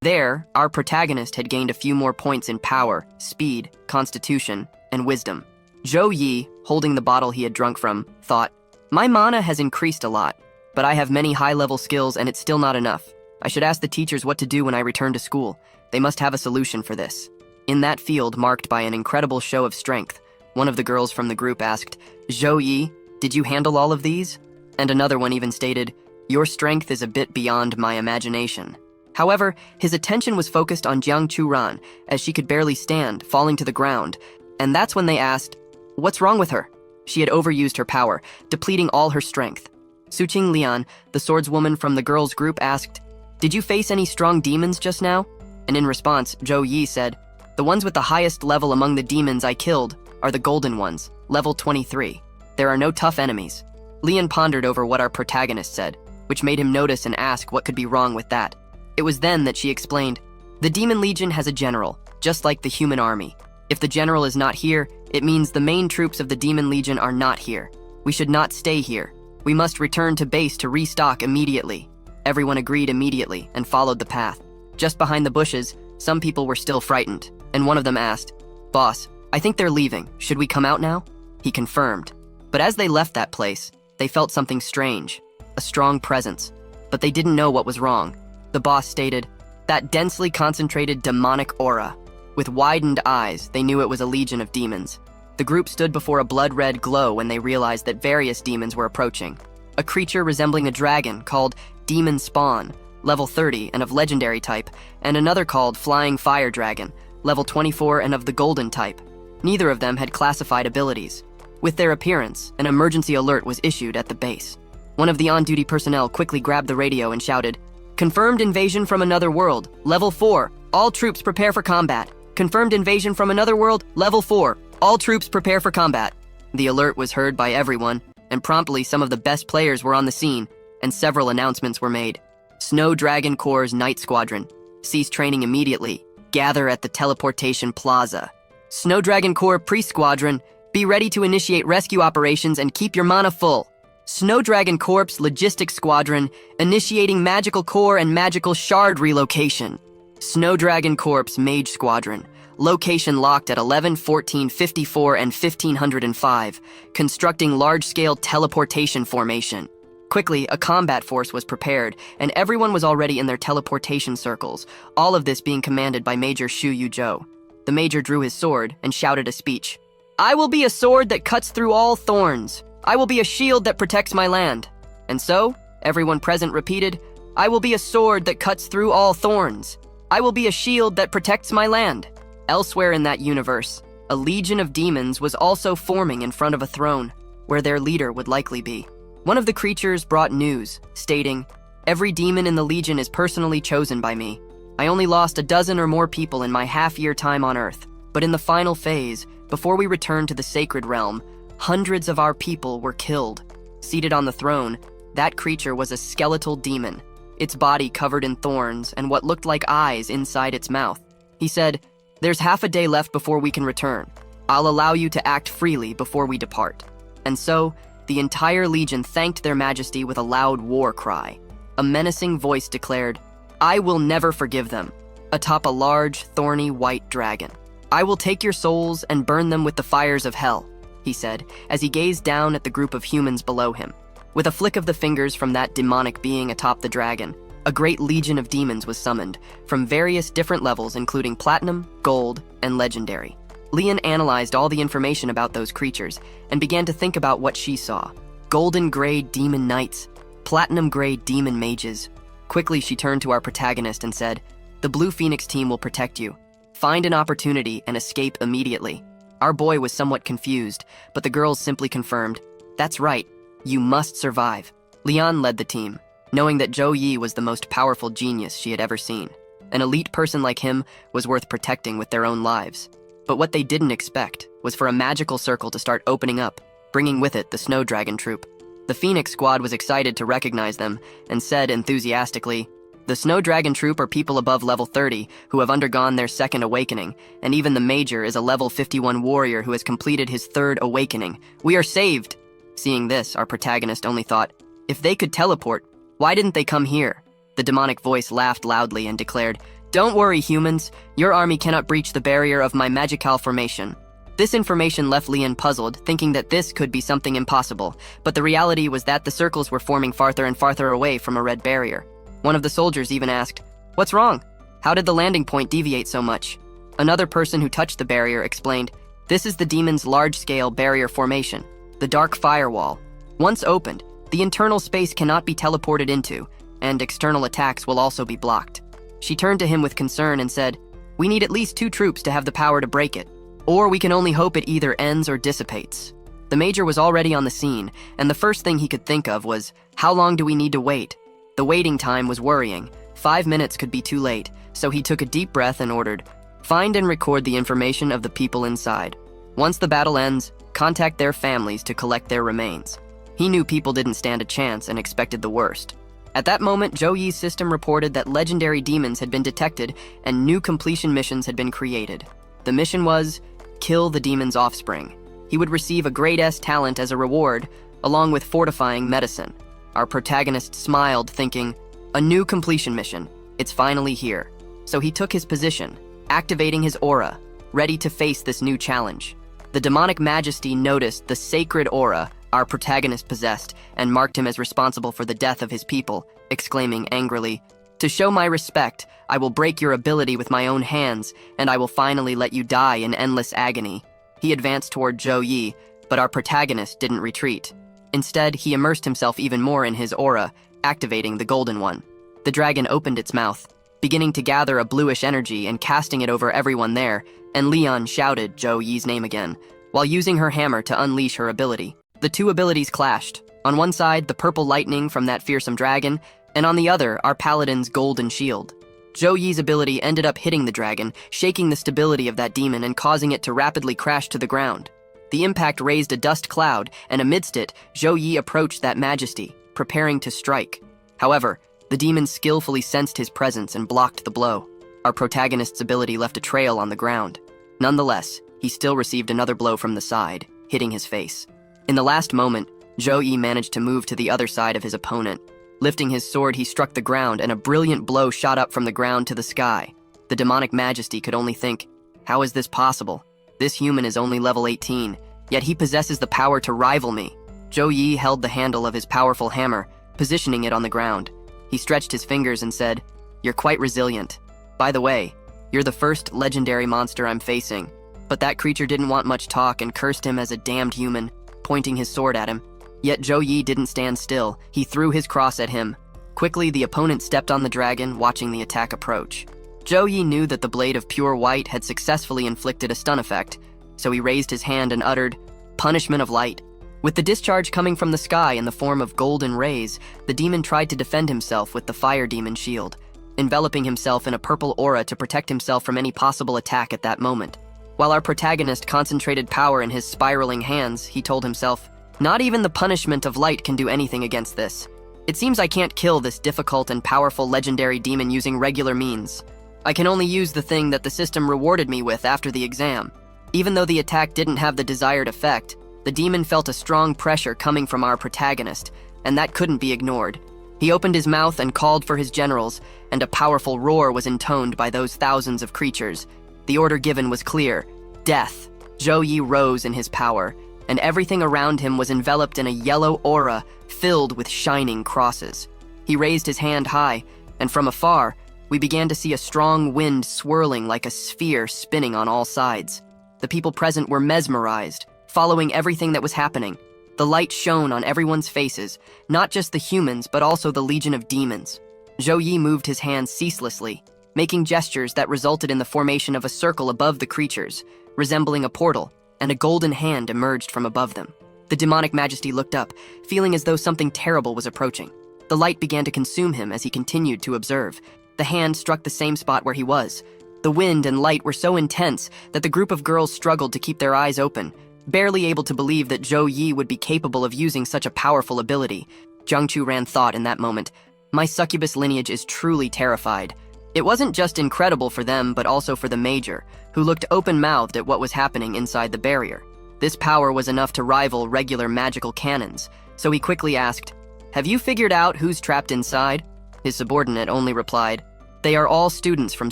There, our protagonist had gained a few more points in power, speed, constitution, and wisdom. Zhou Yi, holding the bottle he had drunk from, thought, "My mana has increased a lot, but I have many high-level skills and it's still not enough. I should ask the teachers what to do when I return to school. They must have a solution for this." In that field marked by an incredible show of strength, one of the girls from the group asked, "Zhou Yi, did you handle all of these?" And another one even stated, "Your strength is a bit beyond my imagination." However, his attention was focused on Jiang Churan, as she could barely stand, falling to the ground. And that's when they asked, "What's wrong with her?" She had overused her power, depleting all her strength. Suqing Lian, the swordswoman from the girls' group, asked, "Did you face any strong demons just now?" And in response, Zhou Yi said, "The ones with the highest level among the demons I killed are the golden ones, level 23. There are no tough enemies." Lian pondered over what our protagonist said, which made him notice and ask what could be wrong with that. It was then that she explained, "The Demon Legion has a general, just like the human army. If the general is not here, it means the main troops of the Demon Legion are not here. We should not stay here. We must return to base to restock immediately." Everyone agreed immediately and followed the path. Just behind the bushes, some people were still frightened, and one of them asked, "Boss, I think they're leaving. Should we come out now?" He confirmed. But as they left that place, they felt something strange, a strong presence, but they didn't know what was wrong. The boss stated, "That densely concentrated demonic aura." With widened eyes, they knew it was a legion of demons. The group stood before a blood-red glow when they realized that various demons were approaching. A creature resembling a dragon called Demon Spawn, level 30 and of legendary type, and another called Flying Fire Dragon, level 24 and of the golden type. Neither of them had classified abilities. With their appearance, an emergency alert was issued at the base. One of the on-duty personnel quickly grabbed the radio and shouted, "Confirmed invasion from another world, level 4. All troops prepare for combat. Confirmed invasion from another world, level 4. All troops prepare for combat." The alert was heard by everyone, and promptly some of the best players were on the scene, and several announcements were made. Snow Dragon Corps' Night Squadron. Cease training immediately. Gather at the Teleportation Plaza. Snow Dragon Corps Priest Squadron. Be ready to initiate rescue operations and keep your mana full. Snow Dragon Corps Logistics Squadron. Initiating Magical Core and Magical Shard relocation. Snow Dragon Corps Mage Squadron. Location locked at 11, 14, 54, and 1505. Constructing large-scale teleportation formation. Quickly, a combat force was prepared, and everyone was already in their teleportation circles, all of this being commanded by Major Xu Yuzhou. The Major drew his sword and shouted a speech. "I will be a sword that cuts through all thorns. I will be a shield that protects my land." And so, everyone present repeated, "I will be a sword that cuts through all thorns. I will be a shield that protects my land." Elsewhere in that universe, a legion of demons was also forming in front of a throne, where their leader would likely be. One of the creatures brought news, stating, "Every demon in the legion is personally chosen by me. I only lost a dozen or more people in my half-year time on Earth, but in the final phase, before we returned to the sacred realm, hundreds of our people were killed." Seated on the throne, that creature was a skeletal demon, its body covered in thorns and what looked like eyes inside its mouth. He said, "There's half a day left before we can return. I'll allow you to act freely before we depart." And so, the entire legion thanked their majesty with a loud war cry. A menacing voice declared, "I will never forgive them," atop a large, thorny white dragon. "I will take your souls and burn them with the fires of hell," he said, as he gazed down at the group of humans below him. With a flick of the fingers from that demonic being atop the dragon, a great legion of demons was summoned, from various different levels including Platinum, Gold, and Legendary. Lian analyzed all the information about those creatures and began to think about what she saw. Golden Gray Demon Knights, Platinum Gray Demon Mages. Quickly she turned to our protagonist and said, "The Blue Phoenix team will protect you. Find an opportunity and escape immediately." Our boy was somewhat confused, but the girls simply confirmed, "That's right, you must survive." Lian led the team, knowing that Zhou Yi was the most powerful genius she had ever seen. An elite person like him was worth protecting with their own lives. But what they didn't expect was for a magical circle to start opening up, bringing with it the Snow Dragon troop. The Phoenix squad was excited to recognize them and said enthusiastically, "The Snow Dragon troop are people above level 30 who have undergone their second awakening, and even the Major is a level 51 warrior who has completed his third awakening. We are saved!" Seeing this, our protagonist only thought, if they could teleport, why didn't they come here? The demonic voice laughed loudly and declared, "Don't worry, humans. Your army cannot breach the barrier of my magical formation." This information left Lian puzzled, thinking that this could be something impossible, but the reality was that the circles were forming farther and farther away from a red barrier. One of the soldiers even asked, "What's wrong? How did the landing point deviate so much?" Another person who touched the barrier explained, "This is the demon's large-scale barrier formation, the Dark Firewall. Once opened, the internal space cannot be teleported into, and external attacks will also be blocked." She turned to him with concern and said, "We need at least 2 troops to have the power to break it, or we can only hope it either ends or dissipates." The Major was already on the scene, and the first thing he could think of was, how long do we need to wait? The waiting time was worrying. 5 minutes could be too late, so he took a deep breath and ordered, "Find and record the information of the people inside. Once the battle ends, contact their families to collect their remains." He knew people didn't stand a chance and expected the worst. At that moment, Zhou Yi's system reported that legendary demons had been detected and new completion missions had been created. The mission was, kill the demon's offspring. He would receive a grade S talent as a reward, along with fortifying medicine. Our protagonist smiled, thinking, a new completion mission. It's finally here. So he took his position, activating his aura, ready to face this new challenge. The demonic majesty noticed the sacred aura our protagonist possessed and marked him as responsible for the death of his people, exclaiming angrily, "To show my respect, I will break your ability with my own hands, and I will finally let you die in endless agony." He advanced toward Zhou Yi, but our protagonist didn't retreat. Instead, he immersed himself even more in his aura, activating the golden one. The dragon opened its mouth, beginning to gather a bluish energy and casting it over everyone there, and Leon shouted Zhou Yi's name again, while using her hammer to unleash her ability. The 2 abilities clashed. On one side, the purple lightning from that fearsome dragon, and on the other, our paladin's golden shield. Zhou Yi's ability ended up hitting the dragon, shaking the stability of that demon and causing it to rapidly crash to the ground. The impact raised a dust cloud, and amidst it, Zhou Yi approached that majesty, preparing to strike. However, the demon skillfully sensed his presence and blocked the blow. Our protagonist's ability left a trail on the ground. Nonetheless, he still received another blow from the side, hitting his face. In the last moment, Zhou Yi managed to move to the other side of his opponent. Lifting his sword, he struck the ground, and a brilliant blow shot up from the ground to the sky. The demonic majesty could only think, how is this possible? This human is only level 18, yet he possesses the power to rival me. Zhou Yi held the handle of his powerful hammer, positioning it on the ground. He stretched his fingers and said, "You're quite resilient. By the way, you're the first legendary monster I'm facing." But that creature didn't want much talk and cursed him as a damned human, pointing his sword at him. Yet Zhou Yi didn't stand still. He threw his cross at him. Quickly, the opponent stepped on the dragon, watching the attack approach. Zhou Yi knew that the blade of pure white had successfully inflicted a stun effect, so he raised his hand and uttered, "Punishment of light." With the discharge coming from the sky in the form of golden rays, the demon tried to defend himself with the fire demon shield, enveloping himself in a purple aura to protect himself from any possible attack at that moment. While our protagonist concentrated power in his spiraling hands, he told himself, "Not even the punishment of light can do anything against this. It seems I can't kill this difficult and powerful legendary demon using regular means. I can only use the thing that the system rewarded me with after the exam." Even though the attack didn't have the desired effect, the demon felt a strong pressure coming from our protagonist, and that couldn't be ignored. He opened his mouth and called for his generals, and a powerful roar was intoned by those thousands of creatures. The order given was clear: death. Zhou Yi rose in his power, and everything around him was enveloped in a yellow aura filled with shining crosses. He raised his hand high, and from afar, we began to see a strong wind swirling like a sphere spinning on all sides. The people present were mesmerized, following everything that was happening. The light shone on everyone's faces, not just the humans, but also the legion of demons. Zhou Yi moved his hands ceaselessly, making gestures that resulted in the formation of a circle above the creatures, resembling a portal, and a golden hand emerged from above them. The demonic majesty looked up, feeling as though something terrible was approaching. The light began to consume him as he continued to observe. The hand struck the same spot where he was. The wind and light were so intense that the group of girls struggled to keep their eyes open, barely able to believe that Zhou Yi would be capable of using such a powerful ability. Jiang Churan thought in that moment, "My succubus lineage is truly terrified." It wasn't just incredible for them, but also for the Major, who looked open-mouthed at what was happening inside the barrier. This power was enough to rival regular magical cannons, so he quickly asked, "Have you figured out who's trapped inside?" His subordinate only replied, "They are all students from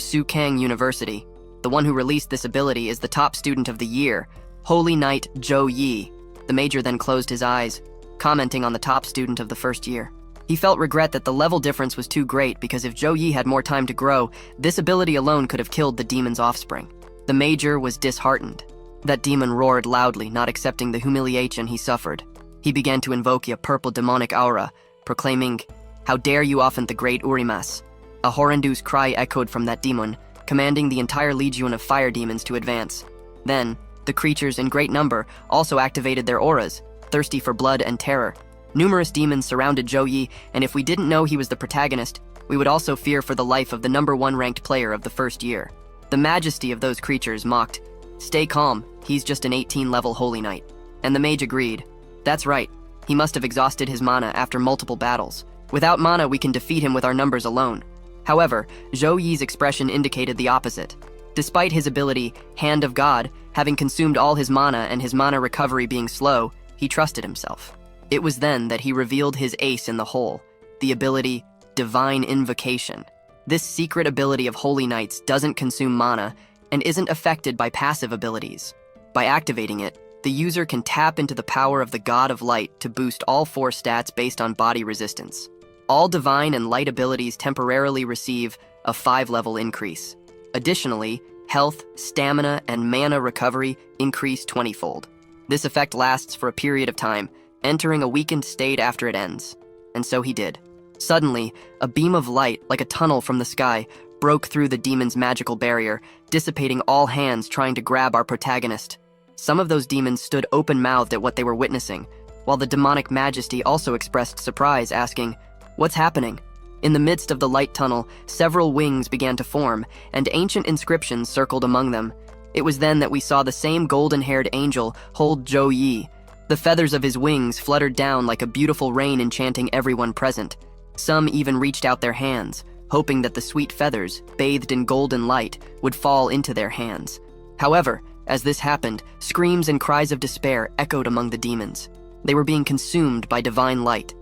Sukang University. The one who released this ability is the top student of the year, Holy Knight Zhou Yi." The Major then closed his eyes, commenting on the top student of the first year. He felt regret that the level difference was too great, because if Zhou Yi had more time to grow, this ability alone could have killed the demon's offspring. The Major was disheartened. That demon roared loudly, not accepting the humiliation he suffered. He began to invoke a purple demonic aura, proclaiming, "How dare you offend the great Urimas?" A horrendous cry echoed from that demon, commanding the entire legion of fire demons to advance. Then, the creatures in great number also activated their auras, thirsty for blood and terror. Numerous demons surrounded Zhou Yi, and if we didn't know he was the protagonist, we would also fear for the life of the #1 ranked player of the first year. The majesty of those creatures mocked, "Stay calm, he's just an 18-level holy knight." And the mage agreed. That's right, he must have exhausted his mana after multiple battles. Without mana, we can defeat him with our numbers alone. However, Zhou Yi's expression indicated the opposite. Despite his ability, Hand of God, having consumed all his mana and his mana recovery being slow, he trusted himself. It was then that he revealed his ace in the hole, the ability Divine Invocation. This secret ability of Holy Knights doesn't consume mana and isn't affected by passive abilities. By activating it, the user can tap into the power of the God of Light to boost all 4 stats based on body resistance. All Divine and Light abilities temporarily receive a 5-level increase. Additionally, health, stamina, and mana recovery increase 20-fold. This effect lasts for a period of time, entering a weakened state after it ends. And so he did. Suddenly, a beam of light, like a tunnel from the sky, broke through the demon's magical barrier, dissipating all hands trying to grab our protagonist. Some of those demons stood open-mouthed at what they were witnessing, while the demonic majesty also expressed surprise, asking, "What's happening?" In the midst of the light tunnel, several wings began to form, and ancient inscriptions circled among them. It was then that we saw the same golden-haired angel hold Zhou Yi. The feathers of his wings fluttered down like a beautiful rain, enchanting everyone present. Some even reached out their hands, hoping that the sweet feathers, bathed in golden light, would fall into their hands. However, as this happened, screams and cries of despair echoed among the demons. They were being consumed by divine light.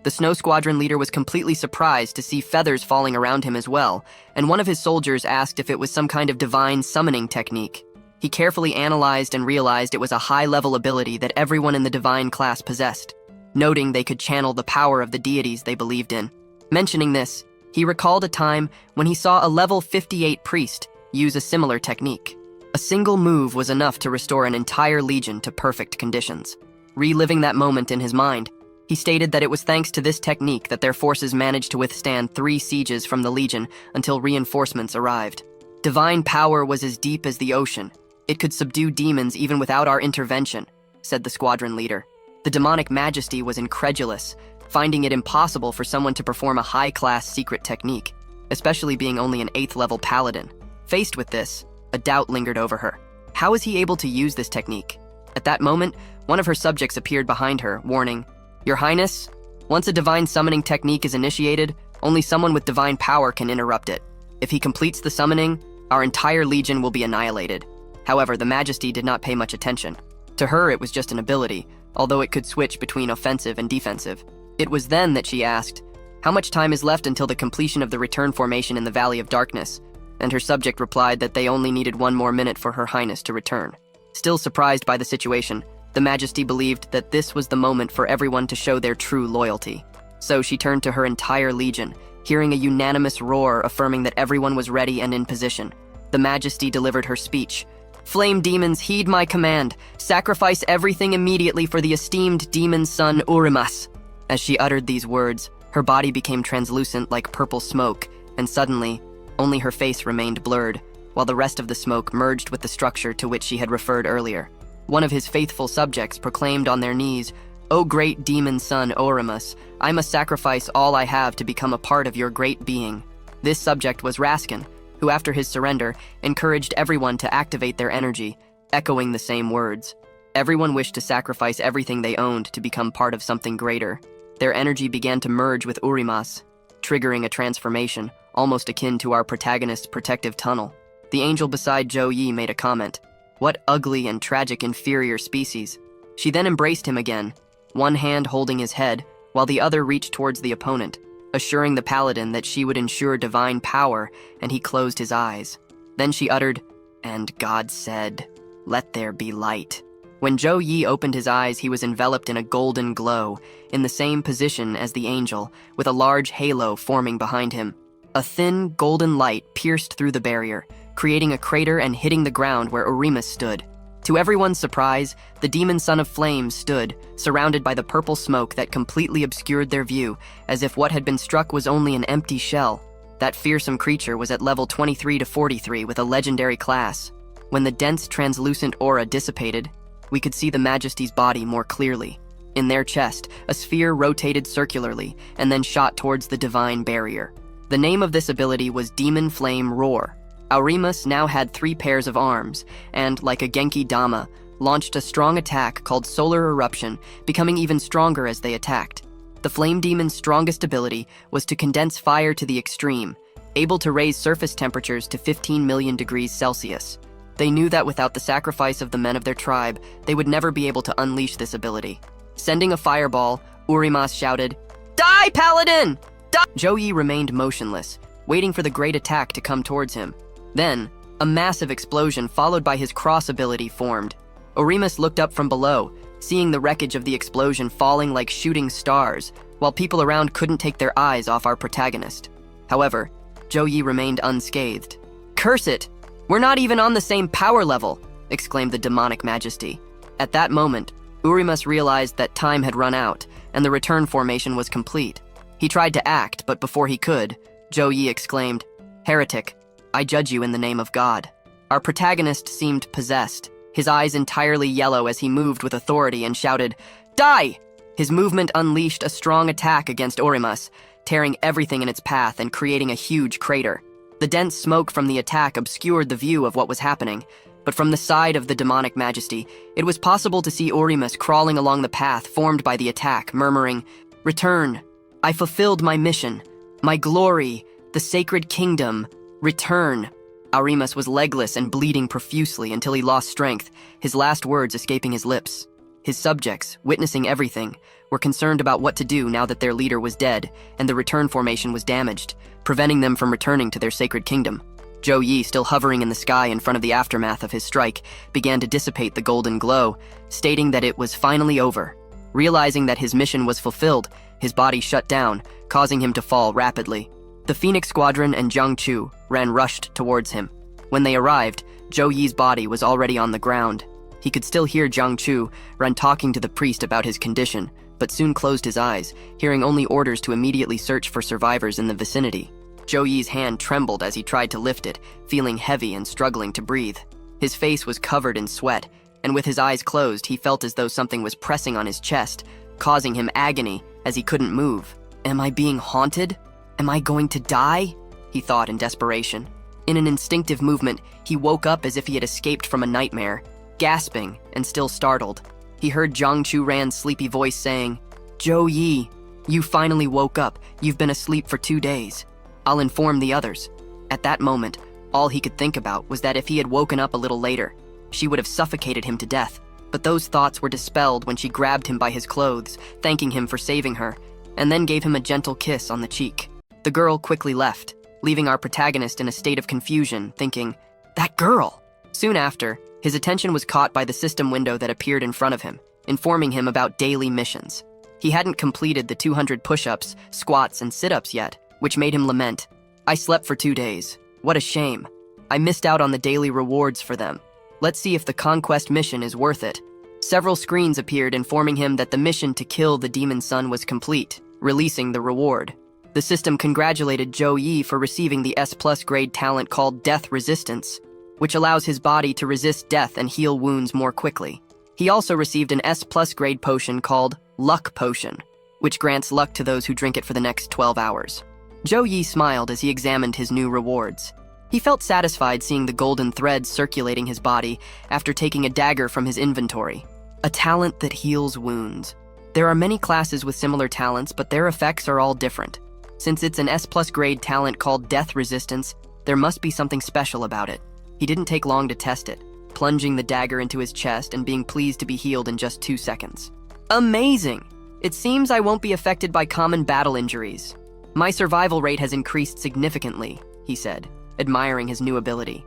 The Snow Squadron leader was completely surprised to see feathers falling around him as well, and one of his soldiers asked if it was some kind of divine summoning technique. He carefully analyzed and realized it was a high-level ability that everyone in the divine class possessed, noting they could channel the power of the deities they believed in. Mentioning this, he recalled a time when he saw a level 58 priest use a similar technique. A single move was enough to restore an entire legion to perfect conditions. Reliving that moment in his mind, he stated that it was thanks to this technique that their forces managed to withstand 3 sieges from the legion until reinforcements arrived. Divine power was as deep as the ocean. It could subdue demons even without our intervention, said the squadron leader. The demonic majesty was incredulous, finding it impossible for someone to perform a high-class secret technique, especially being only an 8th-level paladin. Faced with this, a doubt lingered over her. How is he able to use this technique? At that moment, one of her subjects appeared behind her, warning, "Your Highness, once a divine summoning technique is initiated, only someone with divine power can interrupt it. If he completes the summoning, our entire legion will be annihilated." However, the Majesty did not pay much attention. To her, it was just an ability, although it could switch between offensive and defensive. It was then that she asked, "How much time is left until the completion of the return formation in the Valley of Darkness?" And her subject replied that they only needed 1 more minute for Her Highness to return. Still surprised by the situation, the Majesty believed that this was the moment for everyone to show their true loyalty. So she turned to her entire legion, hearing a unanimous roar affirming that everyone was ready and in position. The Majesty delivered her speech. "Flame demons, heed my command. Sacrifice everything immediately for the esteemed demon son Urimas." As she uttered these words, her body became translucent like purple smoke, and suddenly, only her face remained blurred, while the rest of the smoke merged with the structure to which she had referred earlier. One of his faithful subjects proclaimed on their knees, "O great demon son Urimas, I must sacrifice all I have to become a part of your great being." This subject was Raskin, who after his surrender, encouraged everyone to activate their energy, echoing the same words. Everyone wished to sacrifice everything they owned to become part of something greater. Their energy began to merge with Urimas, triggering a transformation, almost akin to our protagonist's protective tunnel. The angel beside Zhou Yi made a comment. "What ugly and tragic inferior species." She then embraced him again, one hand holding his head, while the other reached towards the opponent, assuring the paladin that she would ensure divine power, and he closed his eyes. Then she uttered, "And God said, 'Let there be light.'" When Zhou Yi opened his eyes, he was enveloped in a golden glow, in the same position as the angel, with a large halo forming behind him. A thin, golden light pierced through the barrier, creating a crater and hitting the ground where Urimas stood. To everyone's surprise, the demon son of flames stood, surrounded by the purple smoke that completely obscured their view, as if what had been struck was only an empty shell. That fearsome creature was at level 23 to 43 with a legendary class. When the dense, translucent aura dissipated, we could see the Majesty's body more clearly. In their chest, a sphere rotated circularly and then shot towards the divine barrier. The name of this ability was Demon Flame Roar. Aurimus now had 3 pairs of arms, and, like a Genki Dama, launched a strong attack called Solar Eruption, becoming even stronger as they attacked. The Flame Demon's strongest ability was to condense fire to the extreme, able to raise surface temperatures to 15 million degrees Celsius. They knew that without the sacrifice of the men of their tribe, they would never be able to unleash this ability. Sending a fireball, Urimas shouted, "Die, Paladin! Die!" Zhou remained motionless, waiting for the great attack to come towards him. Then, a massive explosion followed by his cross ability formed. Urimas looked up from below, seeing the wreckage of the explosion falling like shooting stars, while people around couldn't take their eyes off our protagonist. However, Zhou remained unscathed. "Curse it! We're not even on the same power level!" exclaimed the demonic majesty. At that moment, Urimas realized that time had run out, and the return formation was complete. He tried to act, but before he could, Zhou exclaimed, "Heretic, I judge you in the name of God." Our protagonist seemed possessed, his eyes entirely yellow as he moved with authority and shouted, "Die!" His movement unleashed a strong attack against Urimas, tearing everything in its path and creating a huge crater. The dense smoke from the attack obscured the view of what was happening, but from the side of the demonic majesty, it was possible to see Urimas crawling along the path formed by the attack, murmuring, "Return! I fulfilled my mission. My glory, the sacred kingdom, return." Urimas was legless and bleeding profusely until he lost strength, his last words escaping his lips. His subjects, witnessing everything, were concerned about what to do now that their leader was dead and the return formation was damaged, preventing them from returning to their sacred kingdom. Zhou, still hovering in the sky in front of the aftermath of his strike, began to dissipate the golden glow, stating that it was finally over. Realizing that his mission was fulfilled, his body shut down, causing him to fall rapidly. The Phoenix Squadron and Jiang Chu rushed towards him. When they arrived, Zhou body was already on the ground. He could still hear Jiang Chu talking to the priest about his condition, but soon closed his eyes, hearing only orders to immediately search for survivors in the vicinity. Zhou hand trembled as he tried to lift it, feeling heavy and struggling to breathe. His face was covered in sweat, and with his eyes closed, he felt as though something was pressing on his chest, causing him agony as he couldn't move. "Am I being haunted? Am I going to die?" he thought in desperation. In an instinctive movement, he woke up as if he had escaped from a nightmare, gasping and still startled. He heard Jiang Churan's sleepy voice saying, "Zhou, you finally woke up. You've been asleep for 2 days. I'll inform the others." At that moment, all he could think about was that if he had woken up a little later, she would have suffocated him to death. But those thoughts were dispelled when she grabbed him by his clothes, thanking him for saving her, and then gave him a gentle kiss on the cheek. The girl quickly left, leaving our protagonist in a state of confusion, thinking, "That girl!" Soon after, his attention was caught by the system window that appeared in front of him, informing him about daily missions. He hadn't completed the 200 push-ups, squats, and sit-ups yet, which made him lament, "I slept for 2 days. What a shame. I missed out on the daily rewards for them. Let's see if the conquest mission is worth it." Several screens appeared informing him that the mission to kill the demon son was complete, releasing the reward. The system congratulated Zhou for receiving the S+ grade talent called Death Resistance, which allows his body to resist death and heal wounds more quickly. He also received an S+ grade potion called Luck Potion, which grants luck to those who drink it for the next 12 hours. Zhou smiled as he examined his new rewards. He felt satisfied seeing the golden threads circulating his body after taking a dagger from his inventory. A talent that heals wounds. There are many classes with similar talents, but their effects are all different. Since it's an S+ grade talent called Death Resistance, there must be something special about it. He didn't take long to test it, plunging the dagger into his chest and being pleased to be healed in just 2 seconds. Amazing! It seems I won't be affected by common battle injuries. My survival rate has increased significantly, he said, admiring his new ability.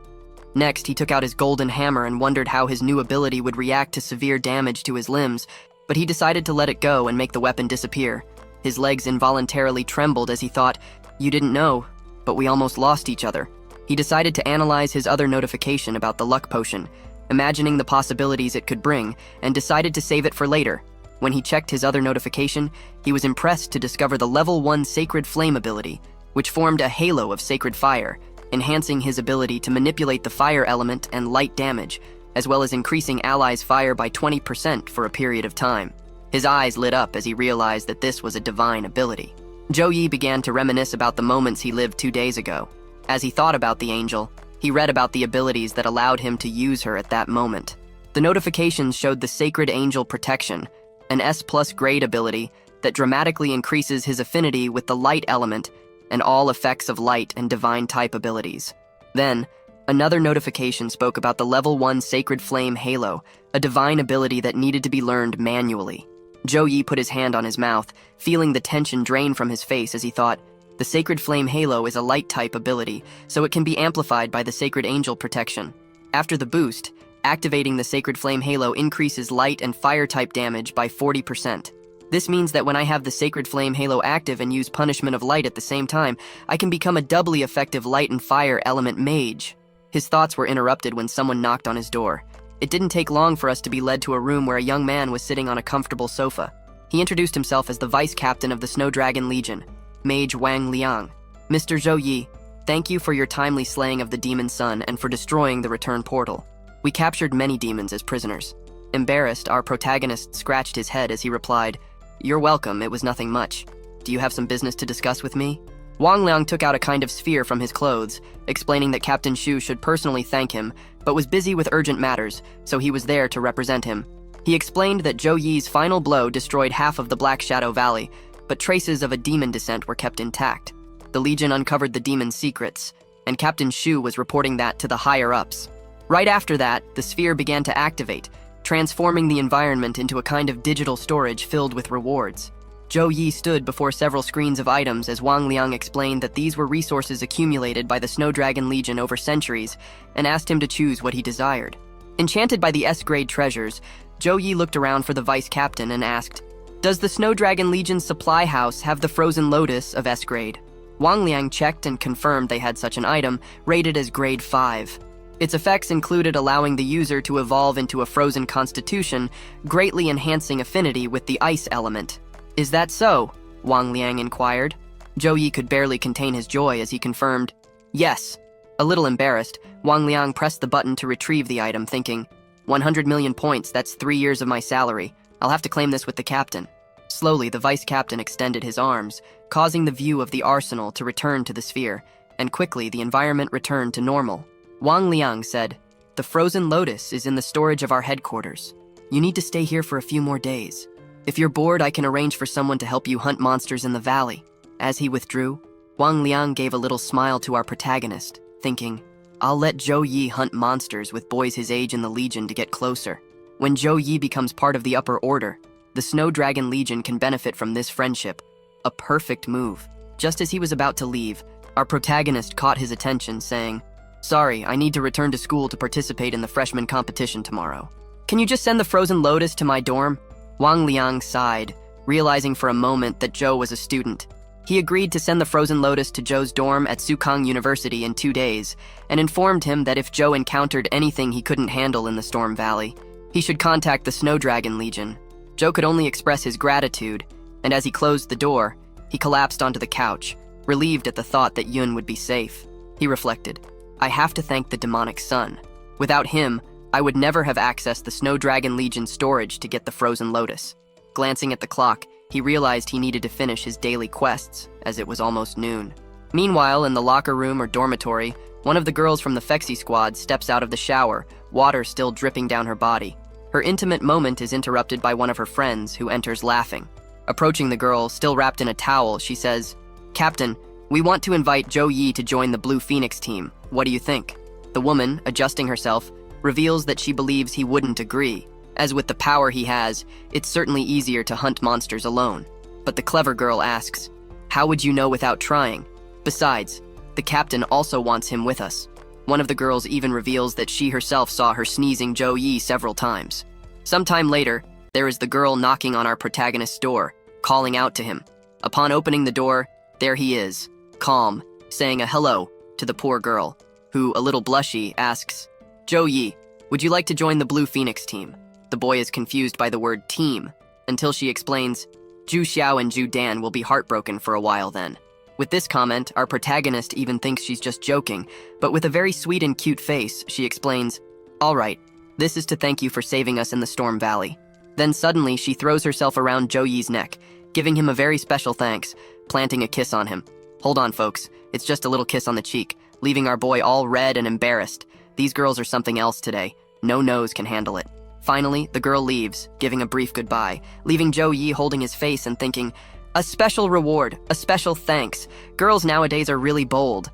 Next, he took out his golden hammer and wondered how his new ability would react to severe damage to his limbs, but he decided to let it go and make the weapon disappear. His legs involuntarily trembled as he thought, "You didn't know, but we almost lost each other." He decided to analyze his other notification about the luck potion, imagining the possibilities it could bring, and decided to save it for later. When he checked his other notification, he was impressed to discover the level 1 Sacred Flame ability, which formed a halo of sacred fire, enhancing his ability to manipulate the fire element and light damage, as well as increasing allies' fire by 20% for a period of time. His eyes lit up as he realized that this was a divine ability. Zhou Yi began to reminisce about the moments he lived 2 days ago. As he thought about the angel, he read about the abilities that allowed him to use her at that moment. The notifications showed the Sacred Angel Protection, an S+ grade ability that dramatically increases his affinity with the light element and all effects of light and divine type abilities. Then, another notification spoke about the level 1 Sacred Flame Halo, a divine ability that needed to be learned manually. Zhou Yi put his hand on his mouth, feeling the tension drain from his face as he thought, the Sacred Flame Halo is a light type ability, so it can be amplified by the Sacred Angel Protection. After the boost, activating the Sacred Flame Halo increases light and fire type damage by 40%. This means that when I have the Sacred Flame Halo active and use Punishment of Light at the same time, I can become a doubly effective light and fire element mage. His thoughts were interrupted when someone knocked on his door. It didn't take long for us to be led to a room where a young man was sitting on a comfortable sofa. He introduced himself as the vice captain of the Snow Dragon Legion, Mage Wang Liang. Mr. Zhou Yi, thank you for your timely slaying of the demon sun and for destroying the return portal. We captured many demons as prisoners. Embarrassed, our protagonist scratched his head as he replied, "You're welcome, it was nothing much. Do you have some business to discuss with me?" Wang Liang took out a kind of sphere from his clothes, explaining that Captain Shu should personally thank him, but was busy with urgent matters, so he was there to represent him. He explained that Zhou Yi's final blow destroyed half of the Black Shadow Valley, but traces of a demon descent were kept intact. The Legion uncovered the demon's secrets, and Captain Shu was reporting that to the higher-ups. Right after that, the sphere began to activate, transforming the environment into a kind of digital storage filled with rewards. Zhou Yi stood before several screens of items as Wang Liang explained that these were resources accumulated by the Snow Dragon Legion over centuries, and asked him to choose what he desired. Enchanted by the S-grade treasures, Zhou Yi looked around for the vice captain and asked, "Does the Snow Dragon Legion's supply house have the Frozen Lotus of S-grade?" Wang Liang checked and confirmed they had such an item, rated as grade 5. Its effects included allowing the user to evolve into a frozen constitution, greatly enhancing affinity with the ice element. "Is that so?" Wang Liang inquired. Zhou Yi could barely contain his joy as he confirmed, "Yes." A little embarrassed, Wang Liang pressed the button to retrieve the item, thinking, 100 million points, that's 3 years of my salary. I'll have to claim this with the captain. Slowly, the vice captain extended his arms, causing the view of the arsenal to return to the sphere, and quickly the environment returned to normal. Wang Liang said, "The Frozen Lotus is in the storage of our headquarters. You need to stay here for a few more days. If you're bored, I can arrange for someone to help you hunt monsters in the valley." As he withdrew, Wang Liang gave a little smile to our protagonist, thinking, "I'll let Zhou Yi hunt monsters with boys his age in the Legion to get closer. When Zhou Yi becomes part of the upper order, the Snow Dragon Legion can benefit from this friendship. A perfect move." Just as he was about to leave, our protagonist caught his attention, saying, "Sorry, I need to return to school to participate in the freshman competition tomorrow. Can you just send the Frozen Lotus to my dorm?" Wang Liang sighed, realizing for a moment that Zhou was a student. He agreed to send the Frozen Lotus to Zhou's dorm at Sukang University in 2 days, and informed him that if Zhou encountered anything he couldn't handle in the Storm Valley, he should contact the Snow Dragon Legion. Zhou could only express his gratitude, and as he closed the door, he collapsed onto the couch, relieved at the thought that Yun would be safe. He reflected, "I have to thank the demonic sun. Without him, I would never have accessed the Snow Dragon Legion storage to get the Frozen Lotus." Glancing at the clock, he realized he needed to finish his daily quests, as it was almost noon. Meanwhile, in the locker room or dormitory, one of the girls from the Fexi squad steps out of the shower, water still dripping down her body. Her intimate moment is interrupted by one of her friends, who enters laughing. Approaching the girl, still wrapped in a towel, she says, "Captain, we want to invite Zhou Yi to join the Blue Phoenix team. What do you think?" The woman, adjusting herself, reveals that she believes he wouldn't agree, as with the power he has, it's certainly easier to hunt monsters alone. But the clever girl asks, "How would you know without trying? Besides, the captain also wants him with us." One of the girls even reveals that she herself saw her sneezing Zhou Yi several times. Sometime later, there is the girl knocking on our protagonist's door, calling out to him. Upon opening the door, there he is, calm, saying a hello to the poor girl, who, a little blushy, asks, "Zhou Yi, would you like to join the Blue Phoenix team?" The boy is confused by the word team, until she explains, "Zhu Xiao and Zhu Dan will be heartbroken for a while then." With this comment, our protagonist even thinks she's just joking, but with a very sweet and cute face, she explains, "All right, this is to thank you for saving us in the Storm Valley." Then suddenly, she throws herself around Jo-Yi's neck, giving him a very special thanks, planting a kiss on him. Hold on, folks. It's just a little kiss on the cheek, leaving our boy all red and embarrassed. These girls are something else today. No nose can handle it. Finally, the girl leaves, giving a brief goodbye, leaving Jo-Yi holding his face and thinking, a special reward, a special thanks. Girls nowadays are really bold.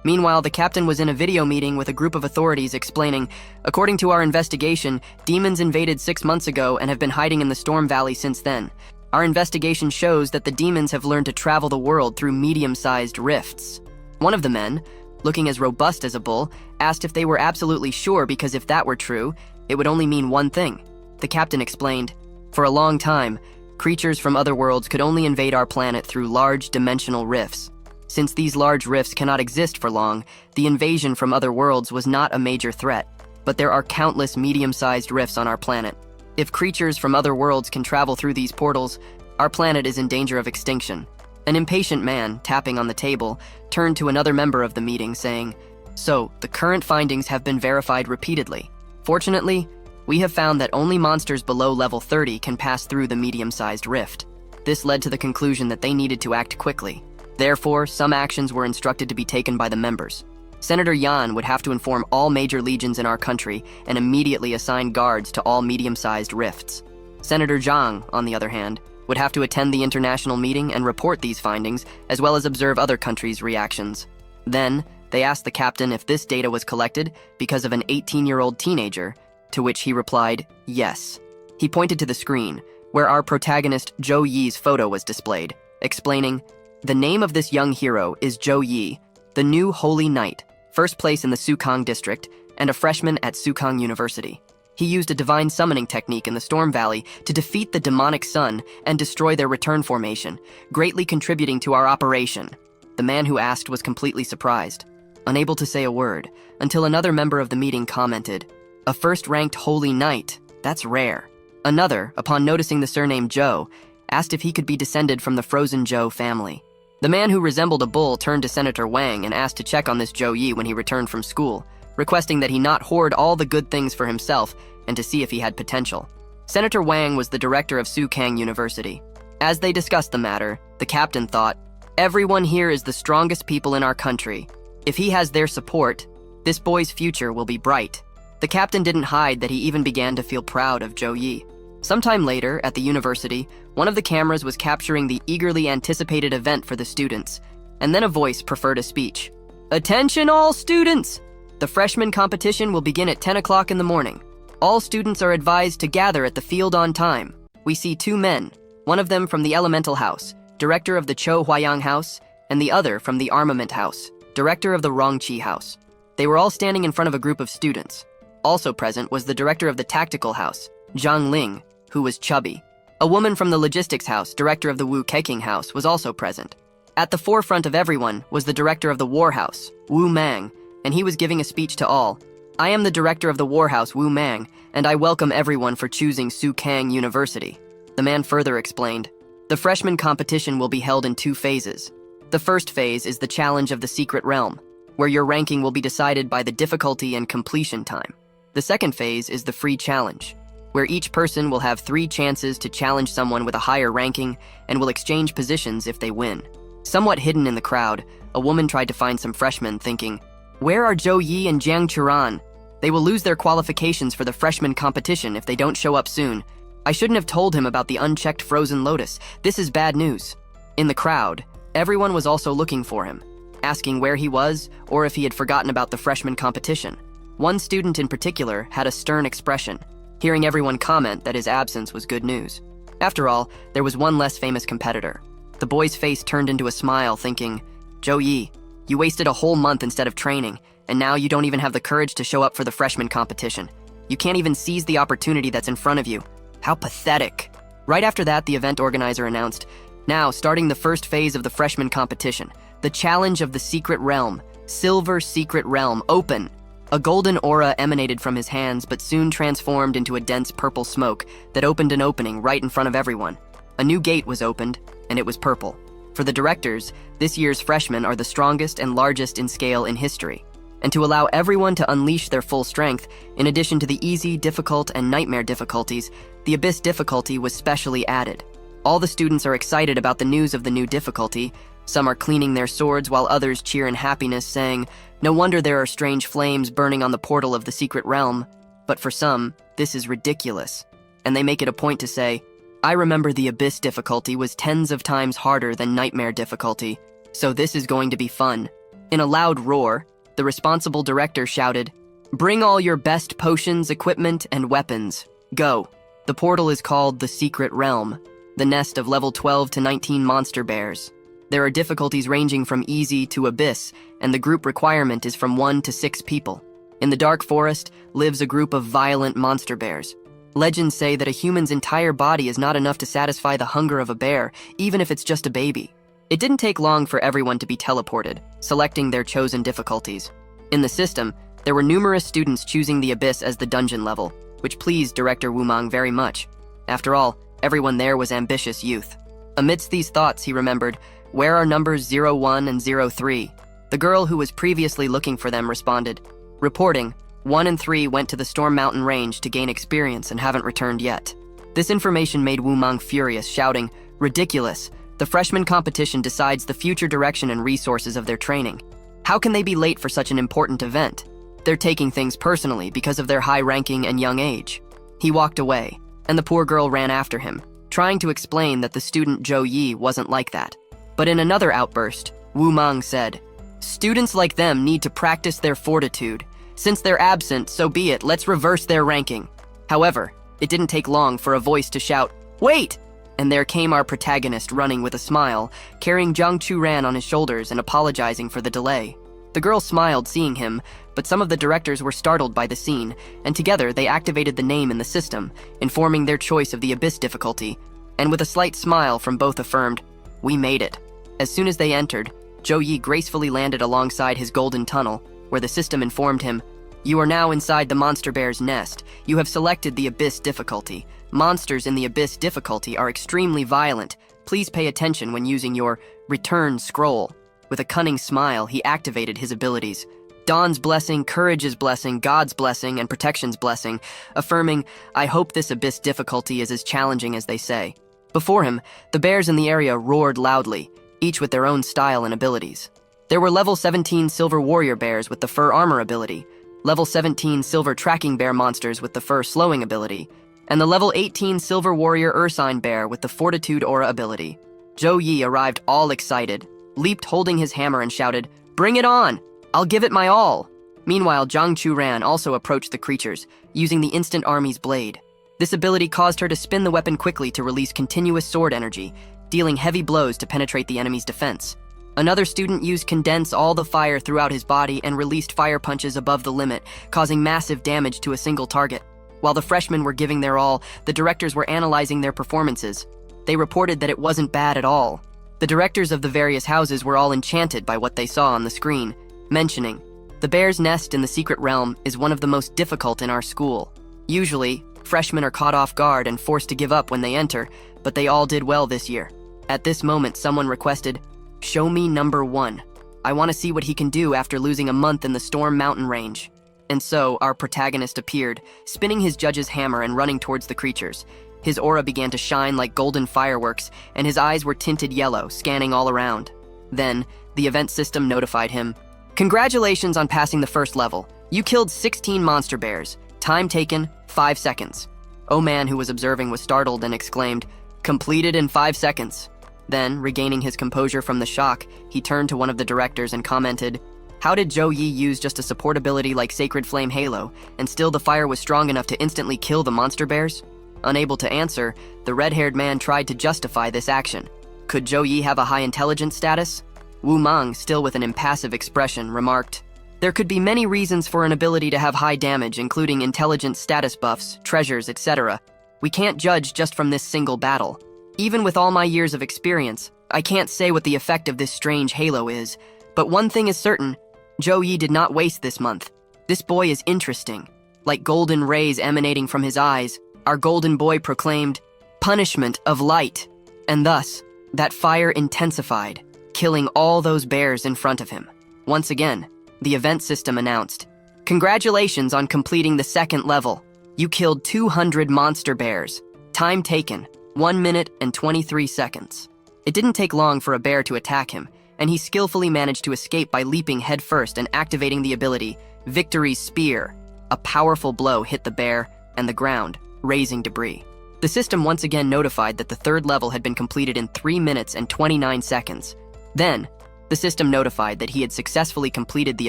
Meanwhile, the captain was in a video meeting with a group of authorities explaining, according to our investigation, demons invaded 6 months ago and have been hiding in the Storm Valley since then. Our investigation shows that the demons have learned to travel the world through medium-sized rifts. One of the men, looking as robust as a bull, asked if they were absolutely sure because if that were true, it would only mean one thing. The captain explained, for a long time, creatures from other worlds could only invade our planet through large dimensional rifts. Since these large rifts cannot exist for long, the invasion from other worlds was not a major threat, but there are countless medium-sized rifts on our planet. If creatures from other worlds can travel through these portals, our planet is in danger of extinction. An impatient man, tapping on the table, turned to another member of the meeting saying, "So, the current findings have been verified repeatedly. Fortunately, we have found that only monsters below level 30 can pass through the medium-sized rift. This led to the conclusion that they needed to act quickly. Therefore, some actions were instructed to be taken by the members. Senator Yan would have to inform all major legions in our country and immediately assign guards to all medium-sized rifts. Senator Zhang, on the other hand, would have to attend the international meeting and report these findings, as well as observe other countries' reactions. Then, they asked the captain if this data was collected because of an 18-year-old teenager, to which he replied, yes. He pointed to the screen, where our protagonist Jo-Yi's photo was displayed, explaining, the name of this young hero is Jo-Yi, the new Holy Knight, first place in the Sukang district, and a freshman at Sukang University. He used a divine summoning technique in the Storm Valley to defeat the demonic sun and destroy their return formation, greatly contributing to our operation. The man who asked was completely surprised, unable to say a word, until another member of the meeting commented, a first-ranked Holy Knight, that's rare. Another, upon noticing the surname Zhou, asked if he could be descended from the Frozen Zhou family. The man who resembled a bull turned to Senator Wang and asked to check on this Jo-Yi when he returned from school, requesting that he not hoard all the good things for himself and to see if he had potential. Senator Wang was the director of Sukang University. As they discussed the matter, the captain thought, everyone here is the strongest people in our country. If he has their support, this boy's future will be bright. The captain didn't hide that he even began to feel proud of Jo-Yi. Sometime later, at the university, one of the cameras was capturing the eagerly anticipated event for the students, and then a voice preferred a speech. Attention all students! The freshman competition will begin at 10 o'clock in the morning. All students are advised to gather at the field on time. We see two men, one of them from the Elemental House, director of the Cho Huayang House, and the other from the Armament House, director of the Rongqi House. They were all standing in front of a group of students. Also present was the director of the Tactical House, Zhang Ling, who was chubby. A woman from the Logistics House, director of the Wu Keqing House, was also present. At the forefront of everyone was the director of the War House, Wu Mang, and he was giving a speech to all. I am the director of the War House, Wu Mang, and I welcome everyone for choosing Sukang University. The man further explained, the freshman competition will be held in 2 phases. The first phase is the challenge of the secret realm, where your ranking will be decided by the difficulty and completion time. The second phase is the free challenge, where each person will have 3 chances to challenge someone with a higher ranking and will exchange positions if they win. Somewhat hidden in the crowd, a woman tried to find some freshmen thinking, where are Jo-Yi and Jiang Churan? They will lose their qualifications for the freshman competition if they don't show up soon. I shouldn't have told him about the unchecked frozen lotus. This is bad news. In the crowd, everyone was also looking for him, asking where he was or if he had forgotten about the freshman competition. One student in particular had a stern expression, hearing everyone comment that his absence was good news. After all, there was one less famous competitor. The boy's face turned into a smile, thinking, Jo-Yi, you wasted a whole month instead of training, and now you don't even have the courage to show up for the freshman competition. You can't even seize the opportunity that's in front of you. How pathetic. Right after that, the event organizer announced, now starting the first phase of the freshman competition, the challenge of the secret realm, Silver Secret Realm, open. A golden aura emanated from his hands but soon transformed into a dense purple smoke that opened an opening right in front of everyone. A new gate was opened, and it was purple. For the directors, this year's freshmen are the strongest and largest in scale in history. And to allow everyone to unleash their full strength, in addition to the easy, difficult, and nightmare difficulties, the Abyss difficulty was specially added. All the students are excited about the news of the new difficulty. Some are cleaning their swords while others cheer in happiness, saying, "No wonder there are strange flames burning on the portal of the secret realm." But for some, this is ridiculous. And they make it a point to say, "I remember the Abyss difficulty was tens of times harder than Nightmare difficulty, so this is going to be fun." In a loud roar, the responsible director shouted, "Bring all your best potions, equipment, and weapons. Go." The portal is called the Secret Realm, the nest of level 12 to 19 monster bears. There are difficulties ranging from easy to abyss, and the group requirement is from 1 to 6 people. In the dark forest lives a group of violent monster bears. Legends say that a human's entire body is not enough to satisfy the hunger of a bear, even if it's just a baby. It didn't take long for everyone to be teleported, selecting their chosen difficulties. In the system, there were numerous students choosing the abyss as the dungeon level, which pleased Director Wumang very much. After all, everyone there was ambitious youth. Amidst these thoughts, he remembered, where are numbers 01 and 03? The girl who was previously looking for them responded, reporting, 1 and 3 went to the Storm Mountain Range to gain experience and haven't returned yet. This information made Wumang furious, shouting, "Ridiculous! The freshman competition decides the future direction and resources of their training. How can they be late for such an important event? They're taking things personally because of their high ranking and young age." He walked away, and the poor girl ran after him, trying to explain that the student Zhou Yi wasn't like that. But in another outburst, Wumang said, "Students like them need to practice their fortitude. Since they're absent, so be it, let's reverse their ranking." However, it didn't take long for a voice to shout, "Wait!" And there came our protagonist running with a smile, carrying Zhang Churan on his shoulders and apologizing for the delay. The girl smiled seeing him, but some of the directors were startled by the scene, and together they activated the name in the system, informing their choice of the Abyss difficulty, and with a slight smile from both affirmed, "We made it." As soon as they entered, Zhou Yi gracefully landed alongside his golden tunnel, where the system informed him, "You are now inside the monster bear's nest. You have selected the Abyss difficulty. Monsters in the Abyss difficulty are extremely violent. Please pay attention when using your return scroll." With a cunning smile, he activated his abilities. Dawn's blessing, courage's blessing, God's blessing, and protection's blessing, affirming, "I hope this Abyss difficulty is as challenging as they say." Before him, the bears in the area roared loudly, each with their own style and abilities. There were level 17 Silver Warrior bears with the Fur Armor ability, level 17 Silver Tracking Bear monsters with the Fur Slowing ability, and the level 18 Silver Warrior Ursine Bear with the Fortitude Aura ability. Zhou Yi arrived all excited, leaped holding his hammer and shouted, "Bring it on! I'll give it my all!" Meanwhile, Zhang Churan also approached the creatures, using the Instant Army's blade. This ability caused her to spin the weapon quickly to release continuous sword energy, dealing heavy blows to penetrate the enemy's defense. Another student used Condense all the fire throughout his body and released fire punches above the limit, causing massive damage to a single target. While the freshmen were giving their all, the directors were analyzing their performances. They reported that it wasn't bad at all. The directors of the various houses were all enchanted by what they saw on the screen, mentioning, "The bear's nest in the secret realm is one of the most difficult in our school. Usually, freshmen are caught off guard and forced to give up when they enter, but they all did well this year." At this moment, someone requested, "Show me number 1. I want to see what he can do after losing a month in the Storm Mountain Range." And so, our protagonist appeared, spinning his judge's hammer and running towards the creatures. His aura began to shine like golden fireworks, and his eyes were tinted yellow, scanning all around. Then, the event system notified him, "Congratulations on passing the first level. You killed 16 monster bears. Time taken, 5 seconds. O-Man, who was observing, was startled and exclaimed, "Completed in 5 seconds. Then, regaining his composure from the shock, he turned to one of the directors and commented, "How did Zhou Yi use just a support ability like Sacred Flame Halo, and still the fire was strong enough to instantly kill the monster bears?" Unable to answer, the red-haired man tried to justify this action. Could Zhou Yi have a high intelligence status? Wu Mang, still with an impassive expression, remarked, "There could be many reasons for an ability to have high damage, including intelligence status buffs, treasures, etc. We can't judge just from this single battle. Even with all my years of experience, I can't say what the effect of this strange halo is. But one thing is certain, Zhou Yi did not waste this month. This boy is interesting." Like golden rays emanating from his eyes, our golden boy proclaimed, "Punishment of light." And thus, That fire intensified, killing all those bears in front of him. Once again, the event system announced, "Congratulations on completing the second level. You killed 200 monster bears. Time taken, 1 minute and 23 seconds. It didn't take long for a bear to attack him, and he skillfully managed to escape by leaping headfirst and activating the ability, Victory's Spear. A powerful blow hit the bear and the ground, raising debris. The system once again notified that the third level had been completed in 3 minutes and 29 seconds. Then, the system notified that he had successfully completed the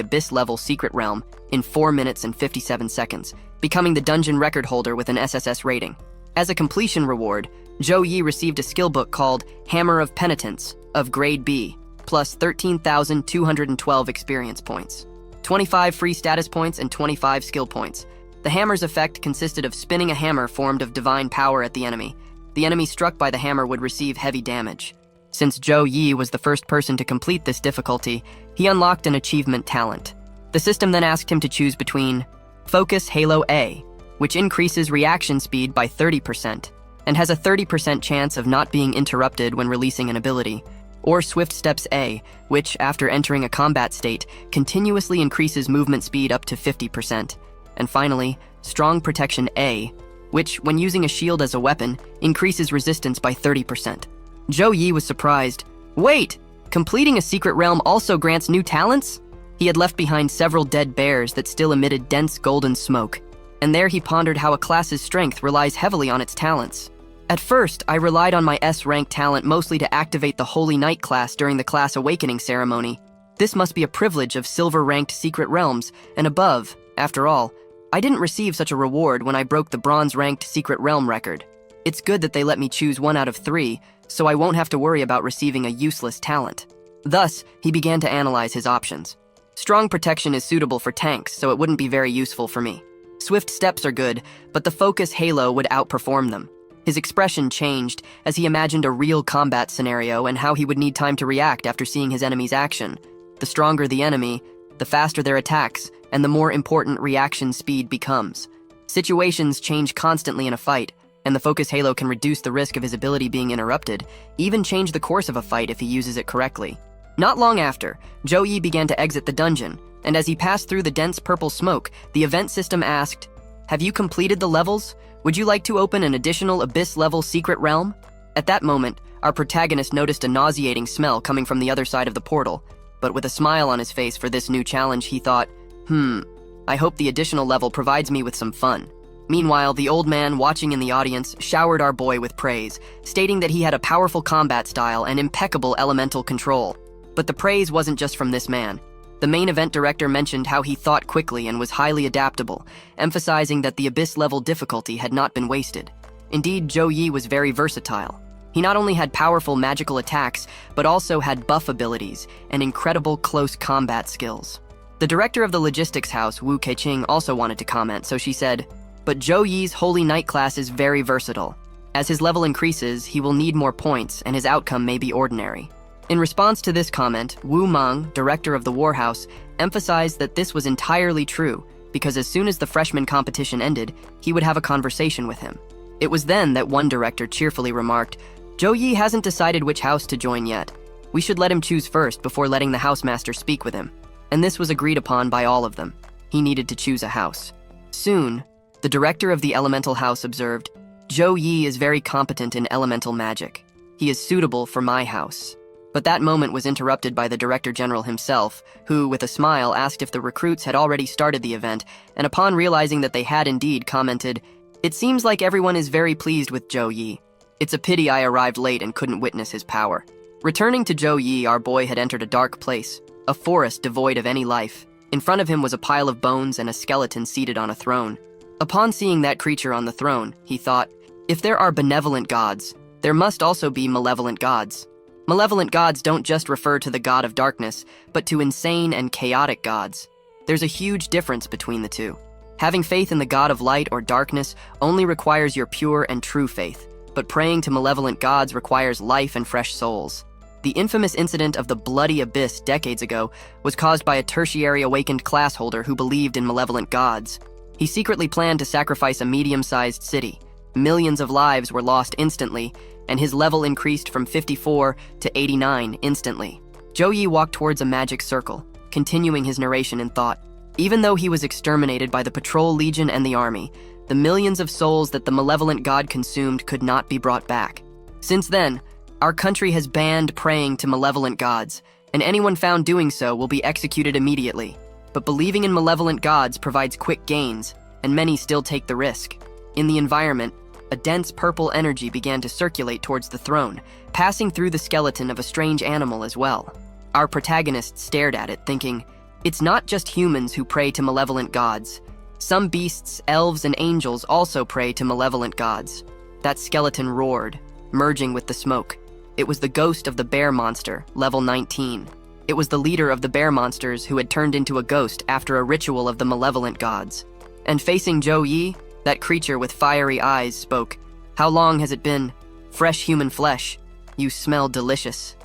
Abyss-level Secret Realm in 4 minutes and 57 seconds, becoming the dungeon record holder with an SSS rating. As a completion reward, Zhou Yi received a skill book called Hammer of Penitence, of Grade B, plus 13,212 experience points, 25 free status points, and 25 skill points. The hammer's effect consisted of spinning a hammer formed of divine power at the enemy. The enemy struck by the hammer would receive heavy damage. Since Zhou Yi was the first person to complete this difficulty, he unlocked an achievement talent. The system then asked him to choose between Focus Halo A, which increases reaction speed by 30% and has a 30% chance of not being interrupted when releasing an ability, or Swift Steps A, which, after entering a combat state, continuously increases movement speed up to 50%. And finally, Strong Protection A, which, when using a shield as a weapon, increases resistance by 30%. Zhou Yi was surprised. Wait! Completing a secret realm also grants new talents? He had left behind several dead bears that still emitted dense golden smoke, and there he pondered how a class's strength relies heavily on its talents. At first, I relied on my S-rank talent mostly to activate the Holy Knight class during the class Awakening ceremony. This must be a privilege of silver-ranked secret realms, and above, after all, I didn't receive such a reward when I broke the bronze-ranked secret realm record. It's good that they let me choose 1 out of 3, so I won't have to worry about receiving a useless talent. Thus, he began to analyze his options. Strong Protection is suitable for tanks, so it wouldn't be very useful for me. Swift Steps are good, but the Focus Halo would outperform them. His expression changed as he imagined a real combat scenario and how he would need time to react after seeing his enemy's action. The stronger the enemy, the faster their attacks, and the more important reaction speed becomes. Situations change constantly in a fight, and the Focus Halo can reduce the risk of his ability being interrupted, even change the course of a fight if he uses it correctly. Not long after, Zhou Yi began to exit the dungeon, and as he passed through the dense purple smoke, the event system asked, "Have you completed the levels? Would you like to open an additional Abyss-level secret realm?" At that moment, our protagonist noticed a nauseating smell coming from the other side of the portal, but with a smile on his face for this new challenge, he thought, I hope the additional level provides me with some fun. Meanwhile, the old man watching in the audience showered our boy with praise, stating that he had a powerful combat style and impeccable elemental control. But the praise wasn't just from this man. The main event director mentioned how he thought quickly and was highly adaptable, emphasizing that the Abyss-level difficulty had not been wasted. Indeed, Zhou Yi was very versatile. He not only had powerful magical attacks, but also had buff abilities and incredible close combat skills. The director of the logistics house, Wu Keiqing, also wanted to comment, so she said, "But Zhou Yi's Holy Knight class is very versatile. As his level increases, he will need more points, and his outcome may be ordinary." In response to this comment, Wu Meng, director of the Warhouse, emphasized that this was entirely true, because as soon as the freshman competition ended, he would have a conversation with him. It was then that one director cheerfully remarked, "Zhou Yi hasn't decided which house to join yet. We should let him choose first before letting the housemaster speak with him." And this was agreed upon by all of them. He needed to choose a house. Soon, the director of the elemental house observed, "Zhou Yi is very competent in elemental magic. He is suitable for my house." But that moment was interrupted by the director general himself, who, with a smile, asked if the recruits had already started the event, and upon realizing that they had indeed, commented, "It seems like everyone is very pleased with Zhou Yi. It's a pity I arrived late and couldn't witness his power." Returning to Zhou Yi, our boy had entered a dark place, a forest devoid of any life. In front of him was a pile of bones and a skeleton seated on a throne. Upon seeing that creature on the throne, he thought, if there are benevolent gods, there must also be malevolent gods. Malevolent gods don't just refer to the god of darkness, but to insane and chaotic gods. There's a huge difference between the two. Having faith in the god of light or darkness only requires your pure and true faith, but praying to malevolent gods requires life and fresh souls. The infamous incident of the Bloody Abyss decades ago was caused by a tertiary awakened class holder who believed in malevolent gods. He secretly planned to sacrifice a medium-sized city. Millions of lives were lost instantly, and his level increased from 54 to 89 instantly. Zhou Yi walked towards a magic circle, continuing his narration in thought. Even though he was exterminated by the Patrol Legion and the army, the millions of souls that the malevolent god consumed could not be brought back. Since then, our country has banned praying to malevolent gods, and anyone found doing so will be executed immediately. But believing in malevolent gods provides quick gains, and many still take the risk. In the environment, a dense purple energy began to circulate towards the throne, passing through the skeleton of a strange animal as well. Our protagonist stared at it, thinking, it's not just humans who pray to malevolent gods. Some beasts, elves, and angels also pray to malevolent gods. That skeleton roared, merging with the smoke. It was the ghost of the bear monster, level 19. It was the leader of the bear monsters who had turned into a ghost after a ritual of the malevolent gods. And facing Zhou Yi, that creature with fiery eyes spoke. How long has it been? Fresh human flesh. You smell delicious.